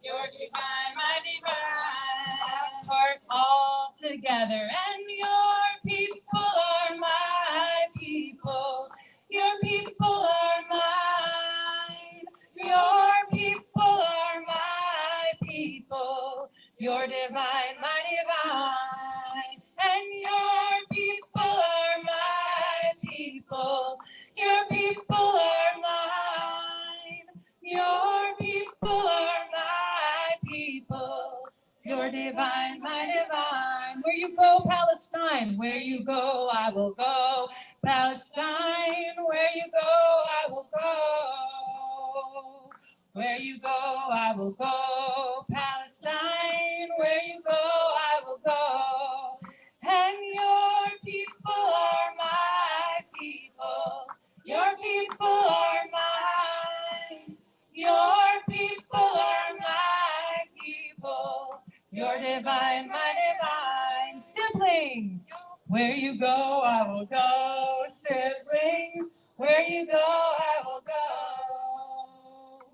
Speaker 21: You're divine, my divine. Part all together, and your people are my people. Your people are mine. Your people are my people. You're divine, my divine. And your people are my people. Your people are mine. Your people are my people. You're divine, my divine. Where you go, Palestine, where you go, I will go. Palestine, where you go, I will go. Where you go, I will go. Palestine, where you go, I will go. And your people are my people. Your people are mine. Your people are my people. You're divine, my divine. Siblings, where you go, I will go. Siblings, where you go, I will go.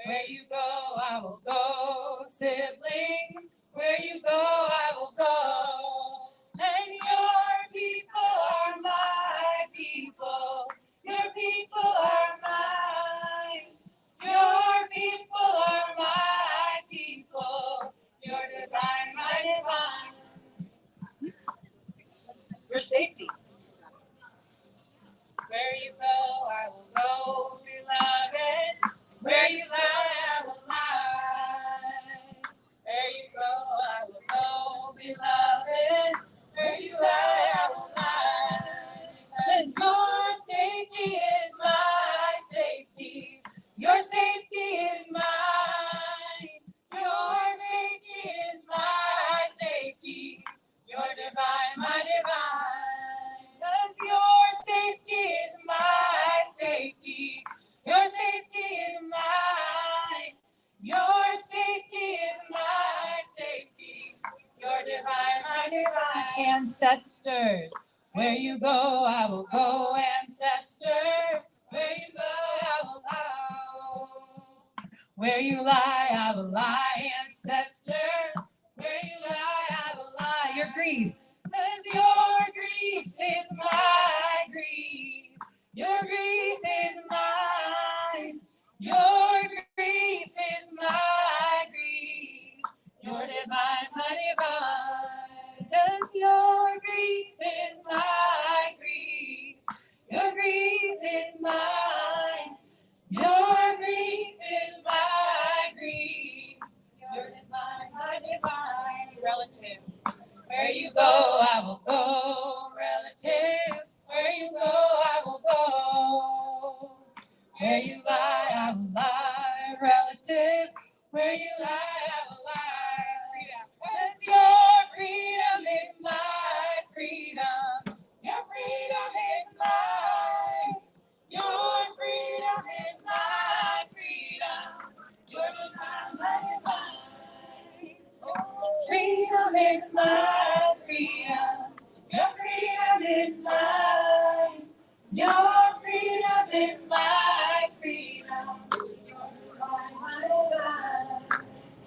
Speaker 21: Where you go, I will go. Siblings, where you go, I will go. And your people are my people. Your people are mine. Your people are my people. You're divine, my divine. Your safety. Where you go, I will go, beloved. Where you lie, I will lie. Where you go, I will go, beloved. Where you lie, I will lie. Because your safety is my safety. Your safety is mine. Your safety is my safety. You're divine, my divine. Cause your safety is my safety. Your safety is mine. Your safety is my safety. You're divine, my divine. Ancestors, where you go, I will go. Ancestors, where you go, I will go. Where you lie, I will lie, ancestor. Where you lie, I will lie. Your grief, 'cause your grief is my grief. Your grief is mine. Your grief is my grief. You're divine, my divine. 'Cause your grief is my grief. Your grief is mine. Your grief is my grief. You're divine, my divine relative. Where you go, I will go, relative. Where you go, I will go. Where you lie, I will lie, relative. Where you lie, I will lie, freedom. 'Cause your freedom is my freedom. Your freedom is mine. Your freedom is my freedom. Your divine, my divine. Freedom is my freedom. Your freedom is mine. Your freedom is my freedom. Your divine, my divine.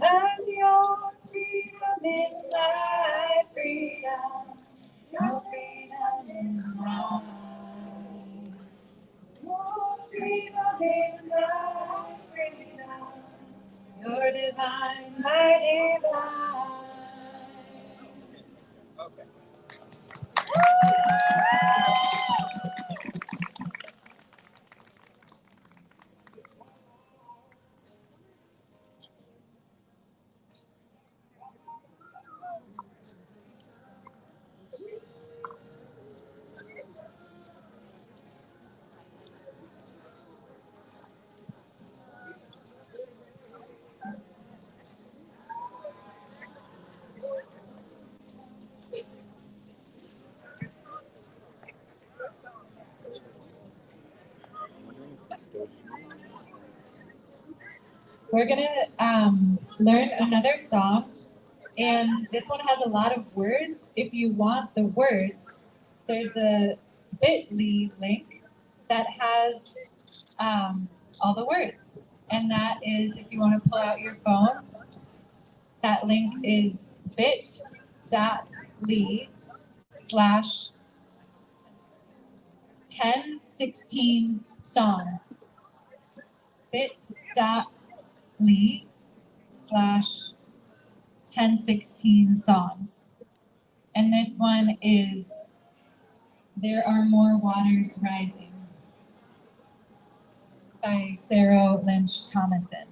Speaker 21: 'Cause your freedom is my freedom. Your freedom is mine. Your freedom is my freedom. You're divine, my divine.
Speaker 11: We're gonna learn another song, and this one has a lot of words. If you want the words, there's a bit.ly link that has all the words, and that is if you want to pull out your phones. That link is bit.ly/1016 songs. bit.ly/1016 songs. And this one is There Are More Waters Rising by Sarah Lynch Thomason.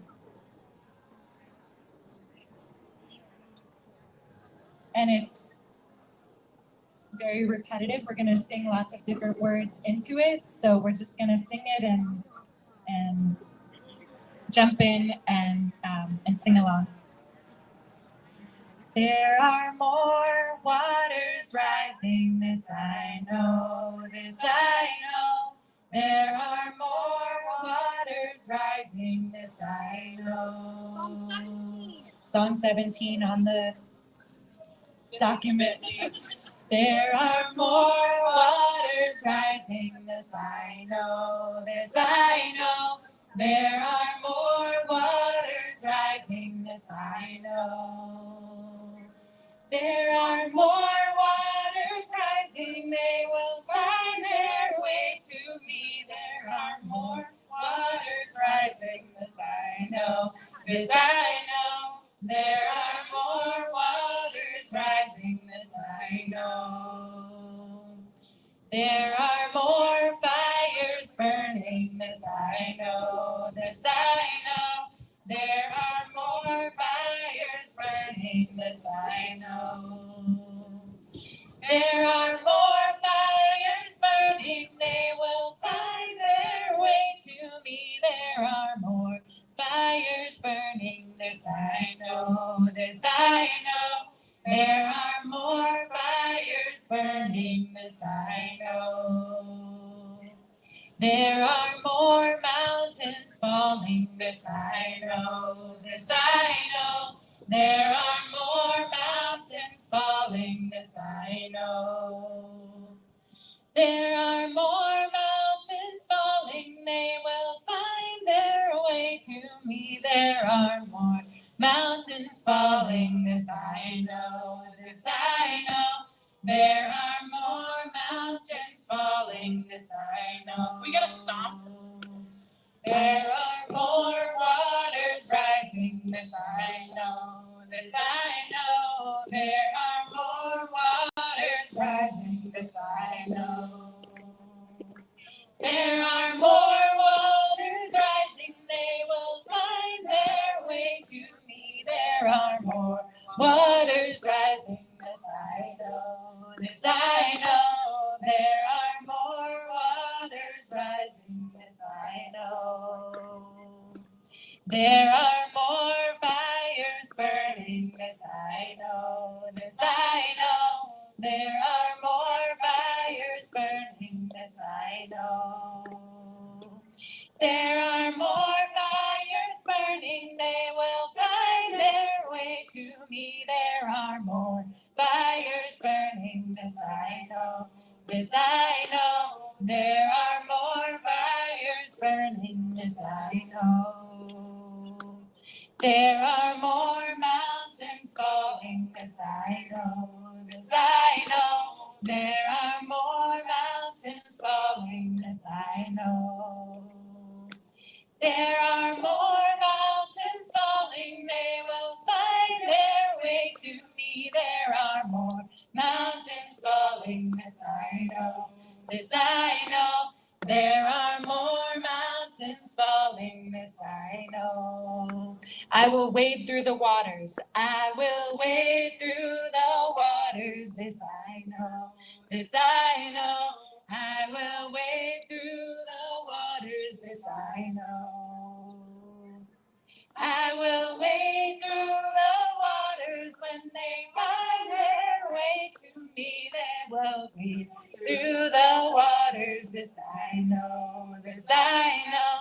Speaker 11: And it's very repetitive. We're gonna sing lots of different words into it. So we're just gonna sing it and jump in and sing along. There are more waters rising, this I know, this I know. There are more waters rising, this I know. Song 17 on the document. There are more waters rising, this I know, this I know. There are more waters rising, this I know. There are more waters rising, they will find their way to me. There are more waters rising, this I know, this I know. There are more waters rising, this I know. There are more fires burning, this I know, this I know. There are more fires burning, this I know. There are more fires burning, they will find their way to me. There are more fires burning, this I know, this I know. There are more fires burning, this I know. There are more mountains falling, this I know, this I know. There are more mountains falling, this I know. There are more mountains falling, they will find their way to me. There are more mountains falling, this I know, this I know. There are more mountains falling, this I know. We gotta stomp. There are more waters rising, this I know, this I know. There are more waters rising, this I know. There are more waters rising, they will find their way to me. There are more waters rising, this I know, this I know. There are more waters rising, this I know. There are more fires burning, this I know, this I know. There are more fires burning, this I know. There are more fires burning, they will find their way to me. There are more fires burning, this I know, this I know. There are more fires burning, this I know. There are more mountains falling, this I know, this I know. There are more mountains falling, this I know. There are more mountains falling, they will find their way to me. There are more mountains falling, this I know, this I know. There are more mountains falling, this I know. I will wade through the waters, I will wade through the waters, this I know, this I know. I will wade through the waters, this I know. I will wade through the waters when they find their way to me. They will wade through the waters, this I know, this I know.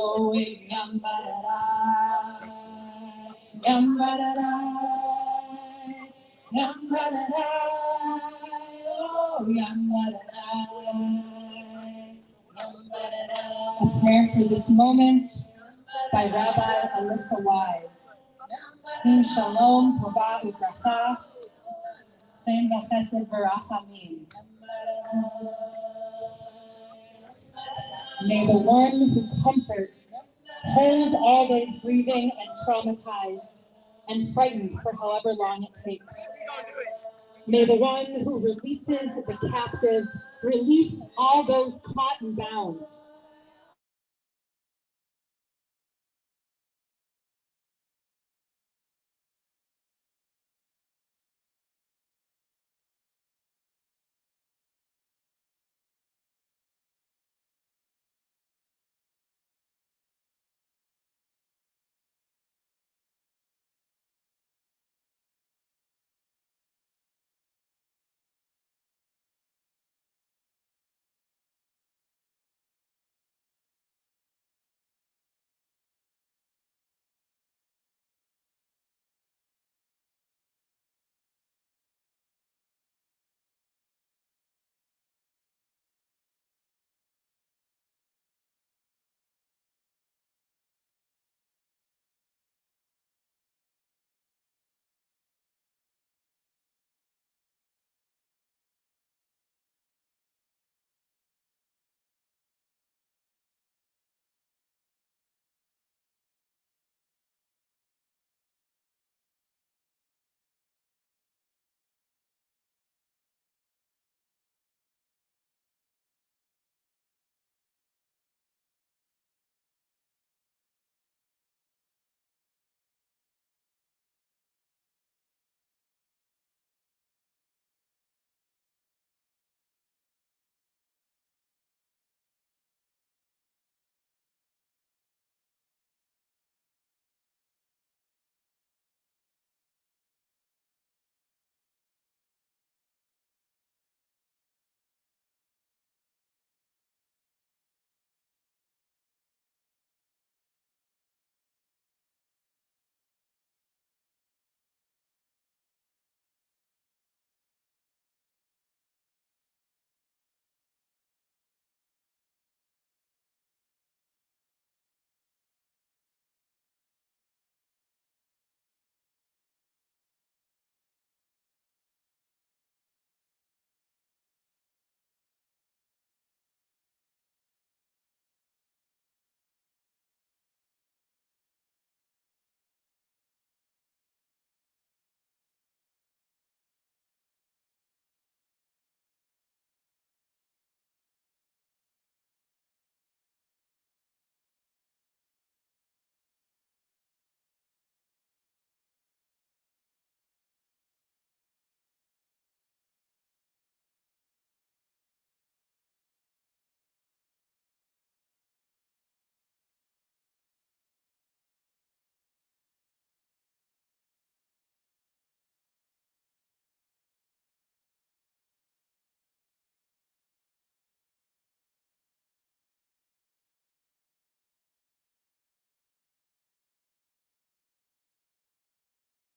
Speaker 21: going, yam-ba-da-da, yam-ba-da-da, oh, yam-ba-da-da, yam-ba-da-da. A prayer for this moment by Rabbi Alyssa Wise. Sim shalom, tova uvracha, chen v'chesed v'rachamim. May the one who comforts hold all those grieving and traumatized and frightened for however long it takes. May the one who releases the captive release all those caught and bound.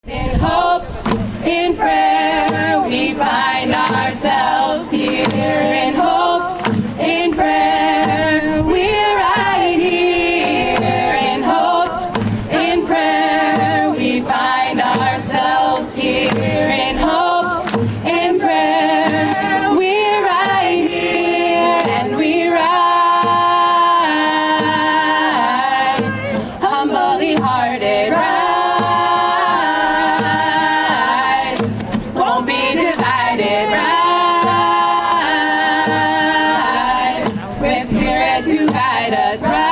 Speaker 2: In hope, in prayer, we find ourselves here. In hope, in prayer, we're right here. In hope, in prayer, we find ourselves here. In hope, in prayer, we're right here, and we rise, humbly hearted, rise. Won't be divided, rise, with spirit to guide us, rise.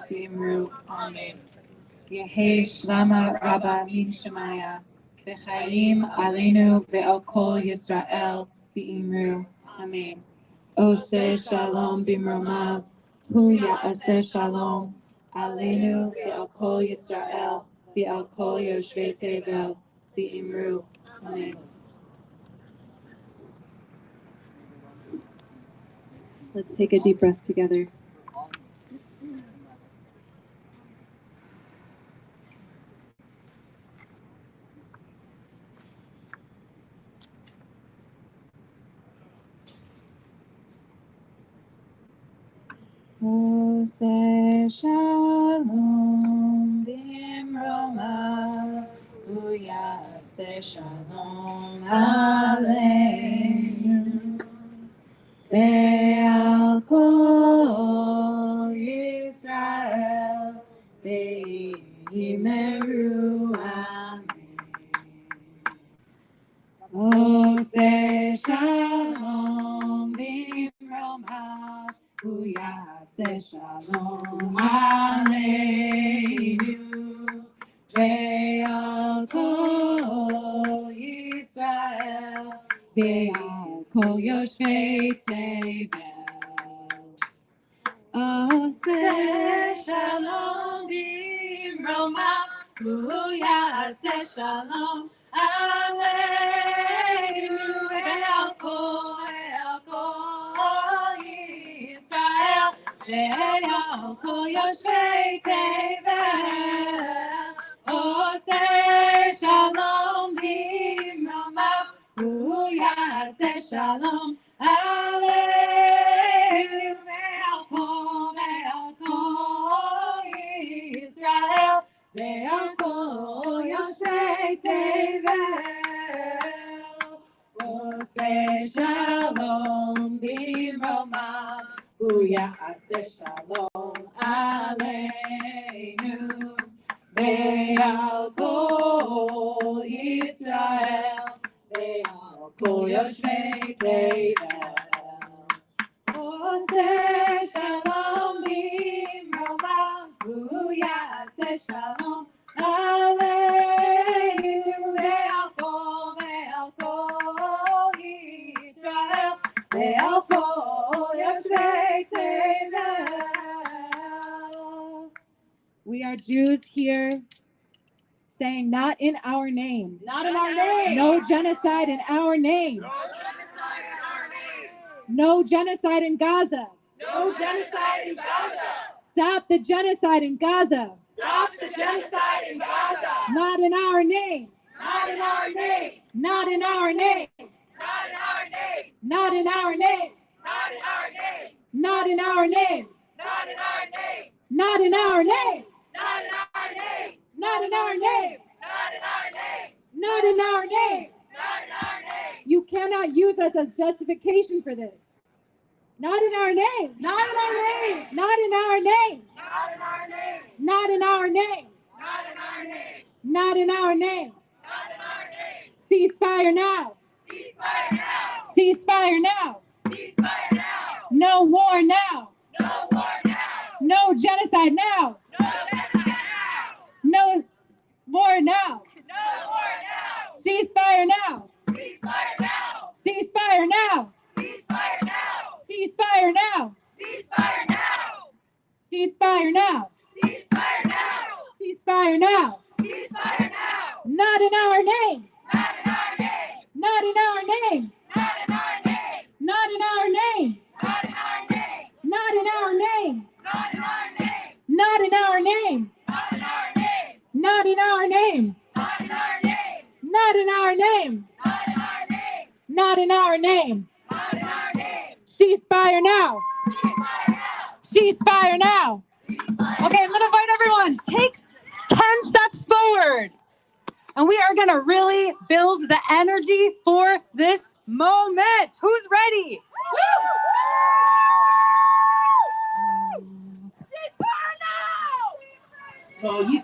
Speaker 5: Dimru, Amen. Yehi Shlama Rabba Min Shemaya, V'chaim Aleinu Ve'al Kol Yisrael V'imru, Amen. Oseh Shalom Bimromav, Hu Ya'aseh Shalom, Aleinu Ve'al Kol Yisrael Ve'al Kol Yoshvei Tevel V'imru, Amen. Let's take a deep breath together. Oseh Shalom Bimromav, Hu Ya'aseh Shalom Aleinu Ve'al Kol Yisrael Ve'imru, Amen. Oseh Shalom Bimromav, Hu Ya'aseh Shalom Aleinu Ve'al Kol Yisrael Ve'al Kol Yoshvei Tevel. Oseh Shalom Bimromav, Hu Ya'aseh Shalom Aleinu Ve'al Kol Yisrael Ve'al Kol Yoshvei Tevel. Oseh Shalom Bimromav, Hu Ya'aseh Shalom Aleinu Ve'al Kol Yisrael Ve'al Kol Yoshvei Tevel. Oseh Shalom Bimromav, Hu Ya'aseh Shalom Aleinu Ve'al Kol Yisrael Ve'al Kol Yoshvei Tevel. Oseh Shalom Bimromav, Hu Ya'aseh Shalom Aleinu Ve'al Kol Yisrael Ve'al Kol Yoshvei Tevel. We are Jews here saying, not in our name.
Speaker 15: Not in our name.
Speaker 5: No genocide in our name.
Speaker 15: No genocide in our name.
Speaker 5: No genocide in Gaza.
Speaker 15: No genocide in Gaza.
Speaker 5: Stop the genocide in Gaza.
Speaker 15: Stop the genocide in Gaza.
Speaker 5: Not in our name.
Speaker 15: Not in our name.
Speaker 5: Not in our name.
Speaker 15: Not in our name.
Speaker 5: Not in our name.
Speaker 15: Not in our name.
Speaker 5: Not in our name.
Speaker 15: Not in our name.
Speaker 5: Not in our name.
Speaker 15: Not in our name.
Speaker 5: Not in our name.
Speaker 15: Not in our name.
Speaker 5: Not in our name.
Speaker 15: Not in our name.
Speaker 5: You cannot use us as justification for this. Not in our name.
Speaker 15: Not in our name.
Speaker 5: Not in our name.
Speaker 15: Not in our name.
Speaker 5: Not in our name.
Speaker 15: Not in our name.
Speaker 5: Not in our name.
Speaker 15: Not in our name.
Speaker 5: Ceasefire now.
Speaker 15: Ceasefire now.
Speaker 5: Ceasefire now.
Speaker 15: Ceasefire now.
Speaker 5: No war now.
Speaker 15: No war now.
Speaker 5: No genocide now.
Speaker 15: No genocide now.
Speaker 5: No war now.
Speaker 15: No war now.
Speaker 5: Ceasefire now.
Speaker 15: Ceasefire now.
Speaker 5: Ceasefire now.
Speaker 15: Ceasefire now.
Speaker 5: Ceasefire now.
Speaker 15: Ceasefire now.
Speaker 5: Ceasefire now.
Speaker 15: Ceasefire now.
Speaker 5: Ceasefire now.
Speaker 15: Ceasefire now.
Speaker 5: Not in our name.
Speaker 15: Not in our name.
Speaker 5: Not in our name.
Speaker 15: Not in our name.
Speaker 5: Not in our name.
Speaker 15: Not in our name.
Speaker 5: Not in our name.
Speaker 15: Not in our name.
Speaker 5: Not in our name.
Speaker 15: Not in our name.
Speaker 5: Not in our name.
Speaker 15: Not in our name.
Speaker 5: Not in our name.
Speaker 15: Not in our name.
Speaker 5: Not in our name.
Speaker 15: Not in our name.
Speaker 5: Ceasefire now.
Speaker 15: Ceasefire now.
Speaker 5: Ceasefire now.
Speaker 9: Okay, I'm going to invite everyone, take 10 steps forward. And we are going to really build the energy for this moment. Who's ready?
Speaker 15: Over here.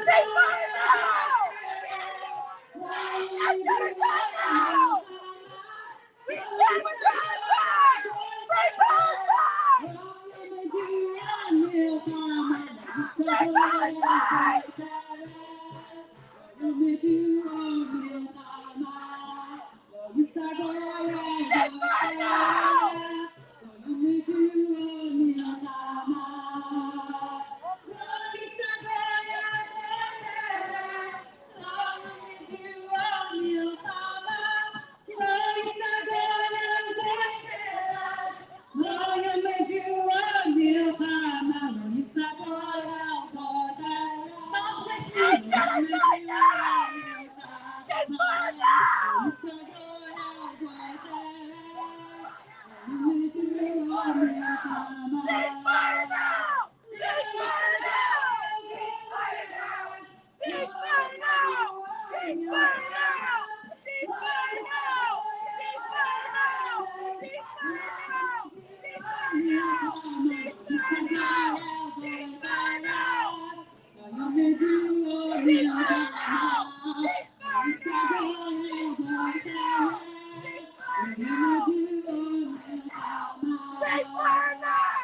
Speaker 3: Ceasefire now! End genocide now! We stand with your husband! Free Palestine! Free Palestine! Ceasefire now!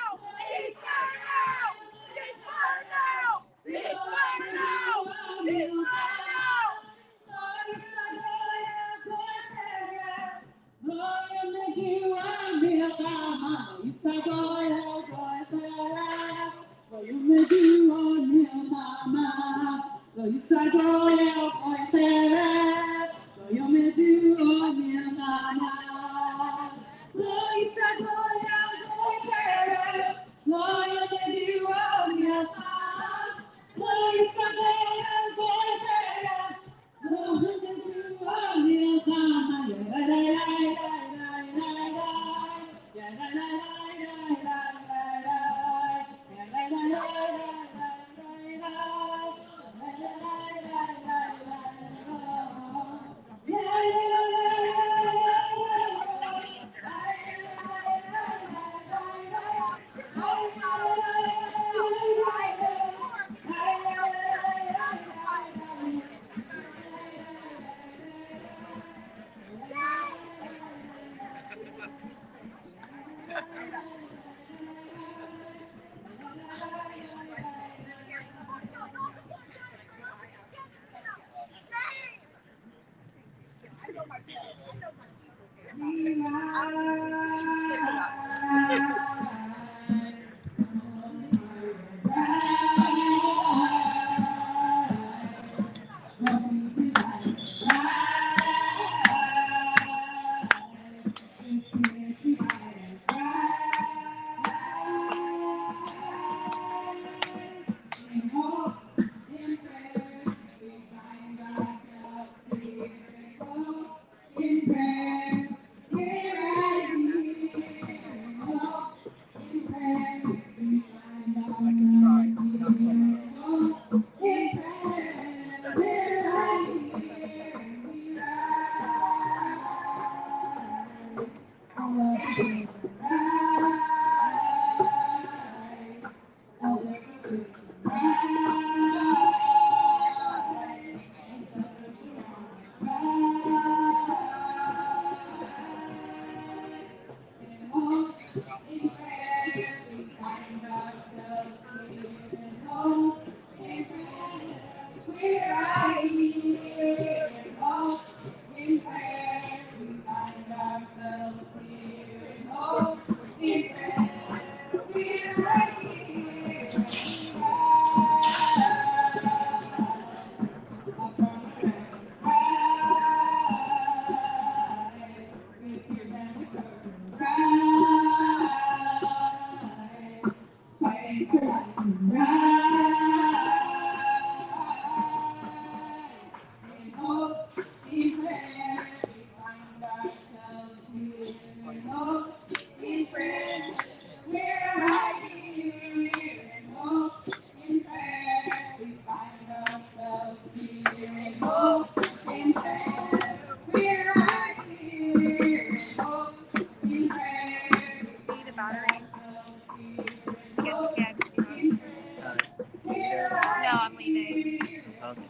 Speaker 6: I'm leaving.
Speaker 13: Okay.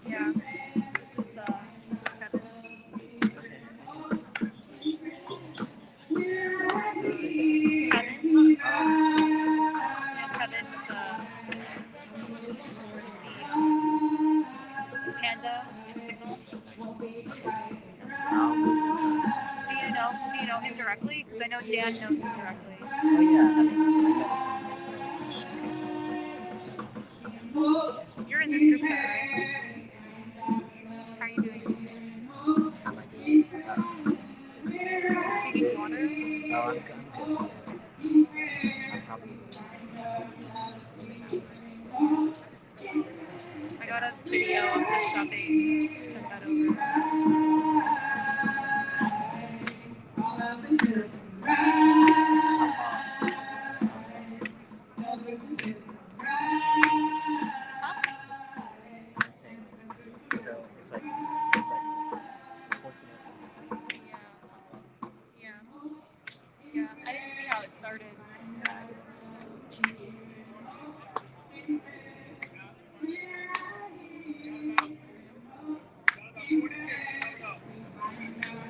Speaker 6: Yeah. This is Kevin.
Speaker 13: Who's this?
Speaker 6: Kevin. Yeah, Kevin with the panda signal. Do you know him directly? Because I know Dan knows him directly.
Speaker 13: Oh yeah, I met
Speaker 6: You're in this group chat, right? How are you doing?
Speaker 13: How am I doing?
Speaker 6: Do you need water?
Speaker 13: Oh, I'm good. I'm probably
Speaker 6: I got a video of the shopping. Send that over.
Speaker 13: So it's just like unfortunate.
Speaker 6: Yeah. I didn't see how it started.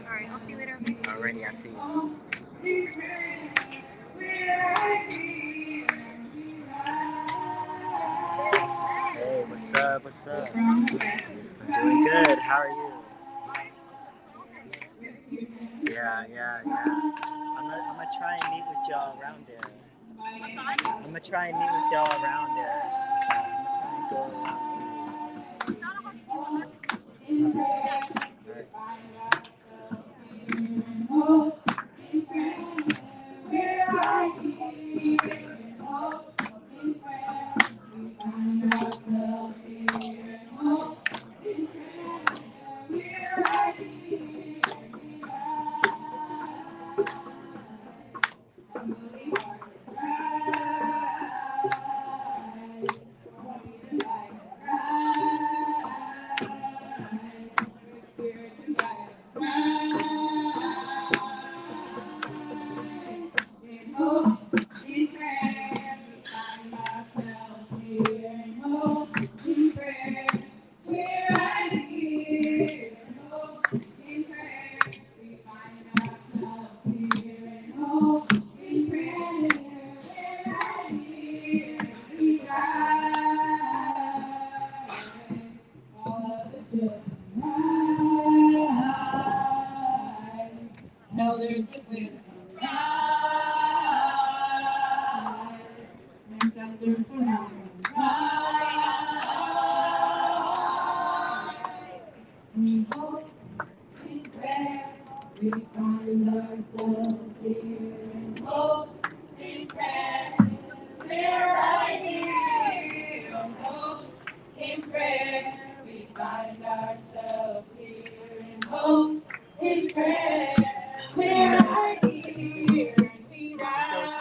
Speaker 6: Alright, I'll see you later.
Speaker 13: Alrighty, I see you. Hey, what's up? What's up? I'm doing good. How are you? Yeah. I'm gonna try and meet with y'all around there. I'm gonna try and meet with y'all around there. I'm gonna try and go
Speaker 21: Elders with wisdom, ancestors surround us. We hope in prayer, we find ourselves here. In hope in prayer, we're right here. In hope in prayer, we find ourselves here. In hope in prayer, we're right here. And we rise.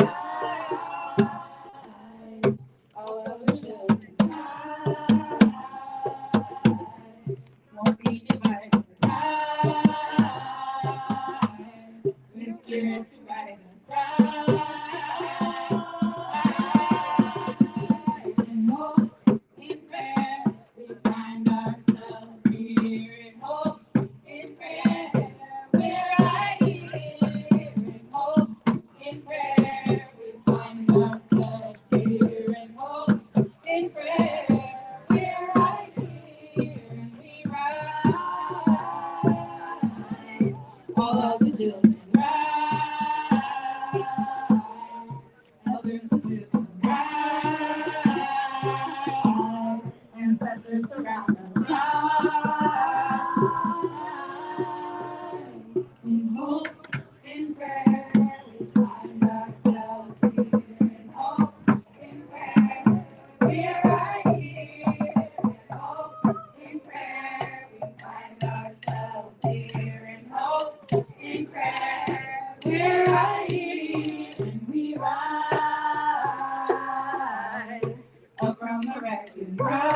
Speaker 21: All of the children rise. Won't be divided. Rise. With spirit to guide us. Rise. In hope, in prayer, we find ourselves here. In hope, in prayer, we're right here. In hope, in prayer, we find ourselves here. In hope, in prayer, we're right here. And we rise. All of the children rise. Elders with wisdom rise. Ancestors surround us. Rise. In hope, in prayer, we find ourselves here. In hope, in prayer, we're right here. In hope, in prayer, we find ourselves here. In hope, in prayer, we're right here. And we rise up from the wreckage, rise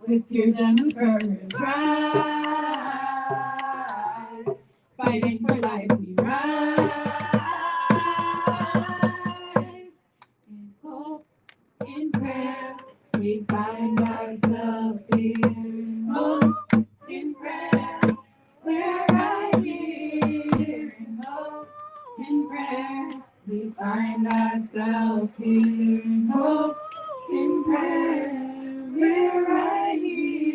Speaker 21: with tears and with courage, rise fighting for life, we rise in hope, in we find ourselves here in hope, in prayer. We're right here in hope, in prayer. We find ourselves here in hope, in prayer. We're right here.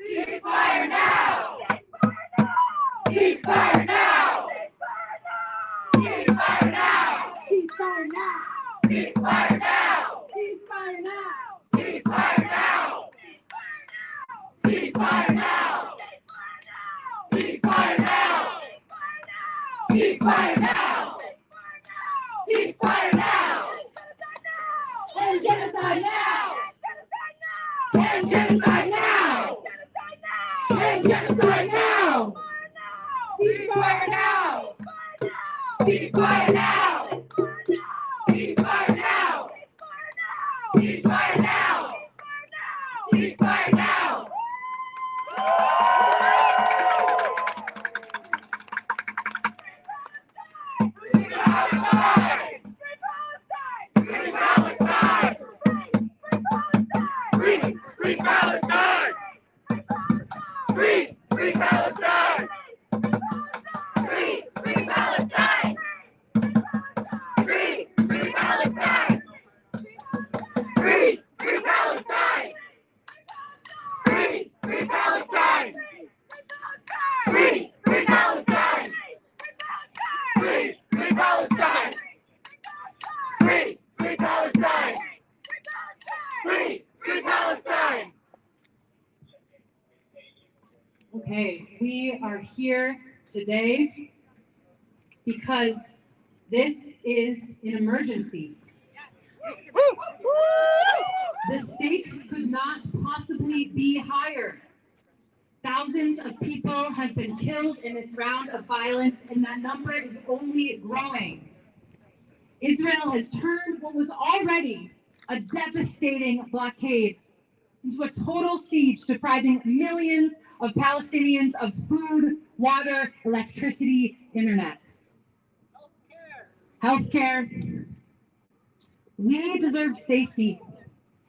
Speaker 3: Ceasefire now! Ceasefire now! Ceasefire now!
Speaker 21: Ceasefire now!
Speaker 3: Ceasefire now!
Speaker 21: Ceasefire now!
Speaker 3: Ceasefire now! Ceasefire now! Ceasefire now! Ceasefire now! Ceasefire now!
Speaker 21: And genocide now!
Speaker 3: And genocide now!
Speaker 21: And genocide now!
Speaker 3: Ceasefire now! Ceasefire now! Ceasefire now! Ceasefire now! Ceasefire now! Free Palestine! Free Palestine! Free! Free Palestine! Free! Free Palestine! Free! Free Palestine! Free! Free Palestine! Free! Free Palestine! Free! Free Palestine! Free! Free Palestine! Free! Free Palestine! Free! Free Palestine! Free! Free Palestine!
Speaker 9: Okay, we are here today because this is an emergency. The stakes could not possibly be higher. Thousands of people have been killed in this round of violence, and that number is only growing. Israel has turned what was already a devastating blockade into a total siege, depriving millions of Palestinians of food, water, electricity, internet. Healthcare. We deserve safety,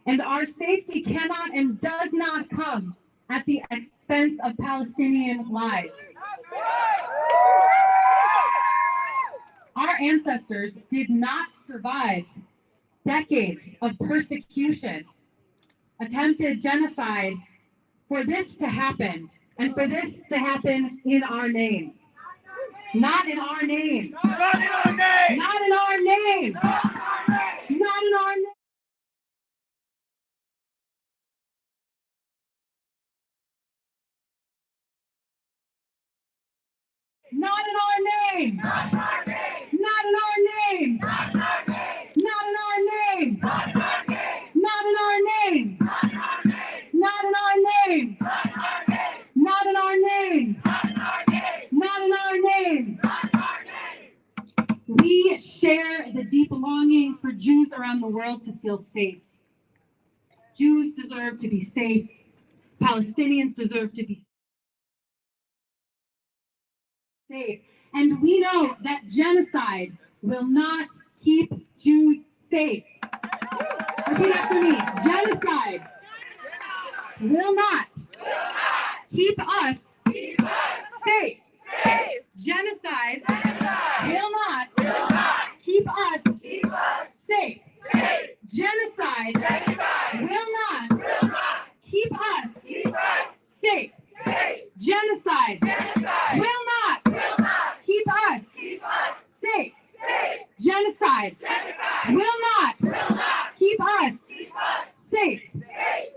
Speaker 9: and our safety cannot and does not come at the expense of Palestinian lives. Our ancestors did not survive decades of persecution, attempted genocide, for this to happen, and for this to happen in our name. Not in our name.
Speaker 3: Not in our name!
Speaker 9: Not in our name. Not in our name. Not in our name.
Speaker 3: Not in our name!
Speaker 9: Not in our name.
Speaker 3: Not in our name!
Speaker 9: Not in our name.
Speaker 3: Not in our name!
Speaker 9: Not in our name.
Speaker 3: Not in our name!
Speaker 9: Not in our name.
Speaker 3: Not in our name!
Speaker 9: Not in our name.
Speaker 3: Not in our name!
Speaker 9: Not in our name.
Speaker 3: Not in our name!
Speaker 9: We share the deep longing for Jews around the world to feel safe. Jews deserve to be safe. Palestinians deserve to be safe. And we know that genocide will not keep Jews safe. Repeat after me. Genocide will not keep us safe. Genocide will not keep us safe. Genocide will not keep us safe. Genocide will not keep us safe. Genocide will not keep us safe.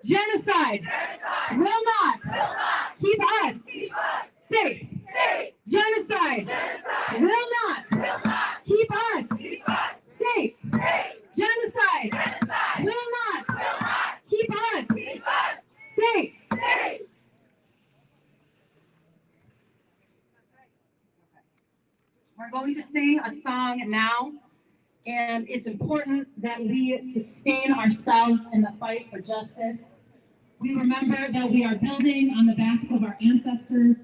Speaker 9: Genocide will not keep us safe. Genocide will not keep us safe. Genocide will not keep us safe. We're going to sing a song now, and it's important that we sustain ourselves in the fight for justice.
Speaker 21: We remember that we are building on the backs of our ancestors,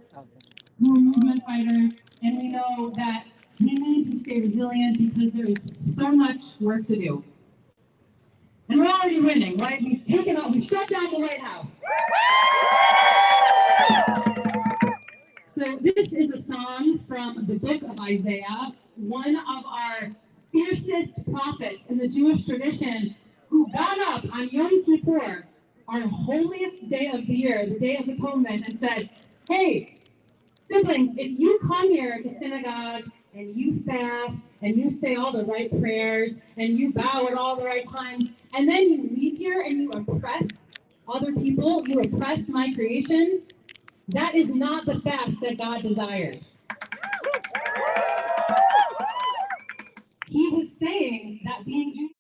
Speaker 21: who were movement fighters, and we know that we need to stay resilient because there is so much work to do. And we're already winning, right? We've shut down the White House. So this is a song from the book of Isaiah, one of our fiercest prophets in the Jewish tradition, who got up on Yom Kippur, our holiest day of the year, the Day of Atonement, and said, hey, siblings, if you come here to synagogue and you fast and you say all the right prayers and you bow at all the right times, and then you leave here and you oppress other people, you oppress my creations, that is not the fast that God desires. He was saying that being Jewish,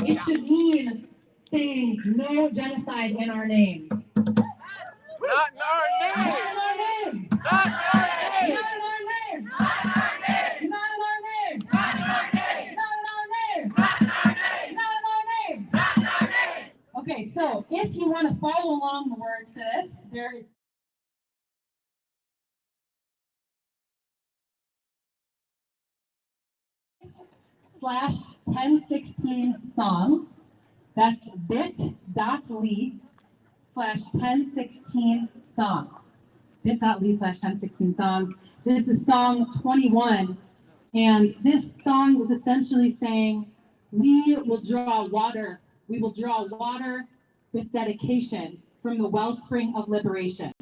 Speaker 21: it should mean saying no genocide in our name.
Speaker 15: Not in our name!
Speaker 21: Not in our name!
Speaker 15: Not in our name!
Speaker 21: Not in our name!
Speaker 15: Not in our name!
Speaker 21: Not in our name!
Speaker 15: Not in our name!
Speaker 21: Not in our name!
Speaker 15: Not in our name!
Speaker 21: Not in our name!
Speaker 15: Not in our name!
Speaker 21: Okay, so if you want to follow along the words to this, there is /1016 songs. That's bit.ly/1016 songs. bit.ly/1016 songs. This is song 21, and this song is essentially saying, we will draw water. We will draw water with dedication from the wellspring of liberation.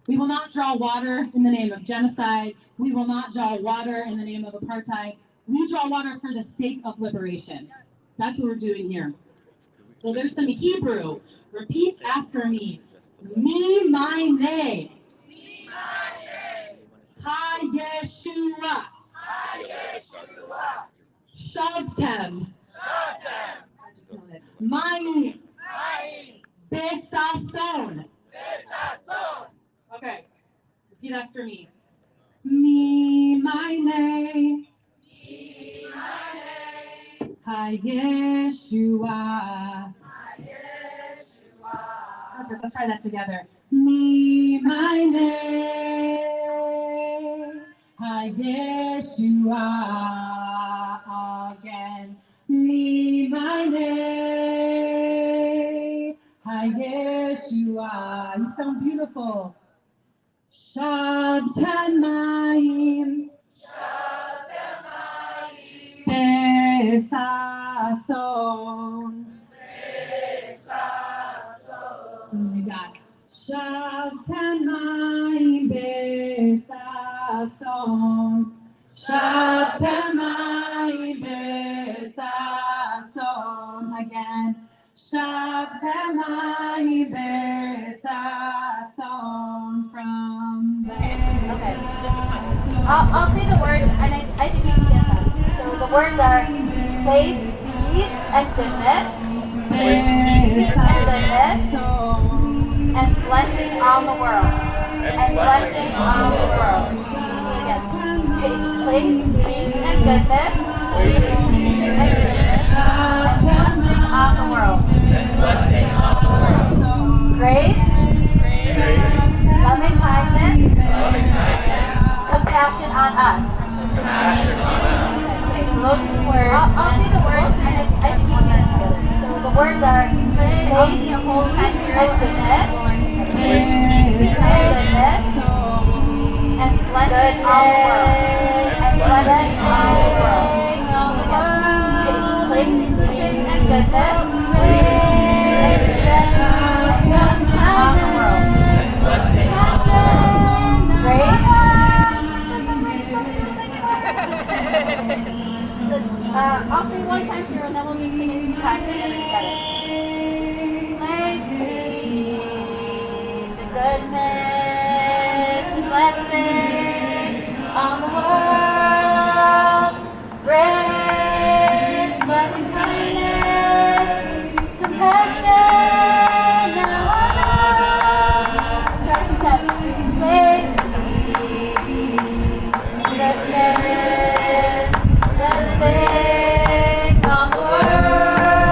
Speaker 21: We will not draw water in the name of genocide. We will not draw water in the name of apartheid. We draw water for the sake of liberation. That's what we're doing here. So there's some Hebrew. Repeat after me. Me, my name. Ha Yeshua. Shavtem. Mayim. Besason. Okay. Repeat after me. Me, my name. Ha Yeshua. Perfect. Let's try that together. Me, my name. Ha Yeshua. Again. Me, my name. Ha Yeshua. You sound beautiful. Shavtem Mayim. Besason. So we got Shavtem Mayim Besason. Shavtem Mayim Besason. Again. Shavtem Mayim Besason from there.
Speaker 17: Okay. I'll say the words, and I think we can get them. So the words are place, peace, and goodness. Place, peace, and goodness. And blessing on the world. And blessing on the world. Again. Place, peace, and goodness. Place, peace, and goodness. And blessing on the world. Blessing on the world. Grace. Loving kindness. Compassion on us. Okay, so those are the words. I'll say the words, and I think we can get it together. So the words are place, and goodness, peace, and goodness, and blessing on the world. And blessing on the world. Place, peace, and goodness, on the world. Grace. I'll say one time here and then we'll just sing it a few times together. Place, peace, and goodness, and blessing on the world. Grace, loving kindness, compassion on us. Try to touch. Place, goodness, blessing on the world.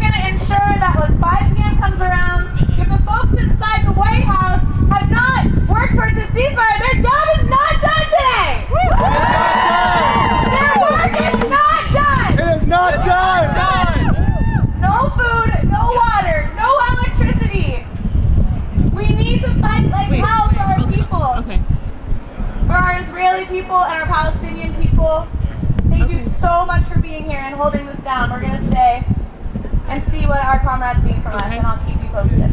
Speaker 17: here to stay and see what our comrades need from us, and I'll keep you posted.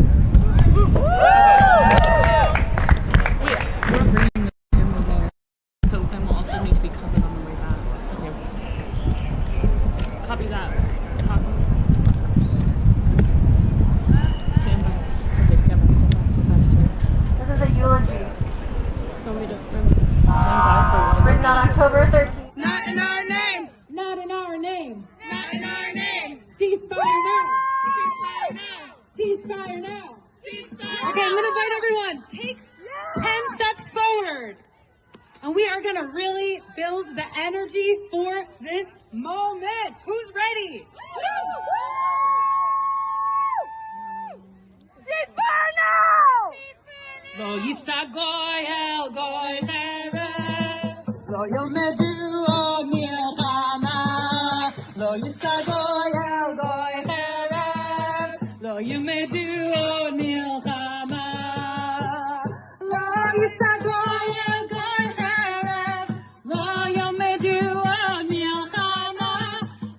Speaker 10: We're bringing the camera there, so then we'll also need to be covered on the way back. Okay. Copy that. Copy. Stand by. Okay, stand by, stand by, stand by, stand by.
Speaker 17: This is a eulogy.
Speaker 10: Want me to stand by for
Speaker 17: Written on October 13th.
Speaker 21: Not in our name. Not in our name. Not in our name. Ceasefire now. Ceasefire now. Ceasefire now. Ceasefire. Okay, I'm gonna invite everyone. Take 10 steps forward. And we are gonna really build the energy for this moment. Who's ready? Ceasefire now! Lo yisagoy el goy terev, lo yomedu o milchama. Lo yisagoy el goy terev, lo yomedu o milchama. Lo yisagoy el goy terev, lo yomedu o milchama.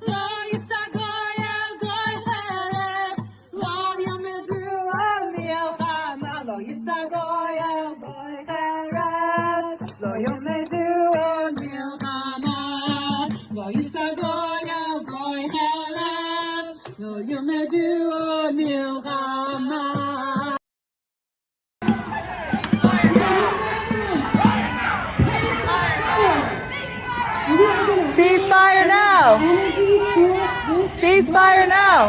Speaker 21: Lo yisagoy el goy terev, lo yomedu o milchama. Lo yisagoy el goy terev, lo yomedu o milchama. Lo yisagoy el goy terev, lo yomedu o milchama.
Speaker 3: Ceasefire now! Ceasefire now!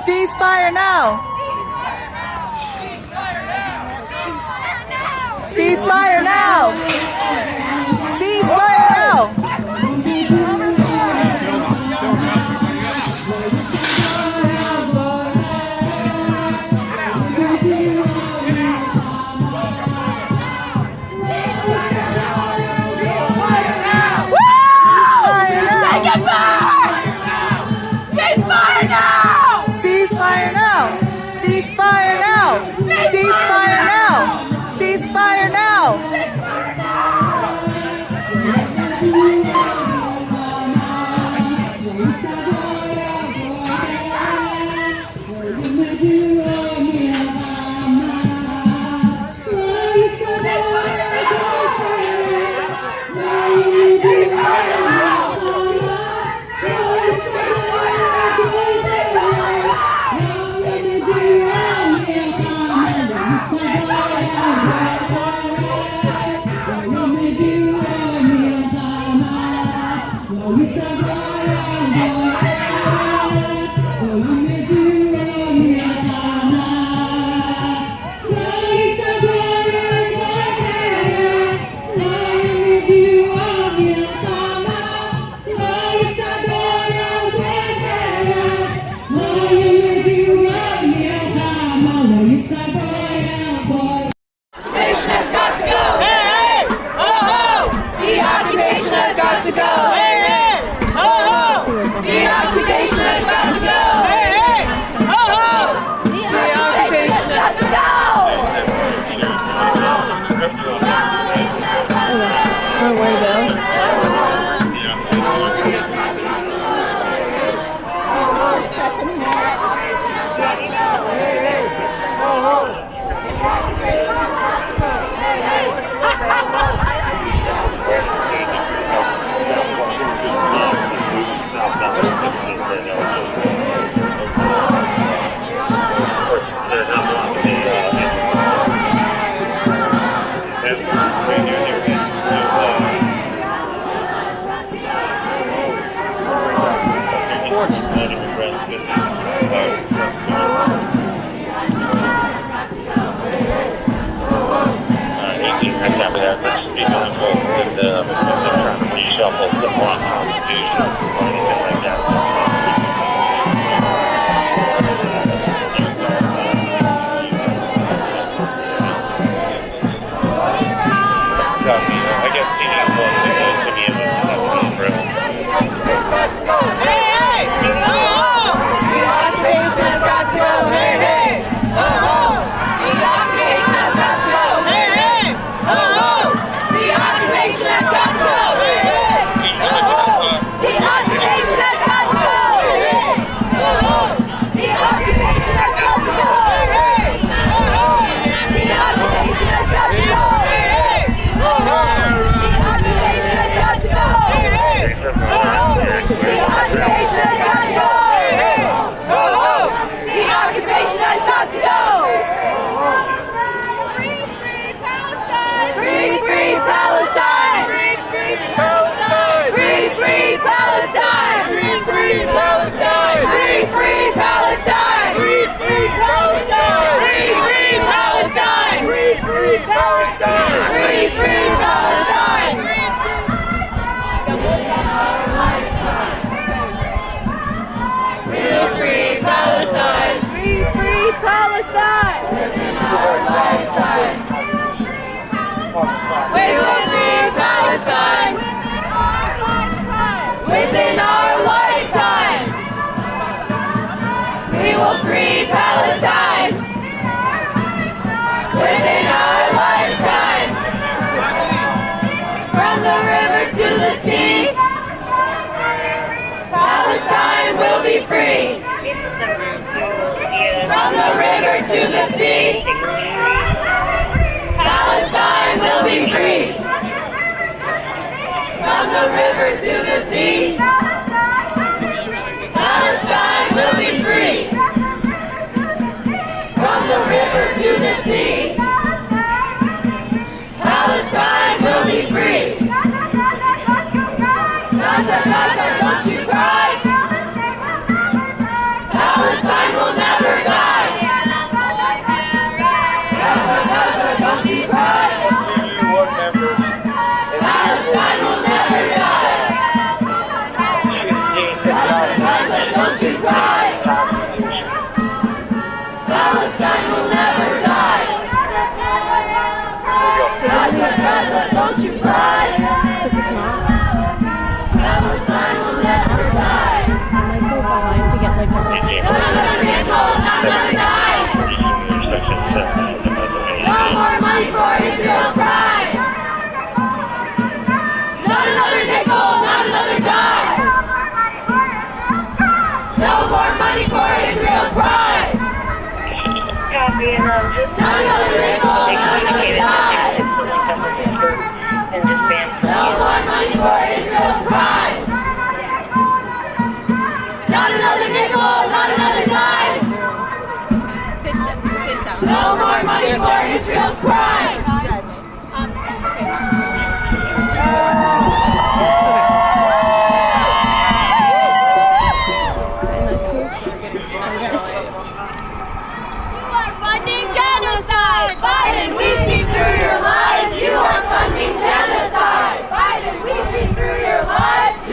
Speaker 3: Ceasefire now! Ceasefire now! Ceasefire now! Ceasefire now! Ceasefire now! Ceasefire now! Ceasefire now! The Palestine! We will free Palestine! Within our lifetime! We will free Palestine! Within our lifetime! From the river to the sea, Palestine will be free. From the river to the sea, Palestine will be free. From the river to the sea, Palestine will be free. From the river to the sea, Palestine will be free. Gaza, Gaza, don't you cry. Palestine will never die. Gaza, Gaza, don't you cry. Palestine will never die. Gaza, Gaza, don't you cry. Palestine will never die. Gaza, Gaza, don't you cry. Palestine will never die.
Speaker 10: I might go behind to get like a
Speaker 3: Not another nickel, not another dime. No more money for Israel's crimes. Not another nickel, not another dime. No more money for Israel's crimes. Not another nickel, not another dime. No more money for Israel's crimes. Not another nickel, not another dime. Sit down. No more money for Israel's crimes. Funding genocide! Biden, we see through your lies! You are funding genocide! Biden, we see through your lies!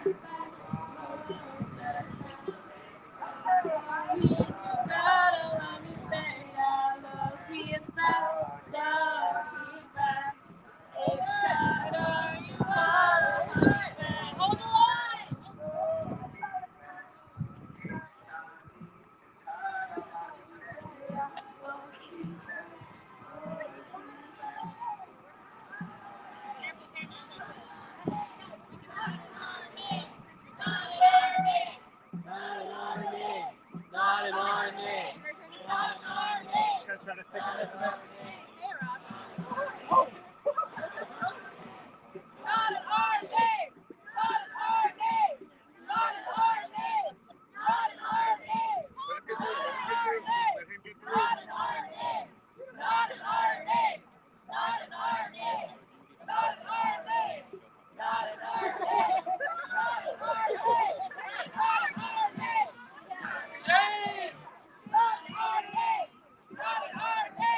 Speaker 3: Hold the line!
Speaker 15: Not an army. Not an army.
Speaker 16: You guys trying to thicken this a bit?
Speaker 3: Not an army! Not an army! Not an army! Not an army! Not an army! Not an army! Not an army! Not an army! Not an army! Not an army! Not an army! Shame! Not an army! Not an army!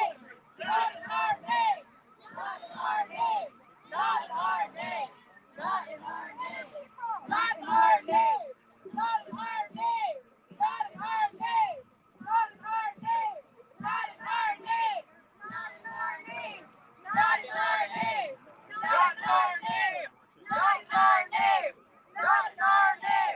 Speaker 3: Not an army! Not an army! Not an army! Not an army! Not an army! Not an army! Not an army! Not an army! Not an army! Not an army! Not an army! Not an army! Not an army! Not an army! Not an army!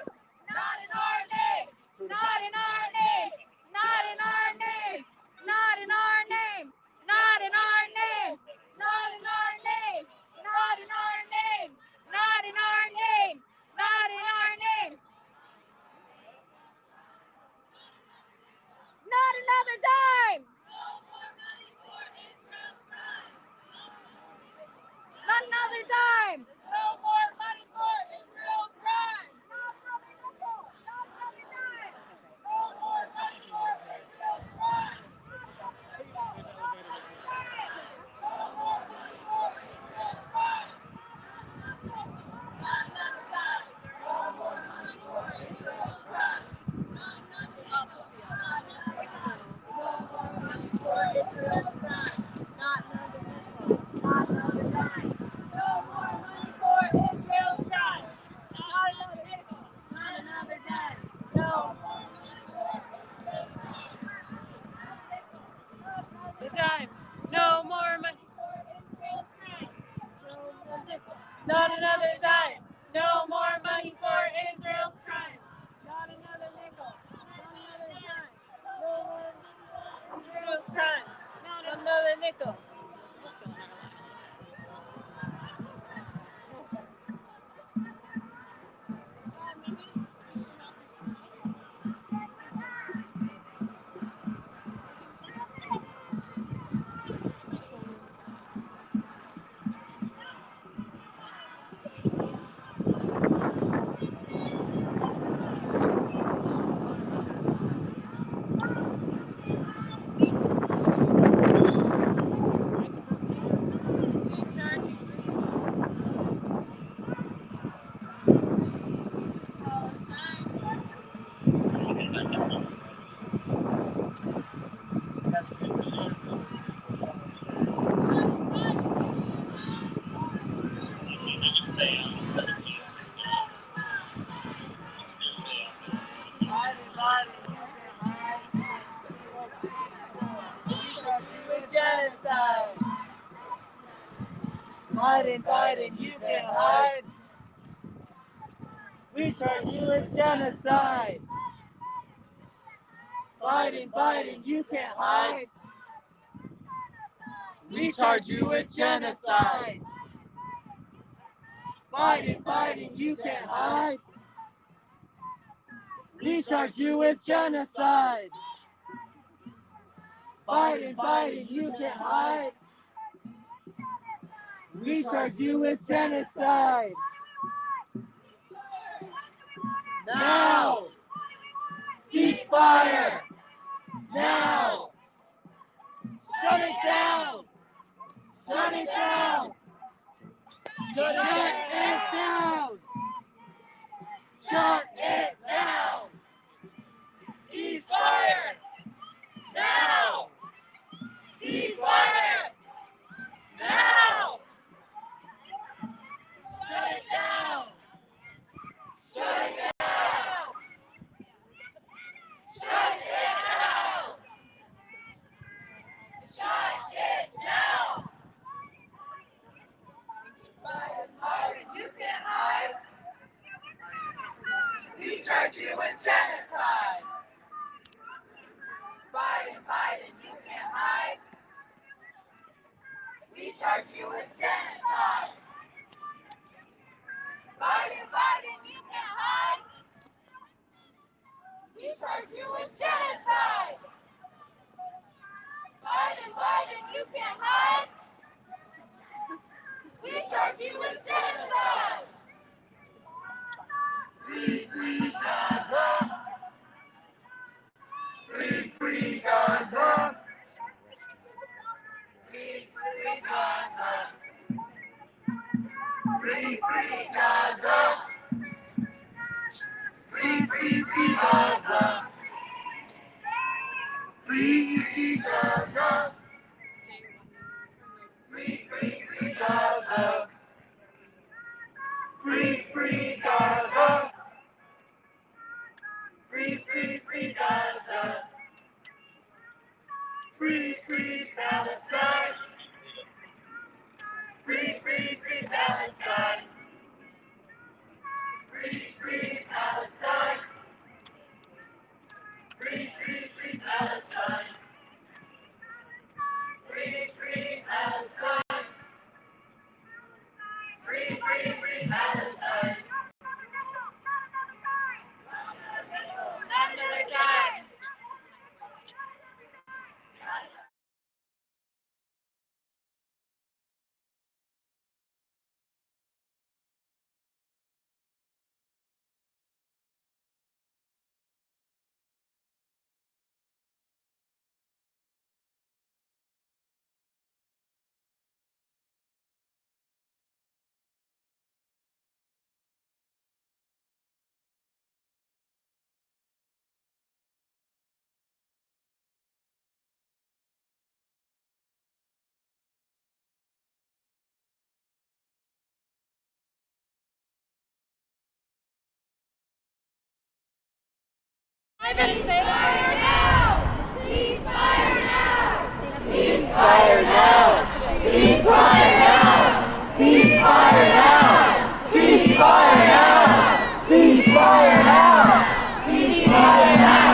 Speaker 3: Not an army! Not in our name! Not in our name! Not in our name! Not in our name! Not in our name! Not in our name! Not in our name! Not another dime! Not another dime! No more money for Israel's crimes! Not another nickel! Not another dime! No more money for Israel's crimes! No more money for Israel's crimes! Not another dime! No more money for Israel's crimes! Not another nickel! Not another dime! No more money for Israel's crimes! Not another nickel! Not another dime! No more money for Israel's crimes! Not another nickel! Not another dime! No more money for Israel's crimes! The time! No more money for Israel's crimes! Not another dime! No more money for Israel's crimes! Not another nickel! Not another dime! No more money for Israel's crimes! Not another nickel! Genocide! Biden, you can hide! We charge you with genocide! Biden, you can't hide! We charge you with genocide! Biden, you can't hide! We charge you with genocide! Biden, you can't hide! We charge you with genocide! Now! Ceasefire! Now! Shut it down! Shut it down! Shut it down! Shut it down! Ceasefire! Now! Ceasefire! Now! Shut it down! charge you with genocide. Biden, Biden, you can't hide. We charge you with genocide. Biden, Biden, you can't hide. We charge you with genocide. Biden, Biden, you can't hide. We charge you with genocide. Free, free Gaza. Free, free Gaza. Free, free Gaza. Free, free Gaza. Free, free, free Gaza. Free, free Gaza. Free, free, free Gaza. Free, free Gaza. Free, free, free Gaza. Free, free Palestine. Free, free, free Palestine. Free, free Palestine. Free, free, free Palestine. Free, free Palestine. Free, free, free Palestine. Another time. Ceasefire now! Ceasefire now! Ceasefire now! Ceasefire now! Ceasefire now! Ceasefire now! Ceasefire now! Ceasefire now!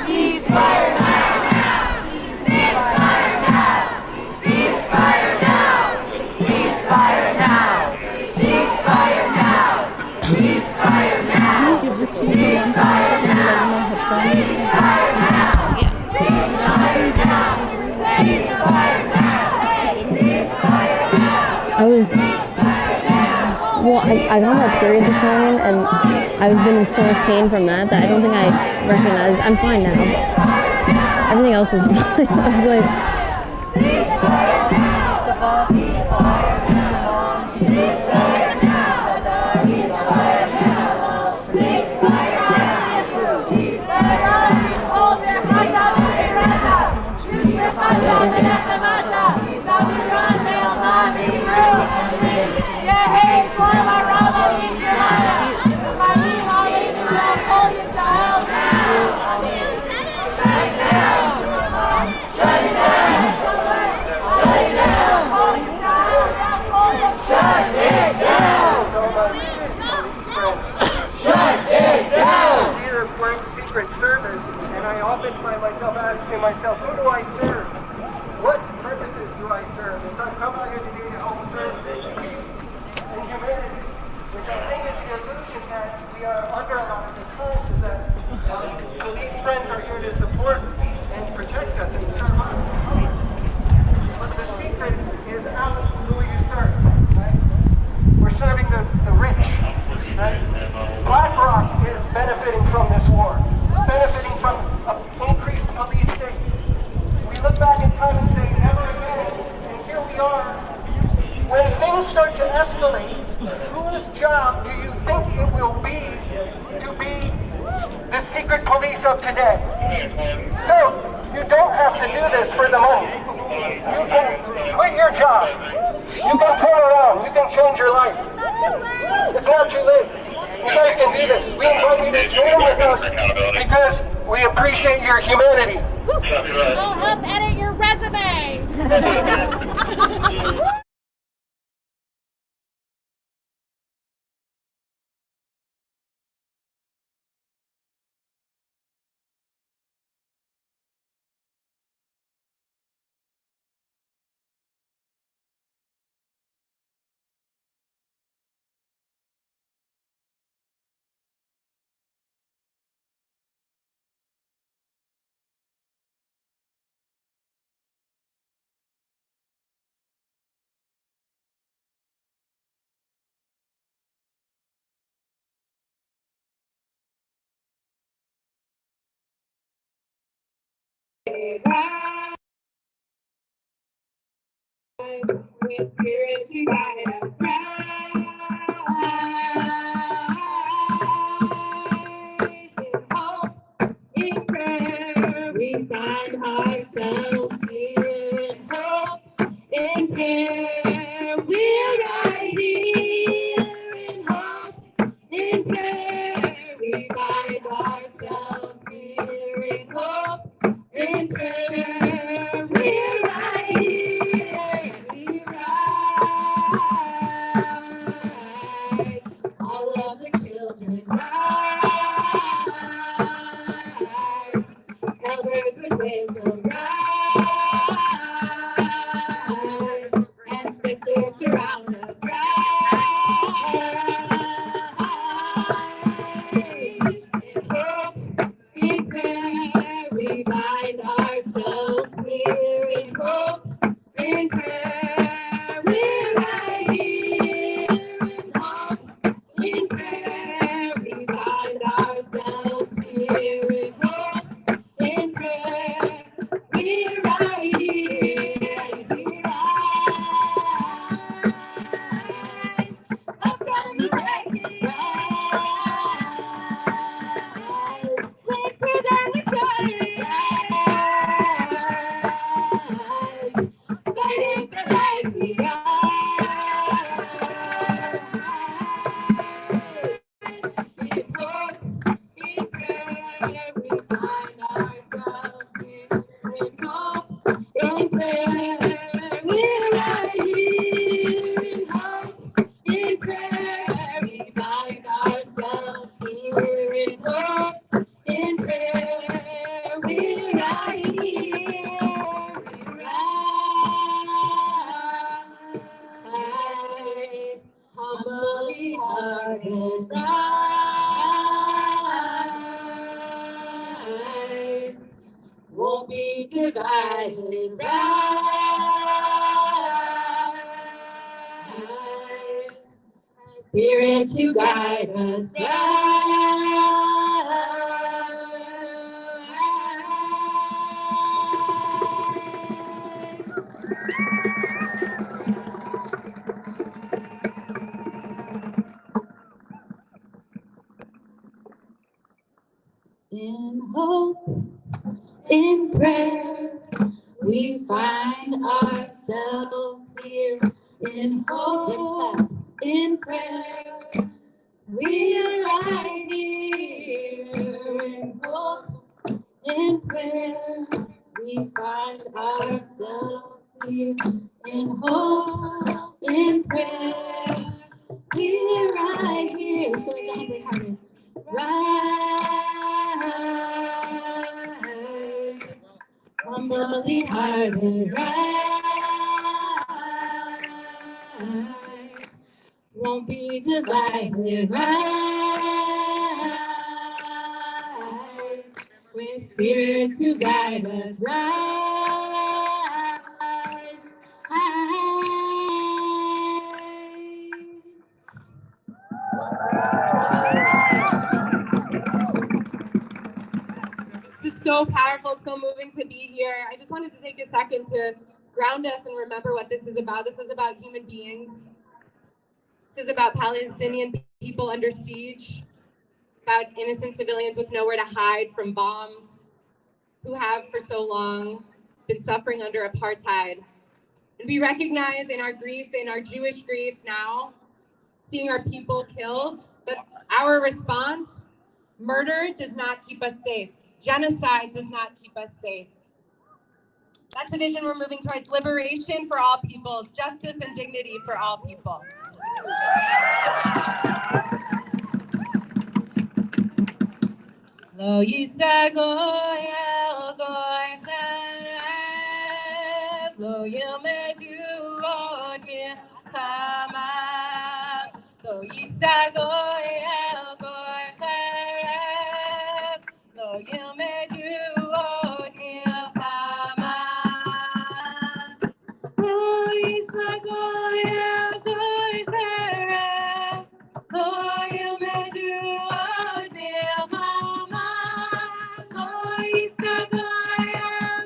Speaker 3: Ceasefire now! Ceasefire now! Ceasefire now! Ceasefire now! Ceasefire now! Ceasefire now! Ceasefire now!
Speaker 12: I got my period this morning and I've been in so much pain from that I don't think I recognized. I'm fine now, but everything else was fine. I was like,
Speaker 14: Service, and I often find myself asking myself, who do I serve? What purposes do I serve? And so I've come out here today to help serve peace and humanity, which I think is the illusion that we are under a lot of the times, is that police friends are here to support and protect us and serve us. But the secret is out who you serve, right? We're serving the rich, right? BlackRock is benefiting from this war, benefiting from an increased police state. We look back in time and say, never again, and here we are. When things start to escalate, whose job do you think it will be to be the secret police of today? So, you don't have to do this for the money. You can quit your job. You can turn around. You can change your life. It's not too late. You guys can do this. We invite you to join with us because we appreciate your humanity.
Speaker 3: I'll help edit your resume.
Speaker 8: With spirit to guide us right. In hope, in prayer, we find ourselves here. In hope, in prayer, we're right here. In hope, in prayer, we find ourselves here. In hope, in prayer, we're right here. We rise. All of the children rise. Elders with wisdom rise. Ancestors surround us rise. In hope, in prayer, we find ourselves here. In hope, in prayer, we're right here. In hope, in prayer, we find ourselves here. In hope, in prayer, we're right here. We rise up from the breaking rise, lifter than the trying rise, fighting for life we rise. In hope, in prayer, we find ourselves here. In hope, in prayer, we're right here. In hope, in prayer, we find ourselves here. In hope, in prayer, we're right here. We rise, humbly hearted rise, won't be divided, rise, Spirit to guide us, in hope, in prayer, we find ourselves here. In hope, in prayer, we're right here. In hope, in prayer, we find ourselves here. In hope, in prayer, we're right here. Let's go into humbly hearted. Rise, humbly hearted, rise, won't be divided, rise, with spirit to guide us, rise,
Speaker 2: This is so powerful. It's so moving to be here. I just wanted to take a second to ground us and remember what this is about. This is about human beings. This is about Palestinian people under siege, about innocent civilians with nowhere to hide from bombs, who have for so long been suffering under apartheid. And we recognize in our grief, in our Jewish grief now, seeing our people killed, but our response, murder does not keep us safe. Genocide does not keep us safe. That's a vision we're moving towards: liberation for all peoples, justice and dignity for all people. Lo yisa goy el goy charev, lo yilmedu od milchama. Lo yisa goy el goy charev, lo yilmedu od milchama. Lo yisa goy el goy charev, lo yilmedu od milchama. Lo yisa goy el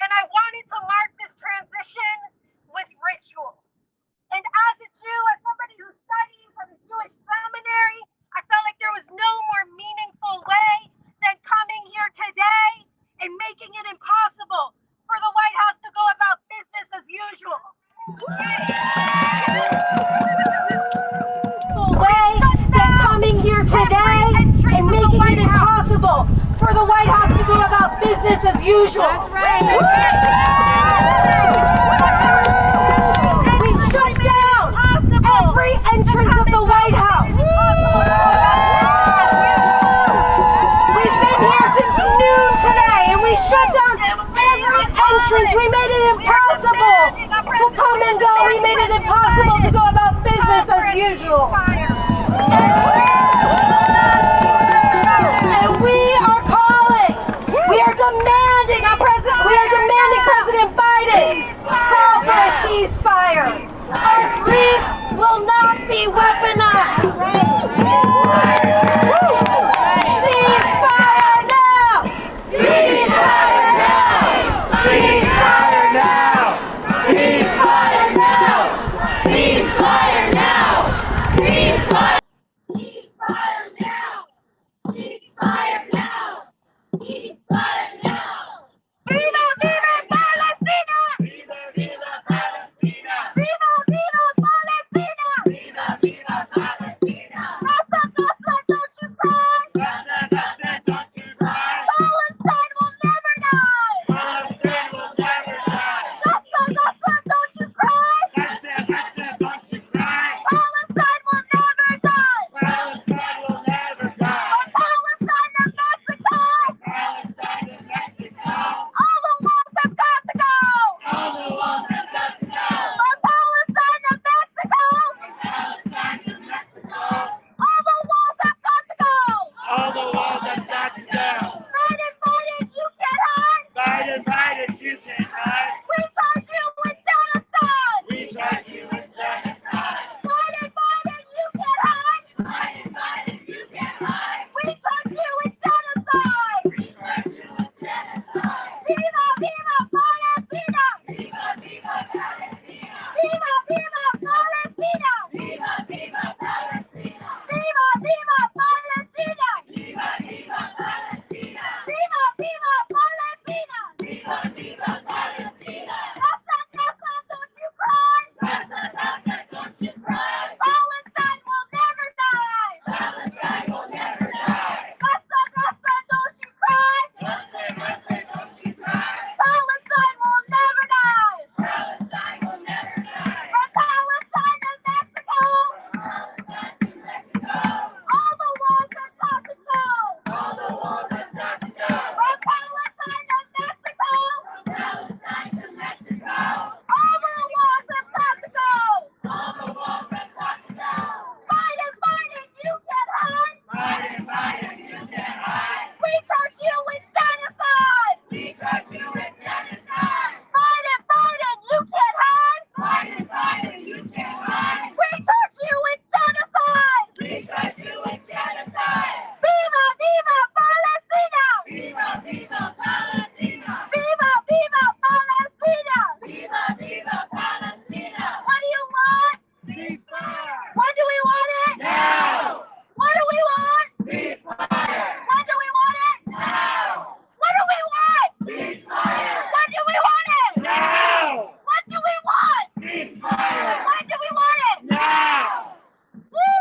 Speaker 7: And I wanted to mark this transition with ritual. And as a Jew, as somebody who studies at a Jewish seminary, I felt like there was no more meaningful way than coming here today and making it impossible for the White House to go about business as usual. Way than coming here today and making it impossible for the White House to go about business as usual. That's right. We shut down every entrance of the White House. We've been here since noon today and we shut down every entrance. We made it impossible to come and go. We made it impossible to go about business as usual. And we are calling, we are demanding President Biden call for a ceasefire. Our grief will not be weaponized. Ceasefire now! Ceasefire now! Ceasefire now! Ceasefire now! Ceasefire now! Ceasefire! Ceasefire now! Ceasefire now! Ceasefire now! Viva, viva Palestina! Viva, viva Palestina! Viva, viva Palestina! Viva, viva Palestina! Gaza, Gaza, don't you cry! Gaza, Gaza, don't you cry! Palestine will never die! Palestine will never die! Gaza, Gaza, don't you cry! Gaza, Gaza, don't you cry! Palestine will never die! Palestine will never die! From Palestine to Mexico! Palestine to Mexico! All the walls have got to go! All the walls have got to go! From Palestine to Mexico! From Palestine to Mexico! All the walls have got to go! All the walls have got to go! Biden, Biden, you can't hide! Biden, Biden, you can't hide! We charge you with genocide! We charge you with genocide! Biden, Biden, you can't hide! Biden, Biden, you can't hide! We charge you with genocide! We charge you with genocide! Viva, viva Palestina! Viva, viva Palestina! Viva, viva Palestina! Viva, viva Palestina! Viva, viva Palestina! Viva, viva Palestina! Viva, viva Palestina! Viva, viva Palestina! Gaza, Gaza, don't you cry! Gaza, Gaza, don't you cry! Palestine will never die! Palestine will never die! Gaza, Gaza, don't you cry! Gaza, Gaza, don't you cry! Palestine will never die! Palestine will never die! From Palestine to Mexico! Palestine to Mexico! All the walls have got to go! All the walls have got to go! From Palestine to Mexico! From Palestine to Mexico! All the walls have got to go! All the walls have got to go! Biden, Biden, you can't hide! Biden, Biden, you can't hide! We charge you with genocide! We charge you with genocide! Biden, Biden, you can't hide! Biden, Biden, you can't hide! We charge you with genocide! We charge you with genocide! Viva, viva Palestina! Viva, viva Palestina! Viva, viva Palestina! Viva, viva Palestina! What do you want? Ceasefire! When do we want it? Now! What do we want? Ceasefire! When do we want it? Now! What do we want? Ceasefire! When do we want it? Now! What do we want? Ceasefire! When do we want it? Now! Woo!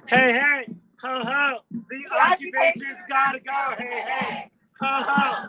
Speaker 15: Hey, hey, ho, ho, the occupation's gotta go. Hey, hey, ho, ho,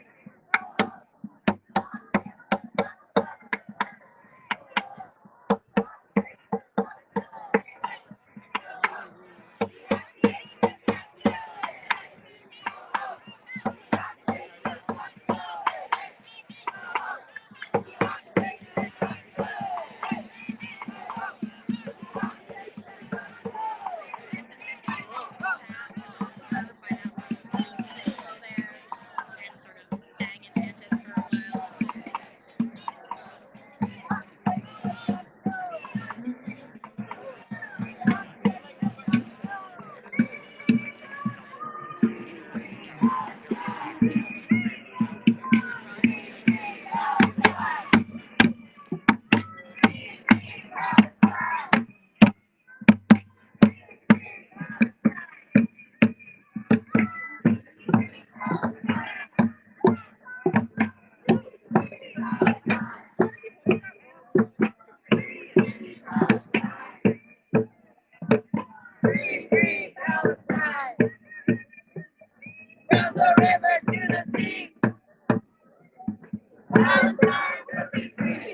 Speaker 3: Free, free Palestine. From the river to the sea. Palestine will be free.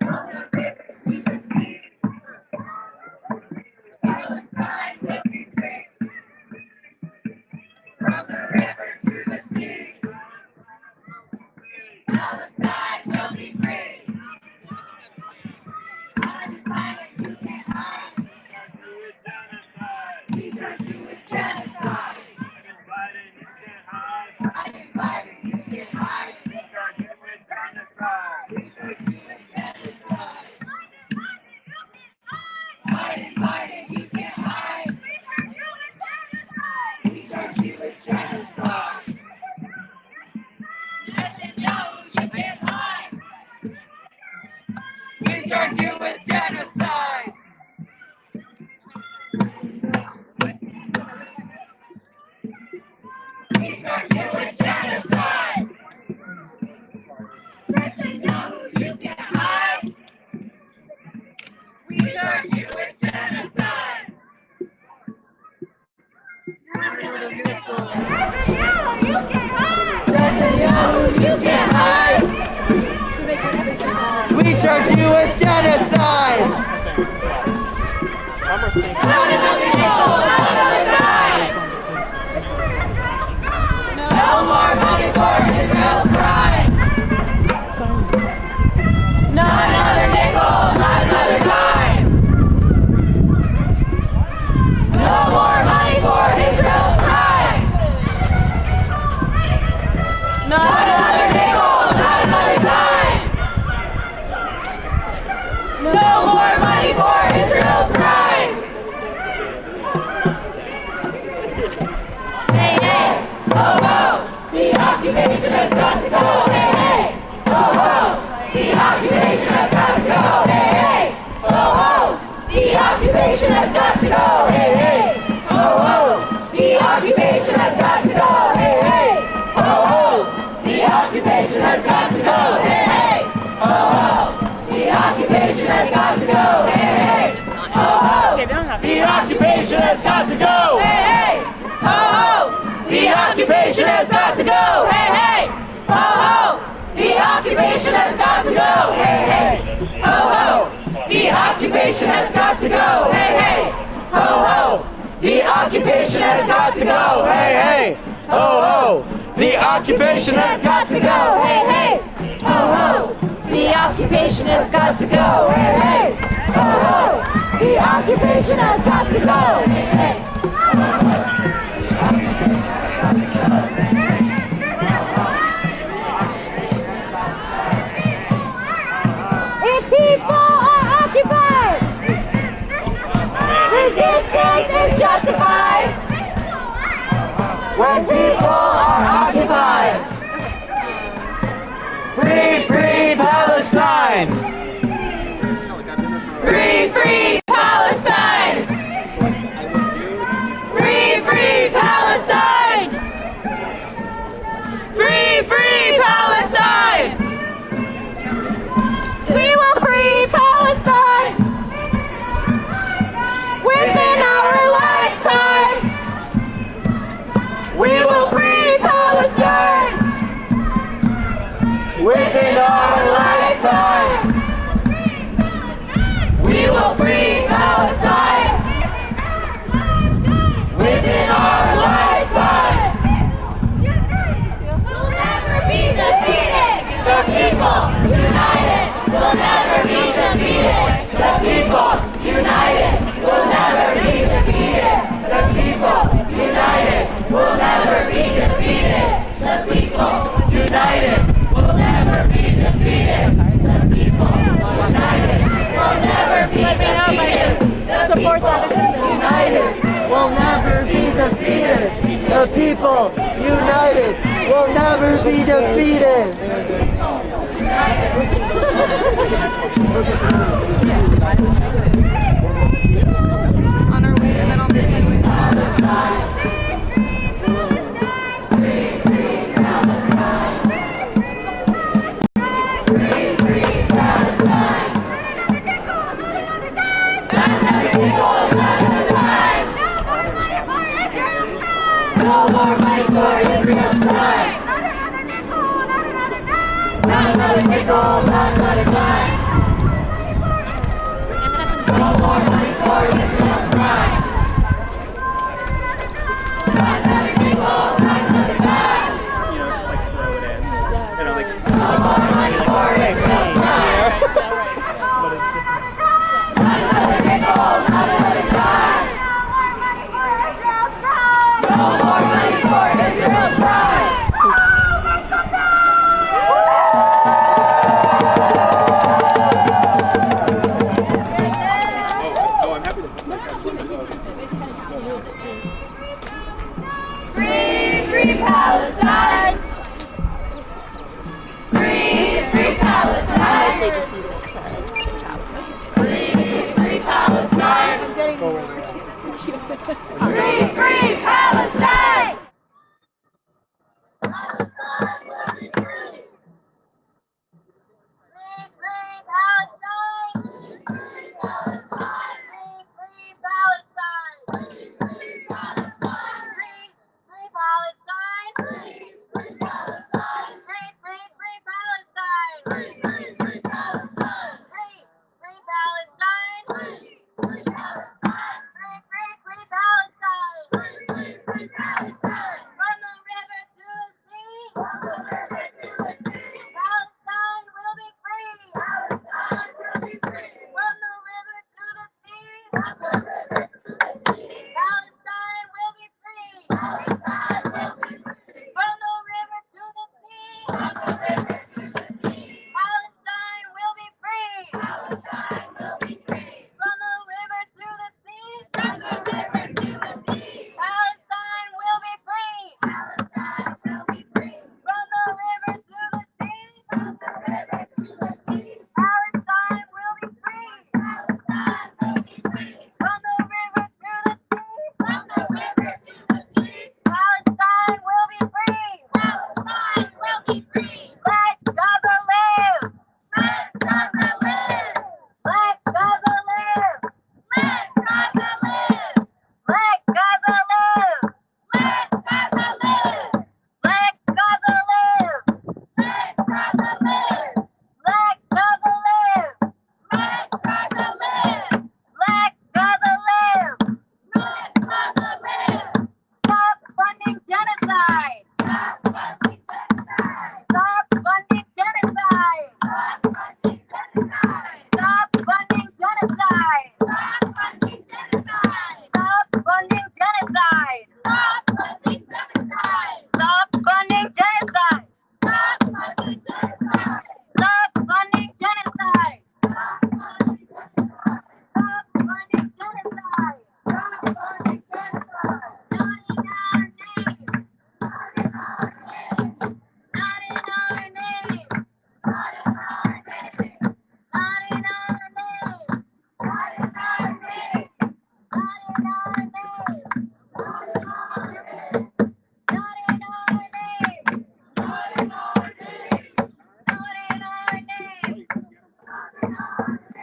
Speaker 3: From the river to the sea. Palestine will be free. From the river to the sea. Palestine will be free. You can't hide. We don't do it genocide. I'm inviting, you can't hide. We don't do it genocide. We don't do it genocide. I'm inviting, you can't hide. We don't do it genocide. Netanyahu, you can't hide. We don't do it genocide. We don't do it genocide. Netanyahu, you can't hide. We don't do it genocide. Netanyahu, you can't hide. Netanyahu, you can't hide.
Speaker 15: We charge you with genocide!
Speaker 3: Not another nickel, not another dime! No more money for Israel's crime! Not another nickel, not another dime! No more money for Israel's crime! Not another nickel, not another dime! No more money for Israel's crimes! Hey, hey, ho, ho, the occupation has got to go. Hey, hey, ho, ho, the occupation has got to go. Hey, hey, ho, ho, the occupation has got to go. Hey, hey, ho, ho, the occupation has got to go. Hey, hey, ho, ho, the occupation has got to go. Hey, hey, ho, ho. The occupation has got to go. Hey, hey, ho, ho. The occupation has got to go. Hey, hey, ho, ho. The occupation has got to go. Hey, hey, ho, ho. The occupation has got to go. Hey, hey, ho, ho. The occupation has got to go. Hey, hey, ho, ho. The occupation has got to go. Hey, hey, ho, ho. The occupation has got to go. Hey, hey, ho, ho. The occupation has got to go. Hey, hey, ho, ho. The occupation has got to go. Hey, hey, ho, ho.
Speaker 15: people, united, will never be defeated.
Speaker 10: On our way, and then I'll make my way.
Speaker 3: No more money for Israel's crime. Not another nickel, not another dime. No more money for Israel's crime. Not another nickel, not another dime.
Speaker 13: You know, just like throw it in. And I'm like,
Speaker 3: no more money for Israel's crime. Not another nickel, not another dime. No more money for Israel's crimes!
Speaker 18: Oh, I'm happy to put my guys on the
Speaker 3: Free, free Palestine! Free, free Palestine! Free, free Palestine! Free, free Palestine! Palestine will be free! Free, free Palestine! Free, free Palestine! Free, free Palestine! Free, free Palestine! Free, free Palestine! Free, free Palestine! Free, free, free Palestine! Free, free, free Palestine! Free, free Palestine! Free, free Palestine! Free, free, free Palestine! Free, free, free Palestine! From the river to the sea! From the river to the sea! Palestine will be free! Palestine will be free! From the river to the sea! From the river to the sea! Palestine will be free! Palestine will be free! From the river to the sea! From the river to the sea! Palestine will be free! Palestine will be free! From the river to the sea! From the river to the sea! Palestine will be free! Palestine will be free! From the river to the sea! From the river to the sea! Palestine will be free! Palestine will be free! From the river to the sea! From the river to the sea! Palestine will be free! Palestine will be free! Let Gaza live! Let Gaza live! Let Gaza live! Let Gaza live! Let Gaza live! Let Gaza live! Let Gaza live! Let Gaza live! Let Gaza live! Let Gaza live! Let Gaza live! Let Gaza live! Stop funding genocide! Stop funding genocide! Stop funding genocide! Stop funding genocide! Stop funding genocide! Stop funding genocide! Stop funding genocide! Stop funding genocide! Stop funding genocide! Stop funding genocide! Stop funding genocide! Stop funding genocide! Stop funding genocide! Stop funding genocide! Not in our name! Not in our name! Not in our name! Not in our name! Not in our name! Not in our name! Not in our name! Not in our name! Not in our name! Not in our name! Not in our name! Not in our name!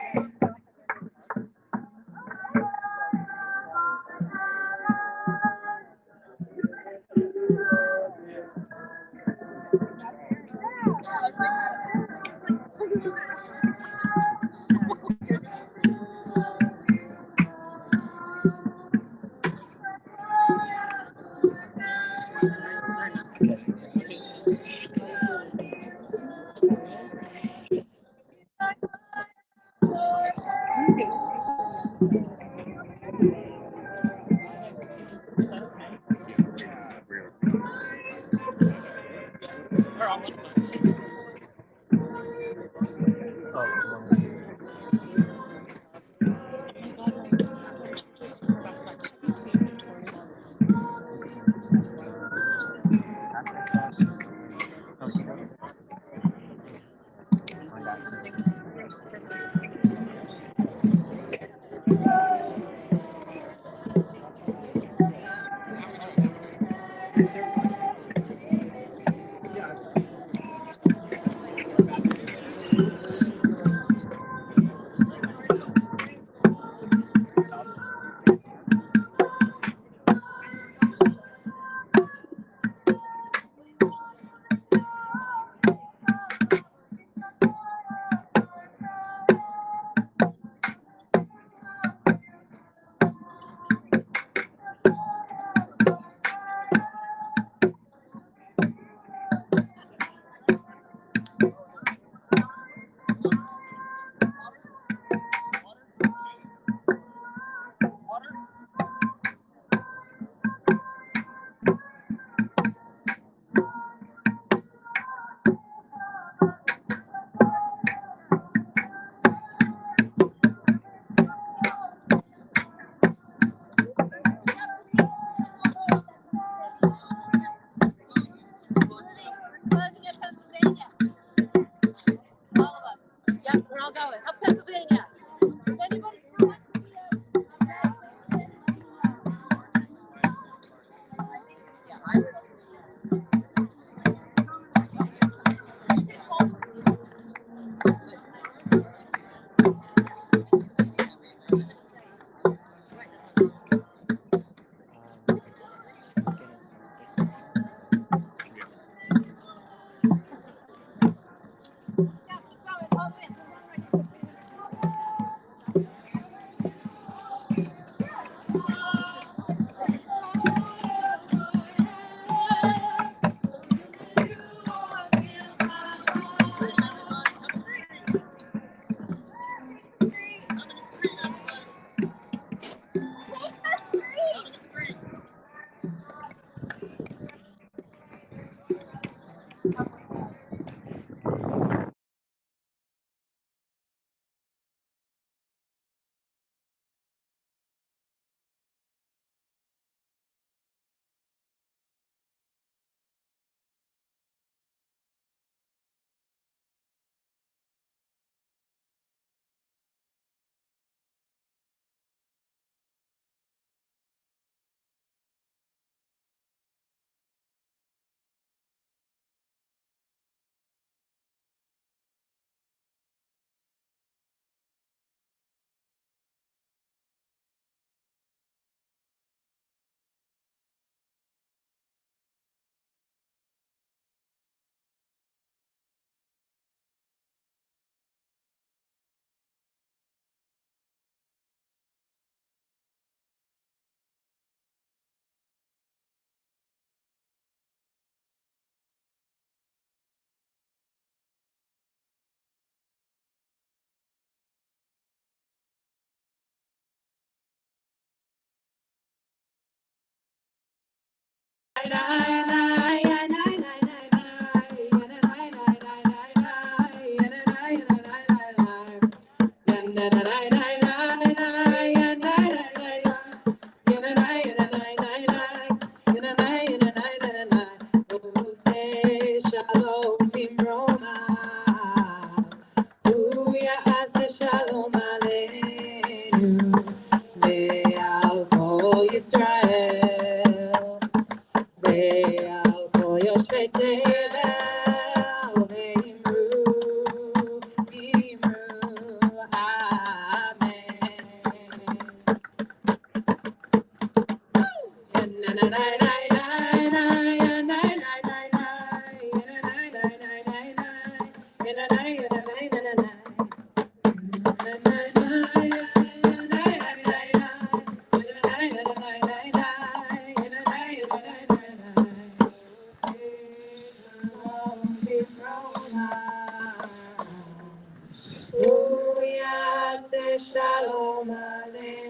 Speaker 21: Shalom Aleinu,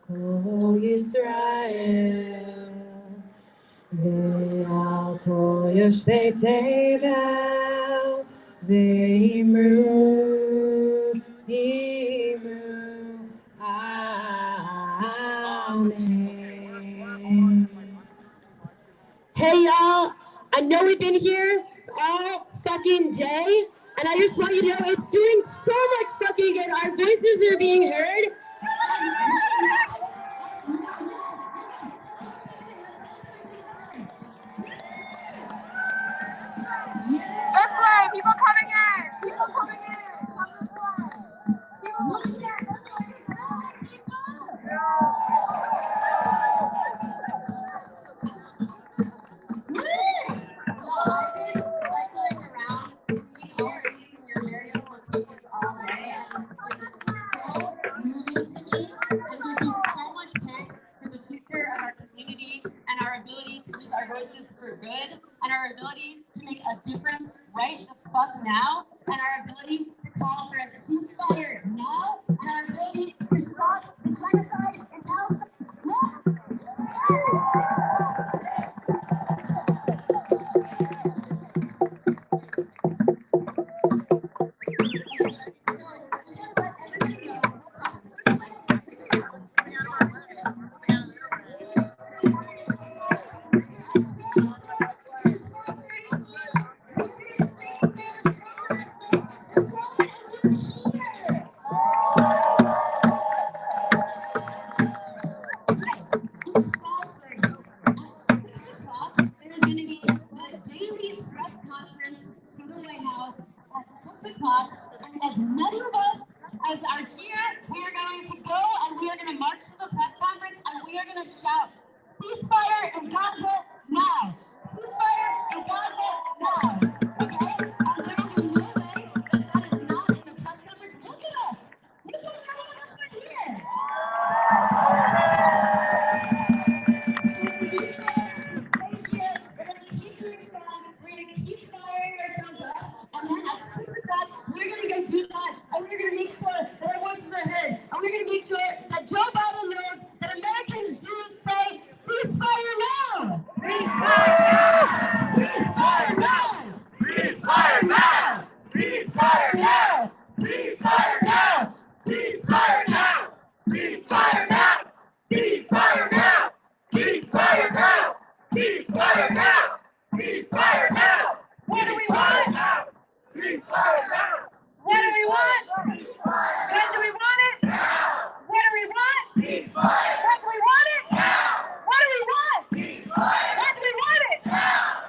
Speaker 21: Kol Yisrael, Ve'al kol yoshvei tevel, ve'imru, Amen.
Speaker 19: Hey y'all, I know we've been here all fucking day, and I just want you to know it's doing so much fucking good. Our voices are being heard.
Speaker 3: This way, people coming in. People coming in. Come this way. People coming in. I've been cycling around, in your various locations all day, and it's so moving to me. It gives me so much hope for the future of our community and our ability to use our voices for good, and our ability to make a difference right the fuck now, and our ability to call for a ceasefire now, and our ability to stop the genocide in Palestine now. There's going to be a daily press conference from the White House at 6 o'clock, and as many of us as are here, we are going to go and we are going to march to the press conference and we are going to shout, ceasefire in Gaza now! Ceasefire in Gaza now! Okay? And there will be no way that that is not in the press conference. Look at us! Look at how many of us are here! We're going to keep firing ourselves up, and then at 6 o'clock, we're going to go do that, and we're going to make sure that our voices are heard, and we're going to make sure that Joe Biden knows that Americans Jews say, ceasefire now! Ceasefire now! Ceasefire now!
Speaker 21: What do we want?
Speaker 3: Ceasefire now!
Speaker 21: What do we want? When do we want it? What do we want?
Speaker 3: Ceasefire!
Speaker 21: When do we want it? What do we want?
Speaker 3: Ceasefire!
Speaker 21: When do we want it?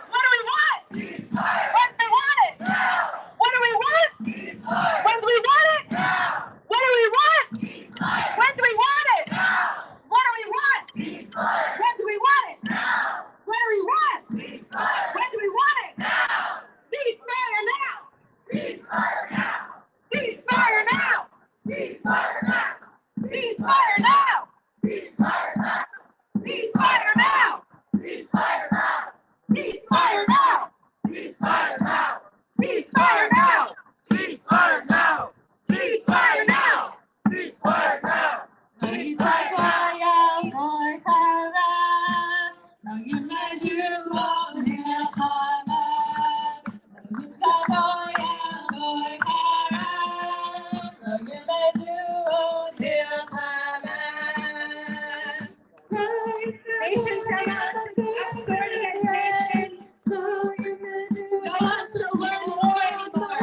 Speaker 21: What do we want?
Speaker 3: Ceasefire!
Speaker 21: When do we want it? What do we want?
Speaker 3: Ceasefire!
Speaker 21: When do we want it? What do we want?
Speaker 3: Ceasefire!
Speaker 21: When do we want it? What do we want?
Speaker 3: Ceasefire!
Speaker 21: When do we want it? What do we want?
Speaker 3: Ceasefire!
Speaker 21: When do we want it? Ceasefire now!
Speaker 3: Ceasefire now!
Speaker 21: Ceasefire now!
Speaker 3: Ceasefire now!
Speaker 21: Ceasefire now!
Speaker 3: Ceasefire now!
Speaker 21: Ceasefire now!
Speaker 3: Ceasefire now!
Speaker 21: Ceasefire now!
Speaker 3: Ceasefire now!
Speaker 21: Ceasefire now!
Speaker 3: Ceasefire now!
Speaker 21: Ceasefire now!
Speaker 3: Ceasefire now!
Speaker 21: Nation shall not sword against nation. No one to learn more anymore.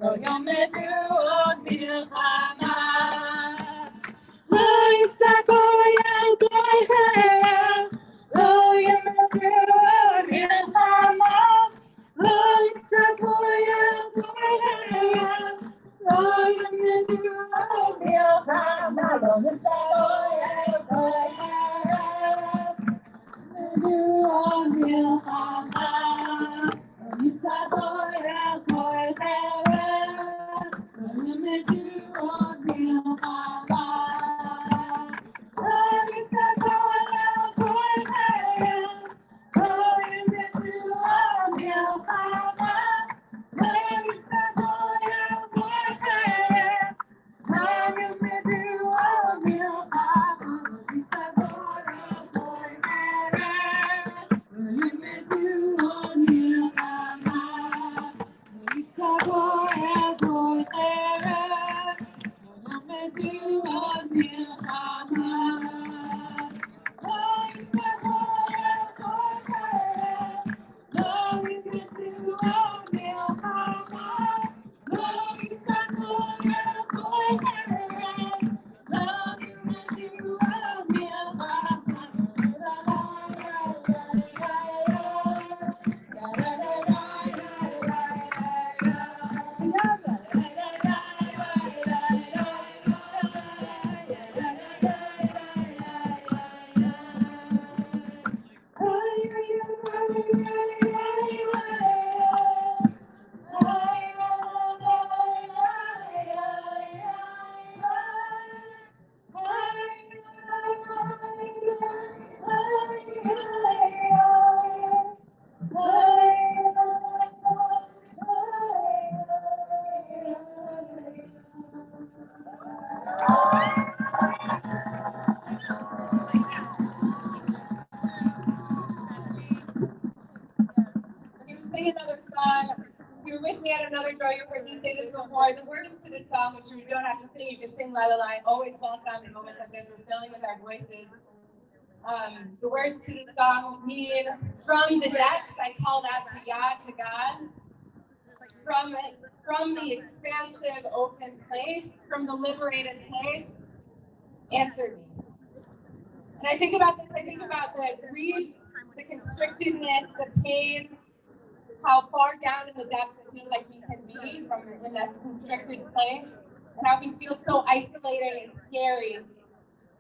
Speaker 11: לא ילמדו עוד מלחמה. לא יסתכלו על כל חייהם, לא ילמדו עוד מלחמה. לא יסתכלו על כל חייהם, לא ילמדו עוד מלחמה. לא יסתכלו על כל חייהם, ילמדו עוד מלחמה. לא יסתכלו על כל חייהם, לא ילמדו עוד מלחמה. לא יסתכלו על כל חייהם, לא ילמדו עוד מלחמה. לא יסתכלו על כל חייהם, לא ילמדו עוד מלחמה. לא יסתכלו על כל חייהם, לא ילמדו עוד מלחמה. לא יסתכלו על כל חייהם, לא ילמדו עוד מלחמה. לא יסתכלו על כל חייהם, לא ילמדו עוד מלחמה. לא יסתכלו על כל חייהם, לא ילמדו עוד
Speaker 2: Sing another song. If you were with me at another show, you heard me say this before. The words to this song, which you don't have to sing, you can sing la la la. Always welcome in moments like this. We're filling with our voices. The words to this song mean, from the depths, I called out to Yah, to God. From the expansive, open place, from the liberated place, answer me. And I think about this, I think about the grief, the constrictedness, the pain, how far down in the depths it feels like we can be from in this constricted place, and how it can feel so isolating and scary. And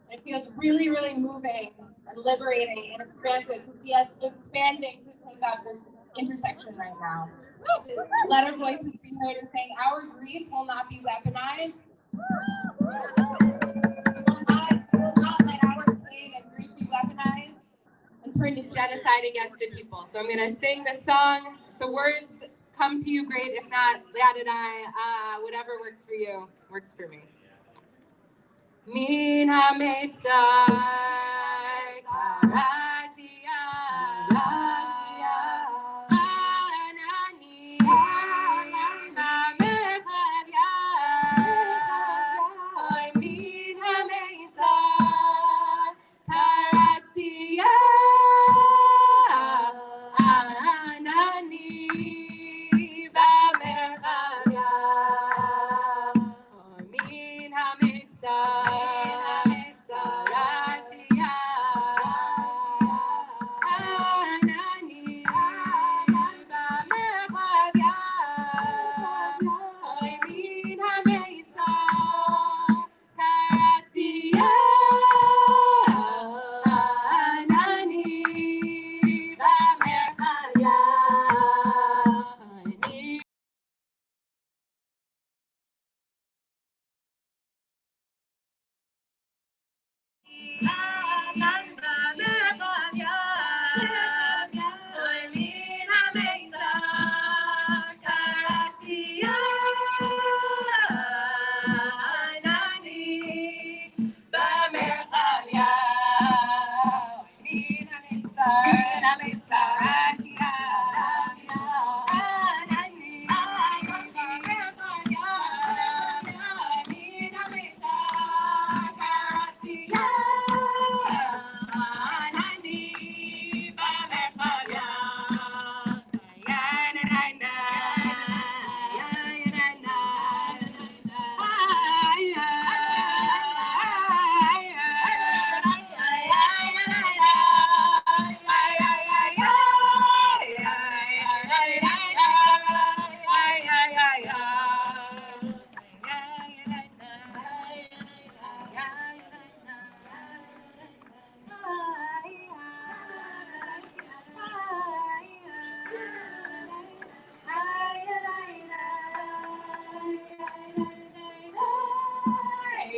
Speaker 2: it feels really, really moving and liberating and expansive to see us expanding to take up this intersection right now. To let our voices be heard and saying our grief will not be weaponized. We will not let our pain and grief be weaponized and turned into genocide against a people. So I'm going to sing the song. If the words come to you, great. If not, whatever works for you, works for me. Min ha-mitzay karatia, anani b'merchavya. Min ha-mitzay karatia, anani b'merchavya. Min ha-mitzay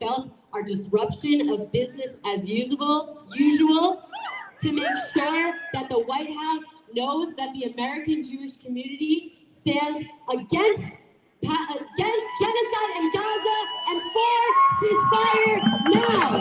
Speaker 1: felt our disruption of business as usual, to make sure that the White House knows that the American Jewish community stands against genocide in Gaza and for ceasefire now.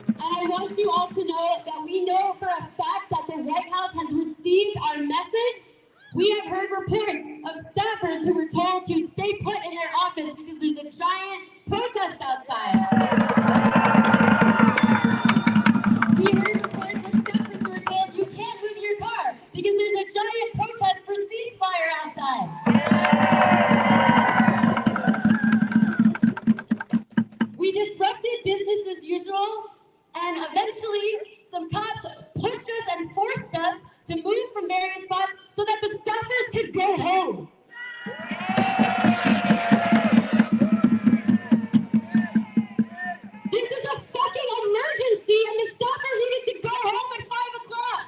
Speaker 1: And I want you all to know that we know for a fact that the White House has received our message. We have heard reports of staffers who were told to stay put in their office because there's a giant protest outside. We heard reports of staffers who were told you can't move your car because there's a giant protest for ceasefire outside. We disrupted business as usual, and eventually some cops pushed us and forced us to move from various spots so that the staffers could go home. This is a fucking emergency and the staffers needed to go home at 5 o'clock.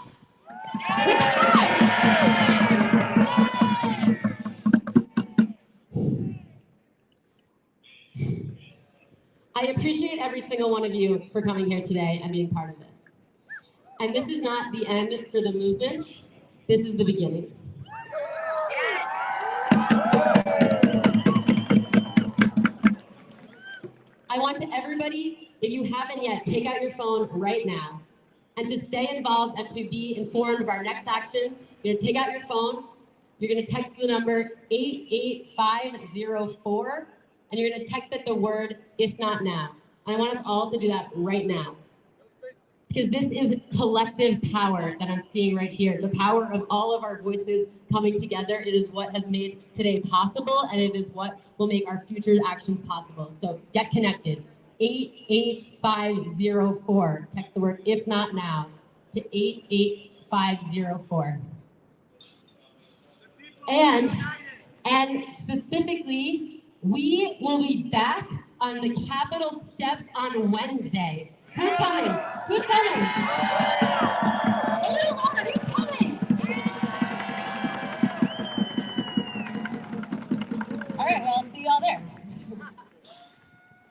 Speaker 1: I appreciate every single one of you for coming here today and being part of this. And this is not the end for the movement. This is the beginning. I want to everybody, if you haven't yet, take out your phone right now. And to stay involved and to be informed of our next actions, you're gonna take out your phone, you're gonna text the number 88504, and you're gonna text it the word, if not now. And I want us all to do that right now. Because this is collective power that I'm seeing right here. The power of all of our voices coming together. It is what has made today possible, and it is what will make our future actions possible. So get connected. 88504. Text the word, if not now, to 88504. And specifically, we will be back on the Capitol steps on Wednesday. Who's coming? Who's coming? A little louder, who's coming? All right, well, I'll see y'all there.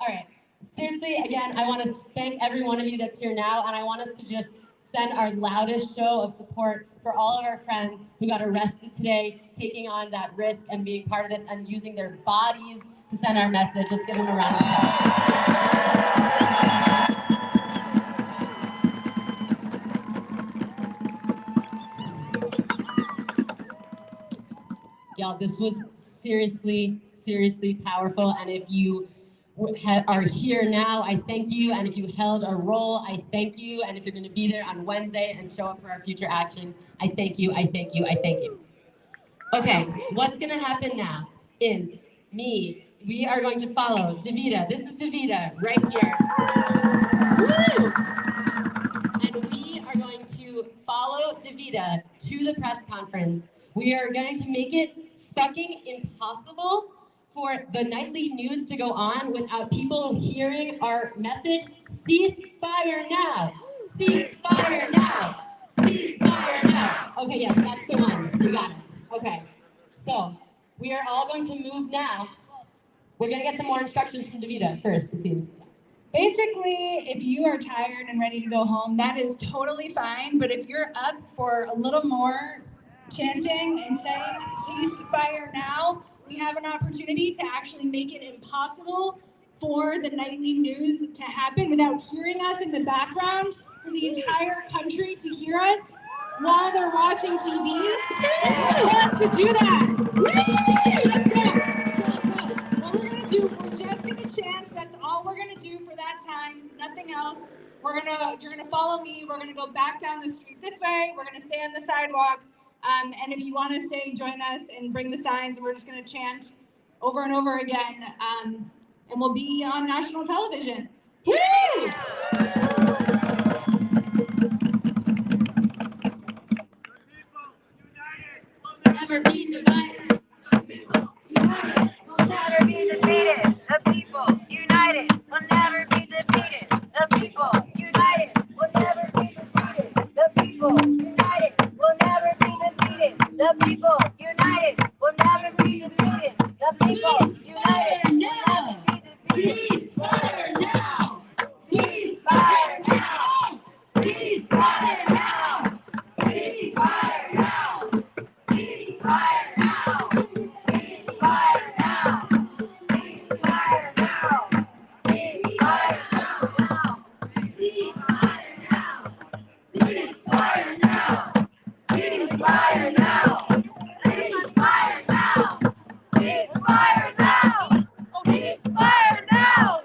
Speaker 1: All right, seriously, again, I want to thank every one of you that's here now, and I want us to just send our loudest show of support for all of our friends who got arrested today, taking on that risk and being part of this and using their bodies to send our message. Let's give them a round of applause. Y'all, this was seriously, seriously powerful. And if you are here now, I thank you. And if you held a role, I thank you. And if you're going to be there on Wednesday and show up for our future actions, I thank you, I thank you, I thank you. Okay, what's going to happen now is we are going to follow Davida. This is Davida right here. Woo! And we are going to follow Davida to the press conference. We are going to make it fucking impossible for the nightly news to go on without people hearing our message. Ceasefire now! Ceasefire now! Ceasefire now! Okay, yes, that's the one. You got it. Okay, so we are all going to move now. We're gonna get some more instructions from Davida first, it seems.
Speaker 20: Basically, if you are tired and ready to go home, that is totally fine. But if you're up for a little more chanting and saying ceasefire now, we have an opportunity to actually make it impossible for the nightly news to happen without hearing us in the background, for the entire country to hear us while they're watching TV. Who wants to do that? Let's go. So let's go. What we're gonna do, we're just gonna chant. That's all we're gonna do for that time. Nothing else. You're gonna follow me. We're gonna go back down the street this way. We're gonna stay on the sidewalk. And if you want to stay, join us and bring the signs. We're just going to chant over and over again. And we'll be on national television. Woo!
Speaker 1: Never be divided.
Speaker 3: United, we'll never be defeated. The people, united, will never be defeated. The people, united, will never be defeated. The people, united, will never be defeated. The people. united, will never be defeated. The people, united, will never be defeated. Ceasefire now! Ceasefire now! Ceasefire now! Ceasefire now! Ceasefire now! Ceasefire now! Ceasefire now! Ceasefire now! Ceasefire now! Ceasefire now! Ceasefire now! Ceasefire now! Ceasefire now! Ceasefire now!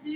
Speaker 3: Do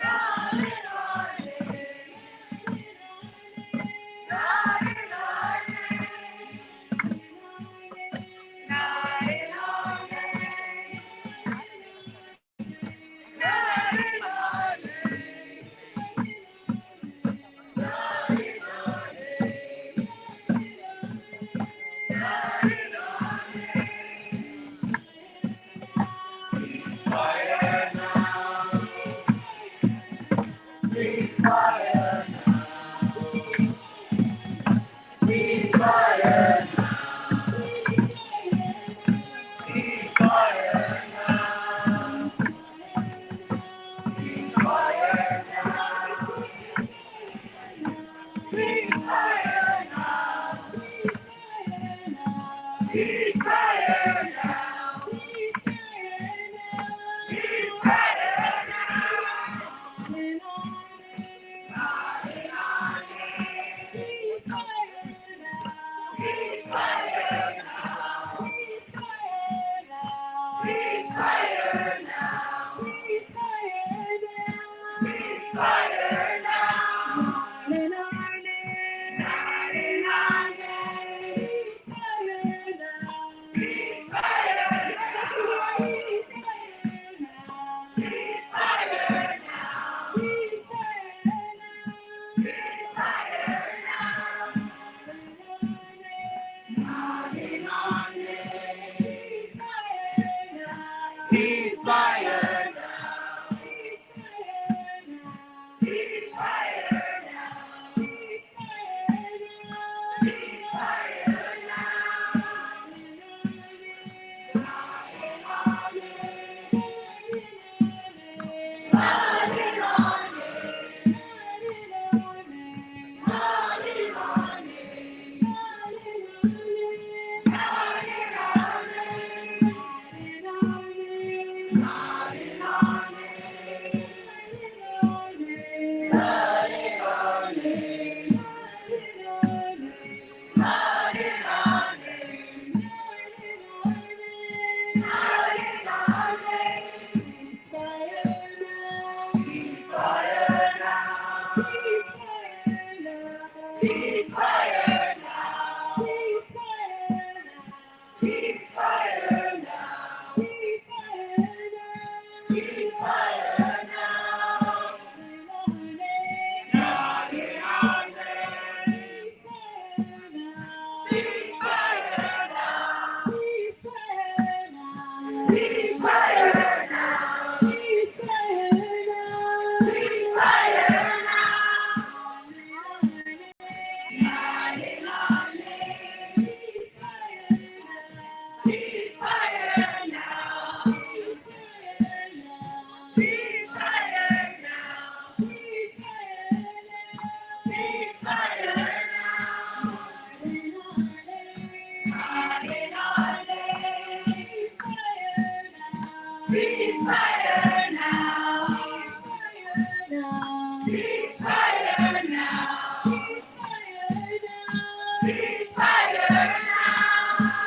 Speaker 3: Ceasefire now. Ceasefire now. Ceasefire now. Not in our name. Ceasefire now. Ceasefire now. Ceasefire now. Not in our name. Ceasefire now. Ceasefire now. Ceasefire now. Not in our name. Ceasefire now. Ceasefire now. Ceasefire now.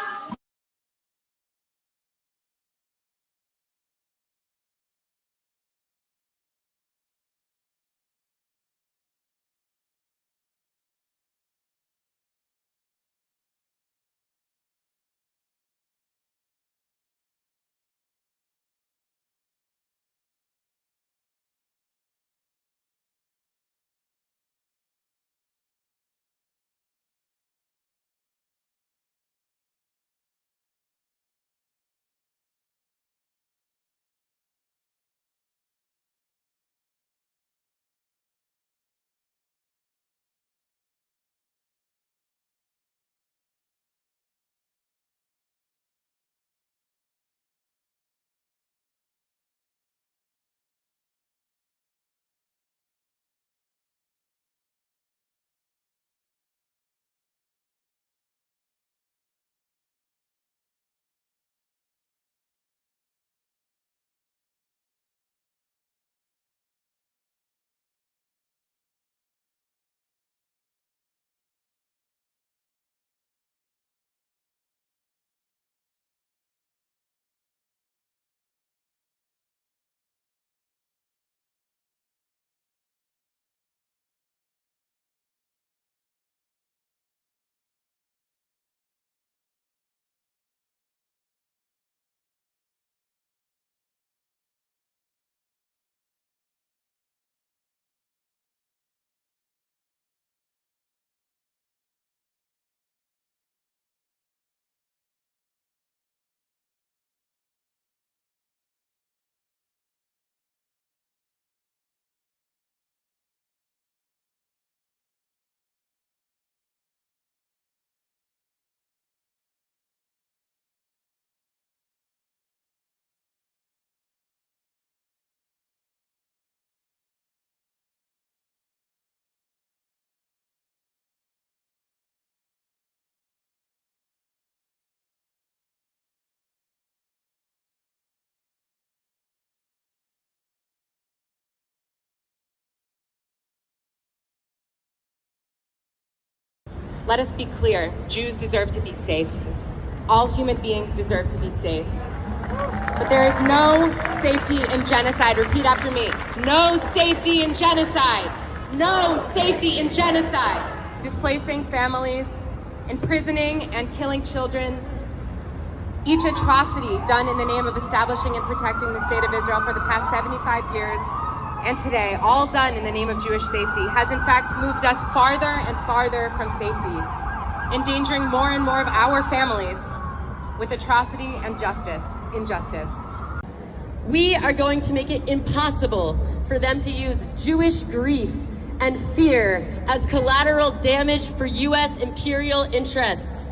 Speaker 2: Let us be clear, Jews deserve to be safe. All human beings deserve to be safe. But there is no safety in genocide. Repeat after me. No safety in genocide. No safety in genocide. Displacing families, imprisoning and killing children. Each atrocity done in the name of establishing and protecting the state of Israel for the past 75 years and today, all done in the name of Jewish safety, has in fact moved us farther and farther from safety, endangering more and more of our families with atrocity and injustice.
Speaker 1: We are going to make it impossible for them to use Jewish grief and fear as collateral damage for U.S. imperial interests.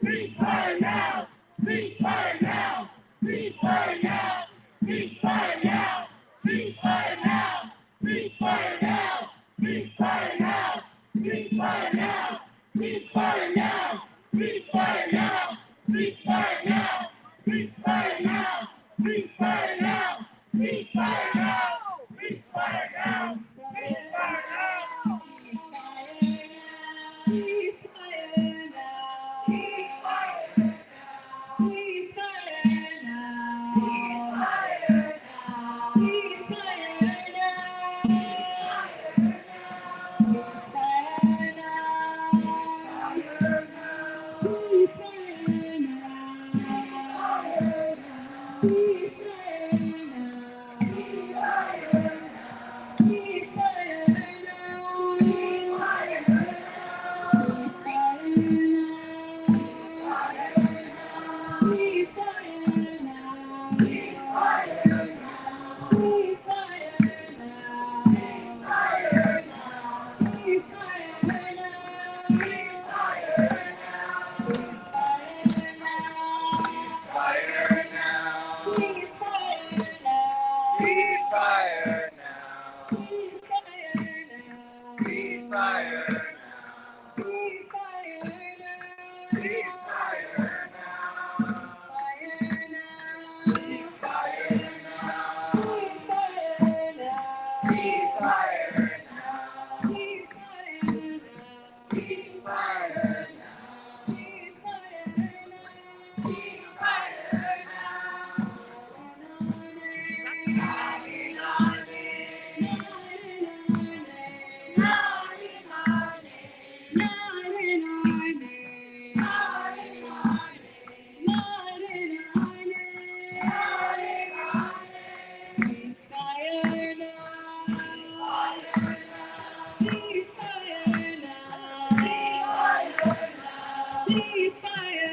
Speaker 3: Ceasefire now! Ceasefire now! Ceasefire now! Ceasefire now! Ceasefire now! Ceasefire now! Ceasefire now! Ceasefire now! Ceasefire now! Ceasefire now! Ceasefire now! Ceasefire now! Ceasefire now! Ceasefire now! Ceasefire now! Ceasefire now!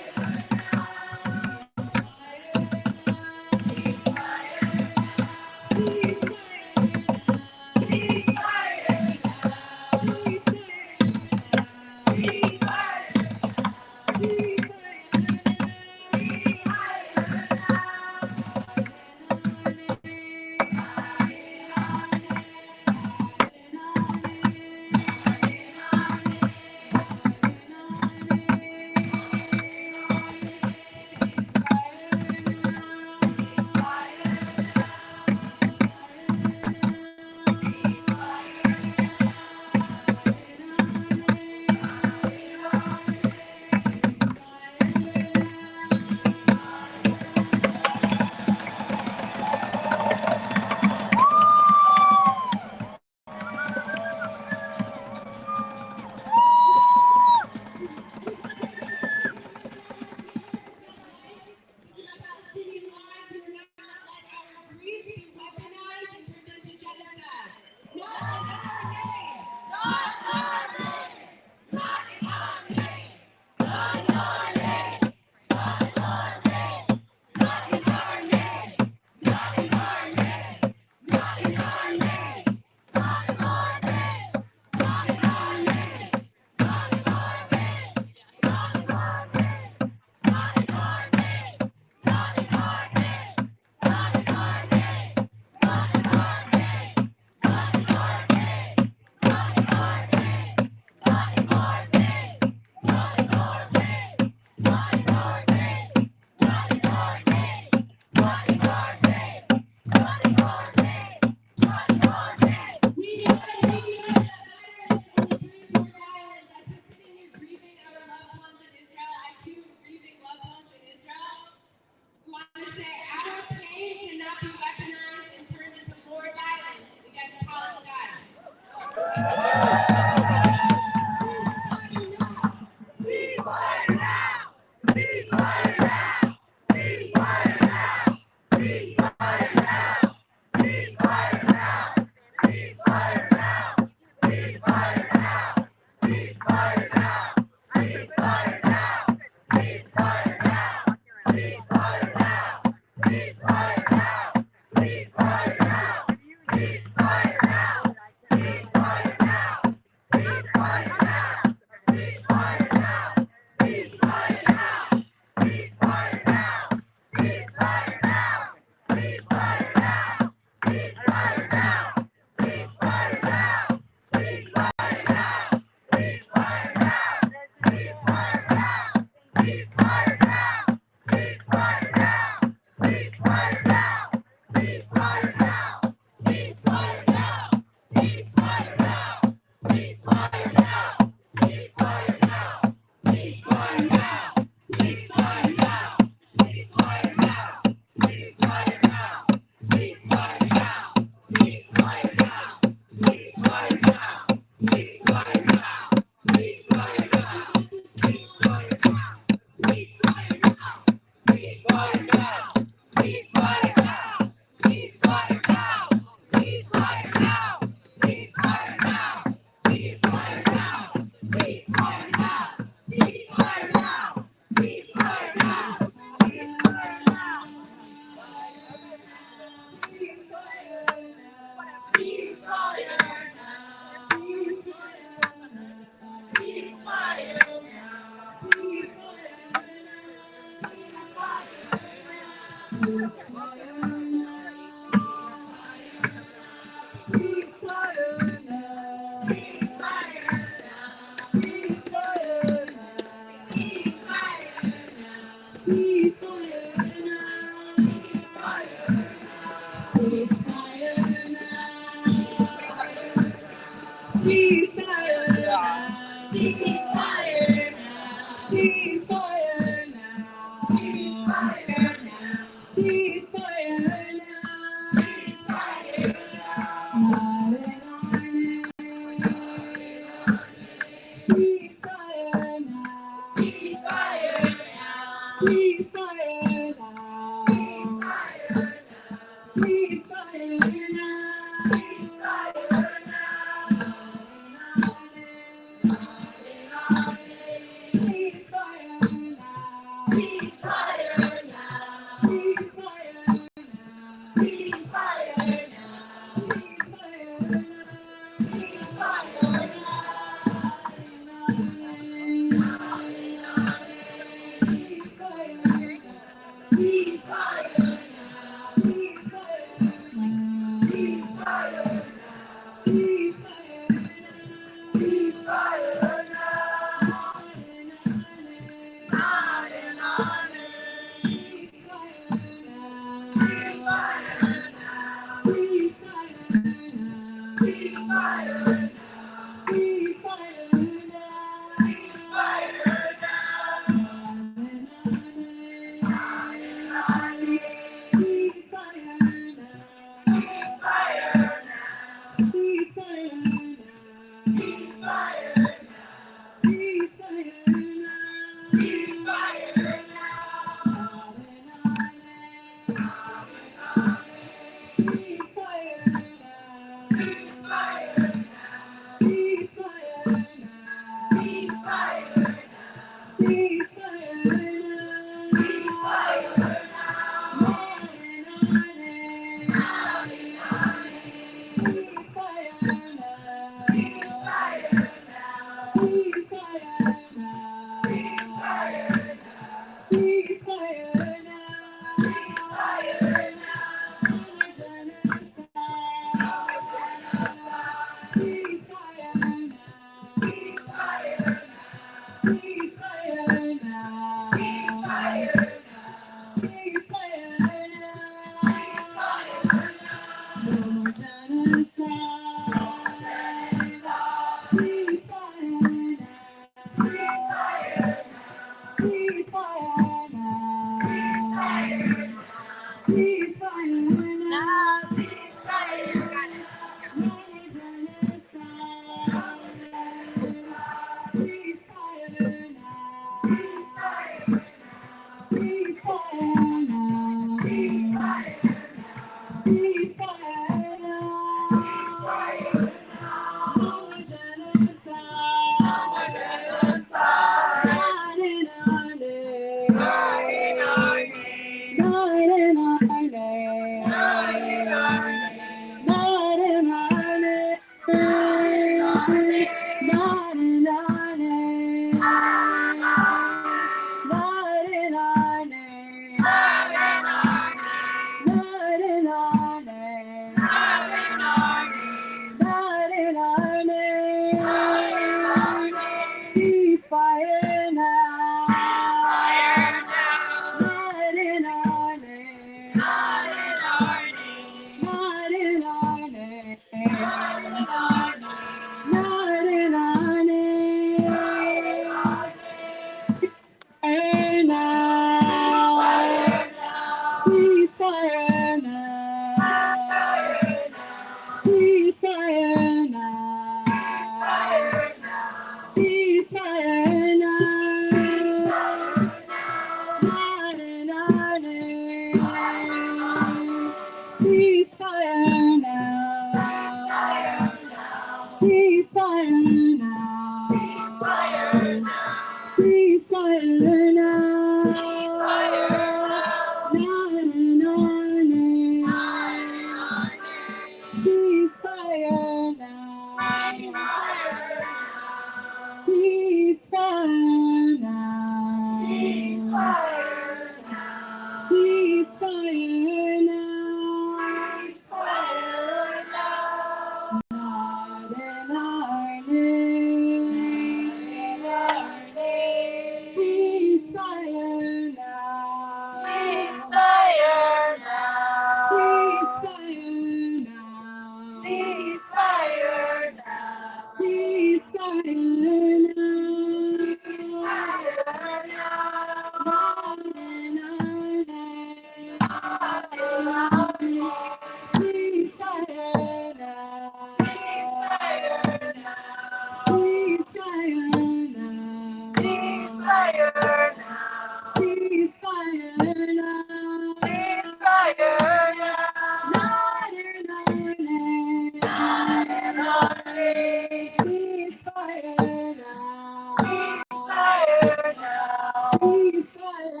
Speaker 3: Ceasefire now. Ceasefire now. Ceasefire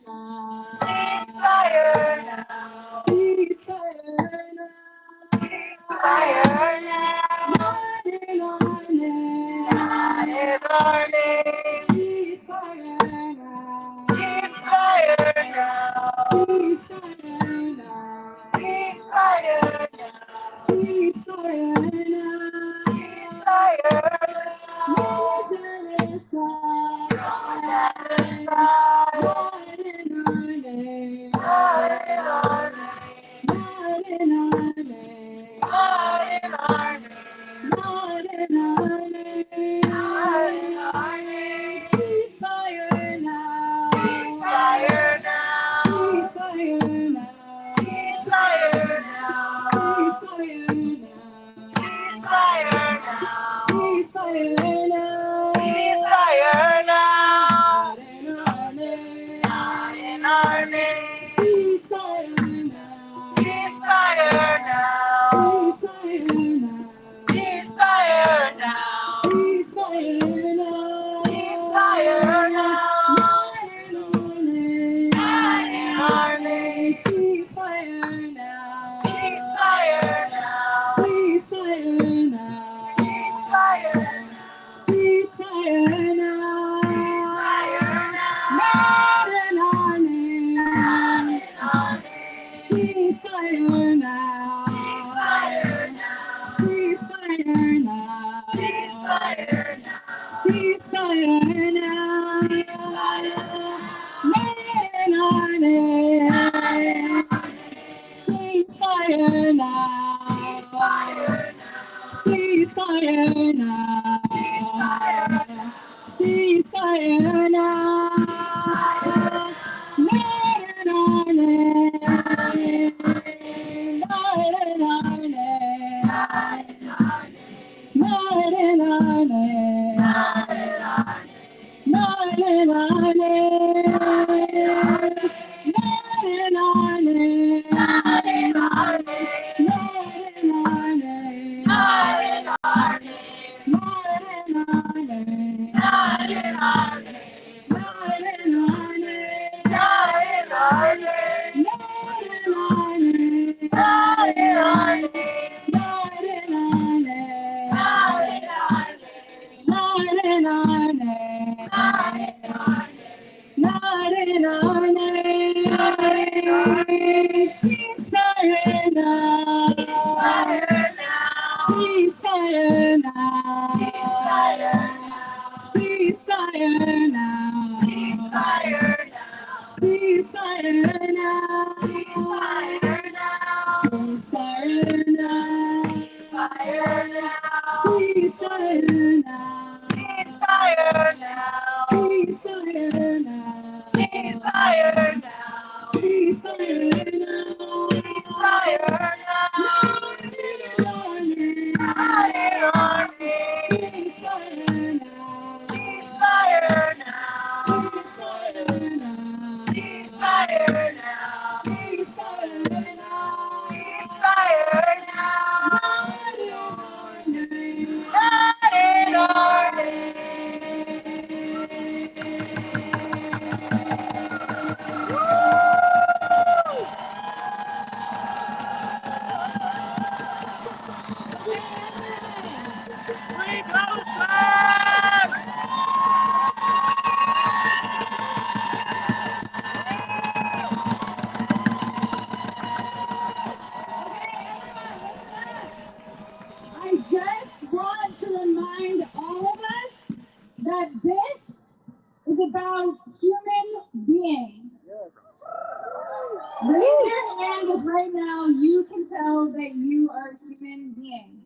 Speaker 3: now. Ceasefire now. Ceasefire now. Ceasefire now. Not in our name. Not in our name. Ceasefire now. Ceasefire now. Ceasefire now. Ceasefire now. Ceasefire now. Ceasefire now. No genocide. No genocide. Not in our name. Not in our name. Not in our name. Not in our name. Not in our name. Not in our name. Ceasefire now. Ceasefire now. Ceasefire now. Ceasefire now. Ceasefire now. Ceasefire now. Ceasefire now. Ceasefire now. Not in our name. Ceasefire now. Ceasefire now. Ceasefire now. Ceasefire now. Ceasefire now. Ceasefire now. Not in our name. Ceasefire now. Ceasefire now. Ceasefire now. Ceasefire now. Ceasefire now. Ceasefire now. Not in our name. Not in our name. Ceasefire now. Ceasefire now. Ceasefire now. Ceasefire now. Ceasefire now. Not in our name. Ceasefire now. Ceasefire now. Ceasefire now. Not in our name. Not in our name. Not in our name. Not in our name. Not in our name. Not in our name. Not in our name. Not in our name. Not in our name. Not in our name. Not in our name. Not in our name. Not in our name. Not in our name. Not in our name. Not in our name. Not in our name. Not in our name. Ceasefire now. Ceasefire now. Ceasefire now. Ceasefire now. Ceasefire now. Ceasefire now. Ceasefire now. Ceasefire now. Ceasefire now. Ceasefire now. Ceasefire now. Ceasefire now. Ceasefire now. Ceasefire now. Not in our name. Ceasefire now. Ceasefire now. Ceasefire now. Ceasefire now. Ceasefire now. Ceasefire now. Not in our name. I just want to remind all of us that this is about human beings. Raise your hand if right now you can tell that you are a human being.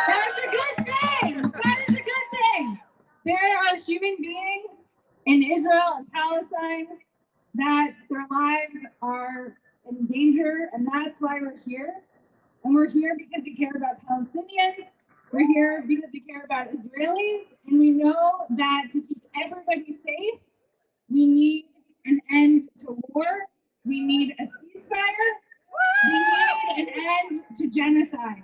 Speaker 3: That's a good thing. That is a good thing. There are human beings in Israel and Palestine that their lives are in danger, and that's why we're here. And we're here because we care about Palestinians. We're here because we care about Israelis. And we know that to keep everybody safe, we need an end to war. We need a ceasefire. We need an end to genocide.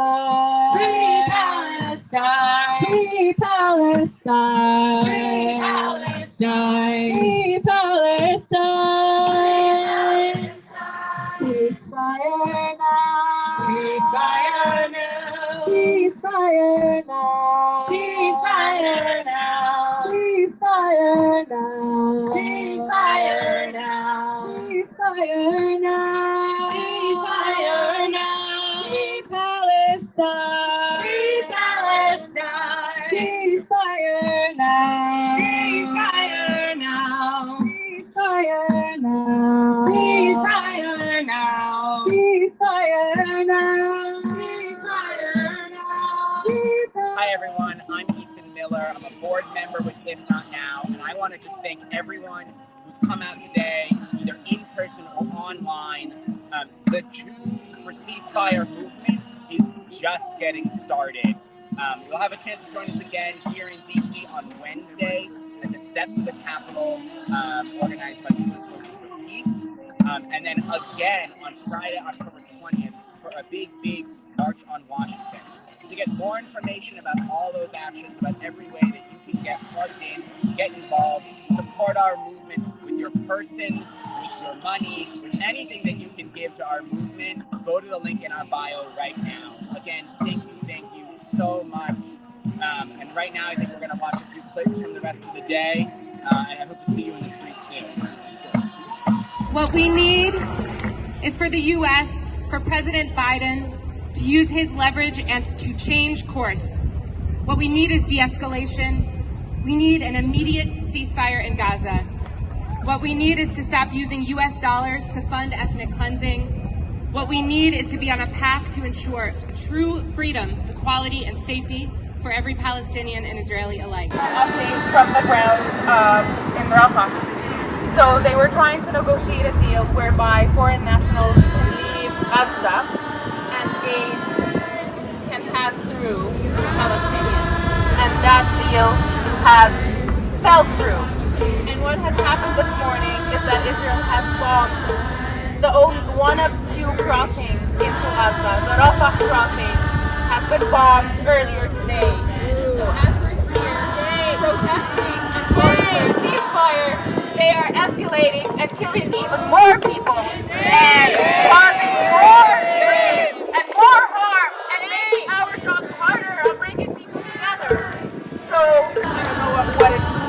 Speaker 11: Free Palestine. Free Palestine. Ceasefire now. Ceasefire now. Ceasefire now. Ceasefire now. Ceasefire now. Ceasefire now. Ceasefire now. Ceasefire now. Free Palestine. Free Palestine. Ceasefire now. Ceasefire now. Ceasefire now. Ceasefire now. Ceasefire now. Ceasefire now.
Speaker 5: Hi everyone, I'm Ethan Miller. I'm a board member with If Not Now, and I want to just thank everyone who's come out today, either in person or online. The Jews for Ceasefire movement is just getting started. You'll have a chance to join us again here in DC on Wednesday at the steps of the Capitol, organized by Jewish Voices for Peace. And then again on Friday, October 20th, for a big march on Washington. To get more information about all those actions, about every way that you can get plugged in, get involved, support our movement with your person, with your money, with anything that you can give to our movement, go to the link in our bio right now. Again, thank you so much. And right now, I think we're going to watch a few clips from the rest of the day, and I hope to see you in the streets soon.
Speaker 2: What we need is for the U.S., for President Biden, to use his leverage and to change course. What we need is de-escalation. We need an immediate ceasefire in Gaza. What we need is to stop using U.S. dollars to fund ethnic cleansing. What we need is to be on a path to ensure true freedom, equality, and safety for every Palestinian and Israeli alike.
Speaker 22: Update from the ground in Rafah. So they were trying to negotiate a deal whereby foreign nationals can leave Gaza and aid can pass through Palestinians. And that deal has fell through. And what has happened this morning is that Israel has bombed one of two crossings into Gaza. The Rafah crossing has been bombed earlier today. So as we're here protesting and calling for a ceasefire, they are escalating and killing even more people and causing more pain and more harm and making our jobs harder on bringing people together. So I don't know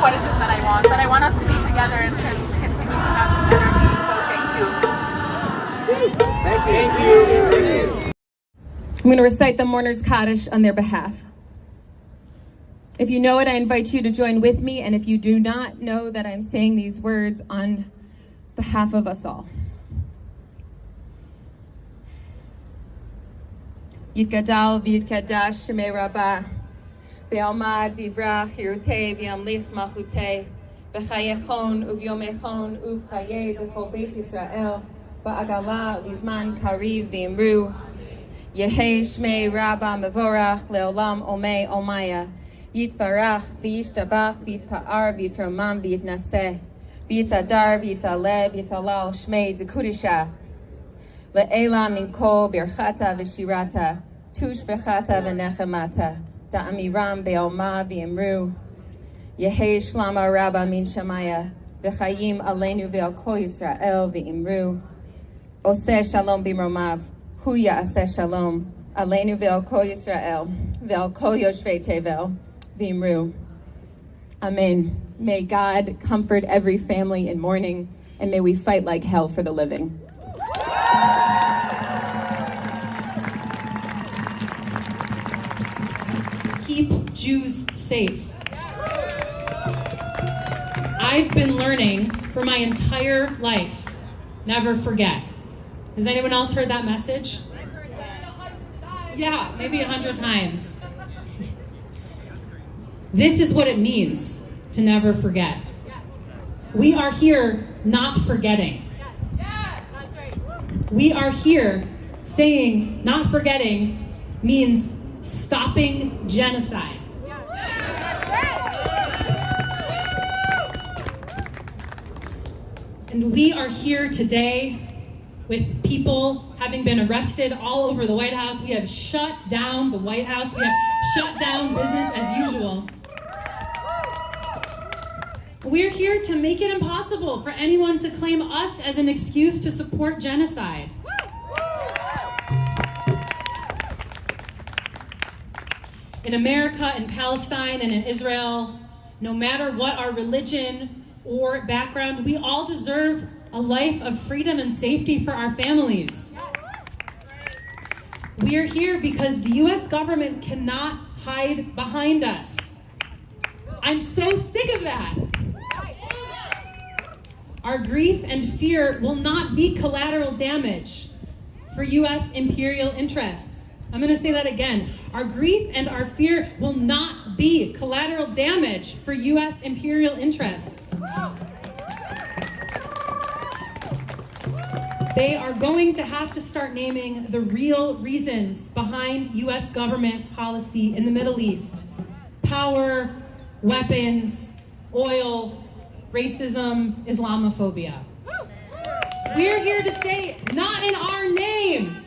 Speaker 22: what is it that I want, but I want us to be together and continue to have this energy. So thank you.
Speaker 5: Thank you.
Speaker 2: I'm going to recite the mourners' Kaddish on their behalf. If you know it, I invite you to join with me, and if you do not know that I'm saying these words on behalf of us all. Yitgadal v'yitkadash shemei rabbah, be'alma divra hirutei v'yamlich malchutei, b'chayechon uv'yomechon uv'chayei d'chol Beit Yisrael, ba'agala v'zman kariv v'imru, Yehei shmei rabbah mevorach le'olam omei omaya, Yitbarach v'yishtabach v'yitpa'ar v'yitromam v'yitnaseh, v'yitadar v'yitaleh v'yitalal shmei d'kudisha, le'ela min kol birchata v'shirata, tush bechata v'nechemata, da'amiram be'oma v'imru, Yehei shlama rabba min shamaya, v'chayim aleinu ve'al kol Yisrael v'imru, oseh shalom b'mromav, hu ya'aseh shalom, aleinu ve'al kol Yisrael, ve'al kol yoshvei tevel, v'imru. Amen. May God comfort every family in mourning, and may we fight like hell for the living.
Speaker 21: Keep Jews safe. I've been learning for my entire life, never forget. Has anyone else heard that message? Yeah, maybe 100 times. This is what it means to never forget. We are here not forgetting. We are here saying not forgetting means stopping genocide. And we are here today with people having been arrested all over the White House. We have shut down the White House. We have shut down business as usual. We're here to make it impossible for anyone to claim us as an excuse to support genocide. In America, in Palestine, and in Israel, no matter what our religion or background, we all deserve a life of freedom and safety for our families. We are here because the US government cannot hide behind us. I'm so sick of that. Our grief and fear will not be collateral damage for US imperial interests. I'm going to say that again. Our grief and our fear will not be collateral damage for US imperial interests. They are going to have to start naming the real reasons behind US government policy in the Middle East. Power, weapons, oil, racism, Islamophobia. We're here to say, not in our name.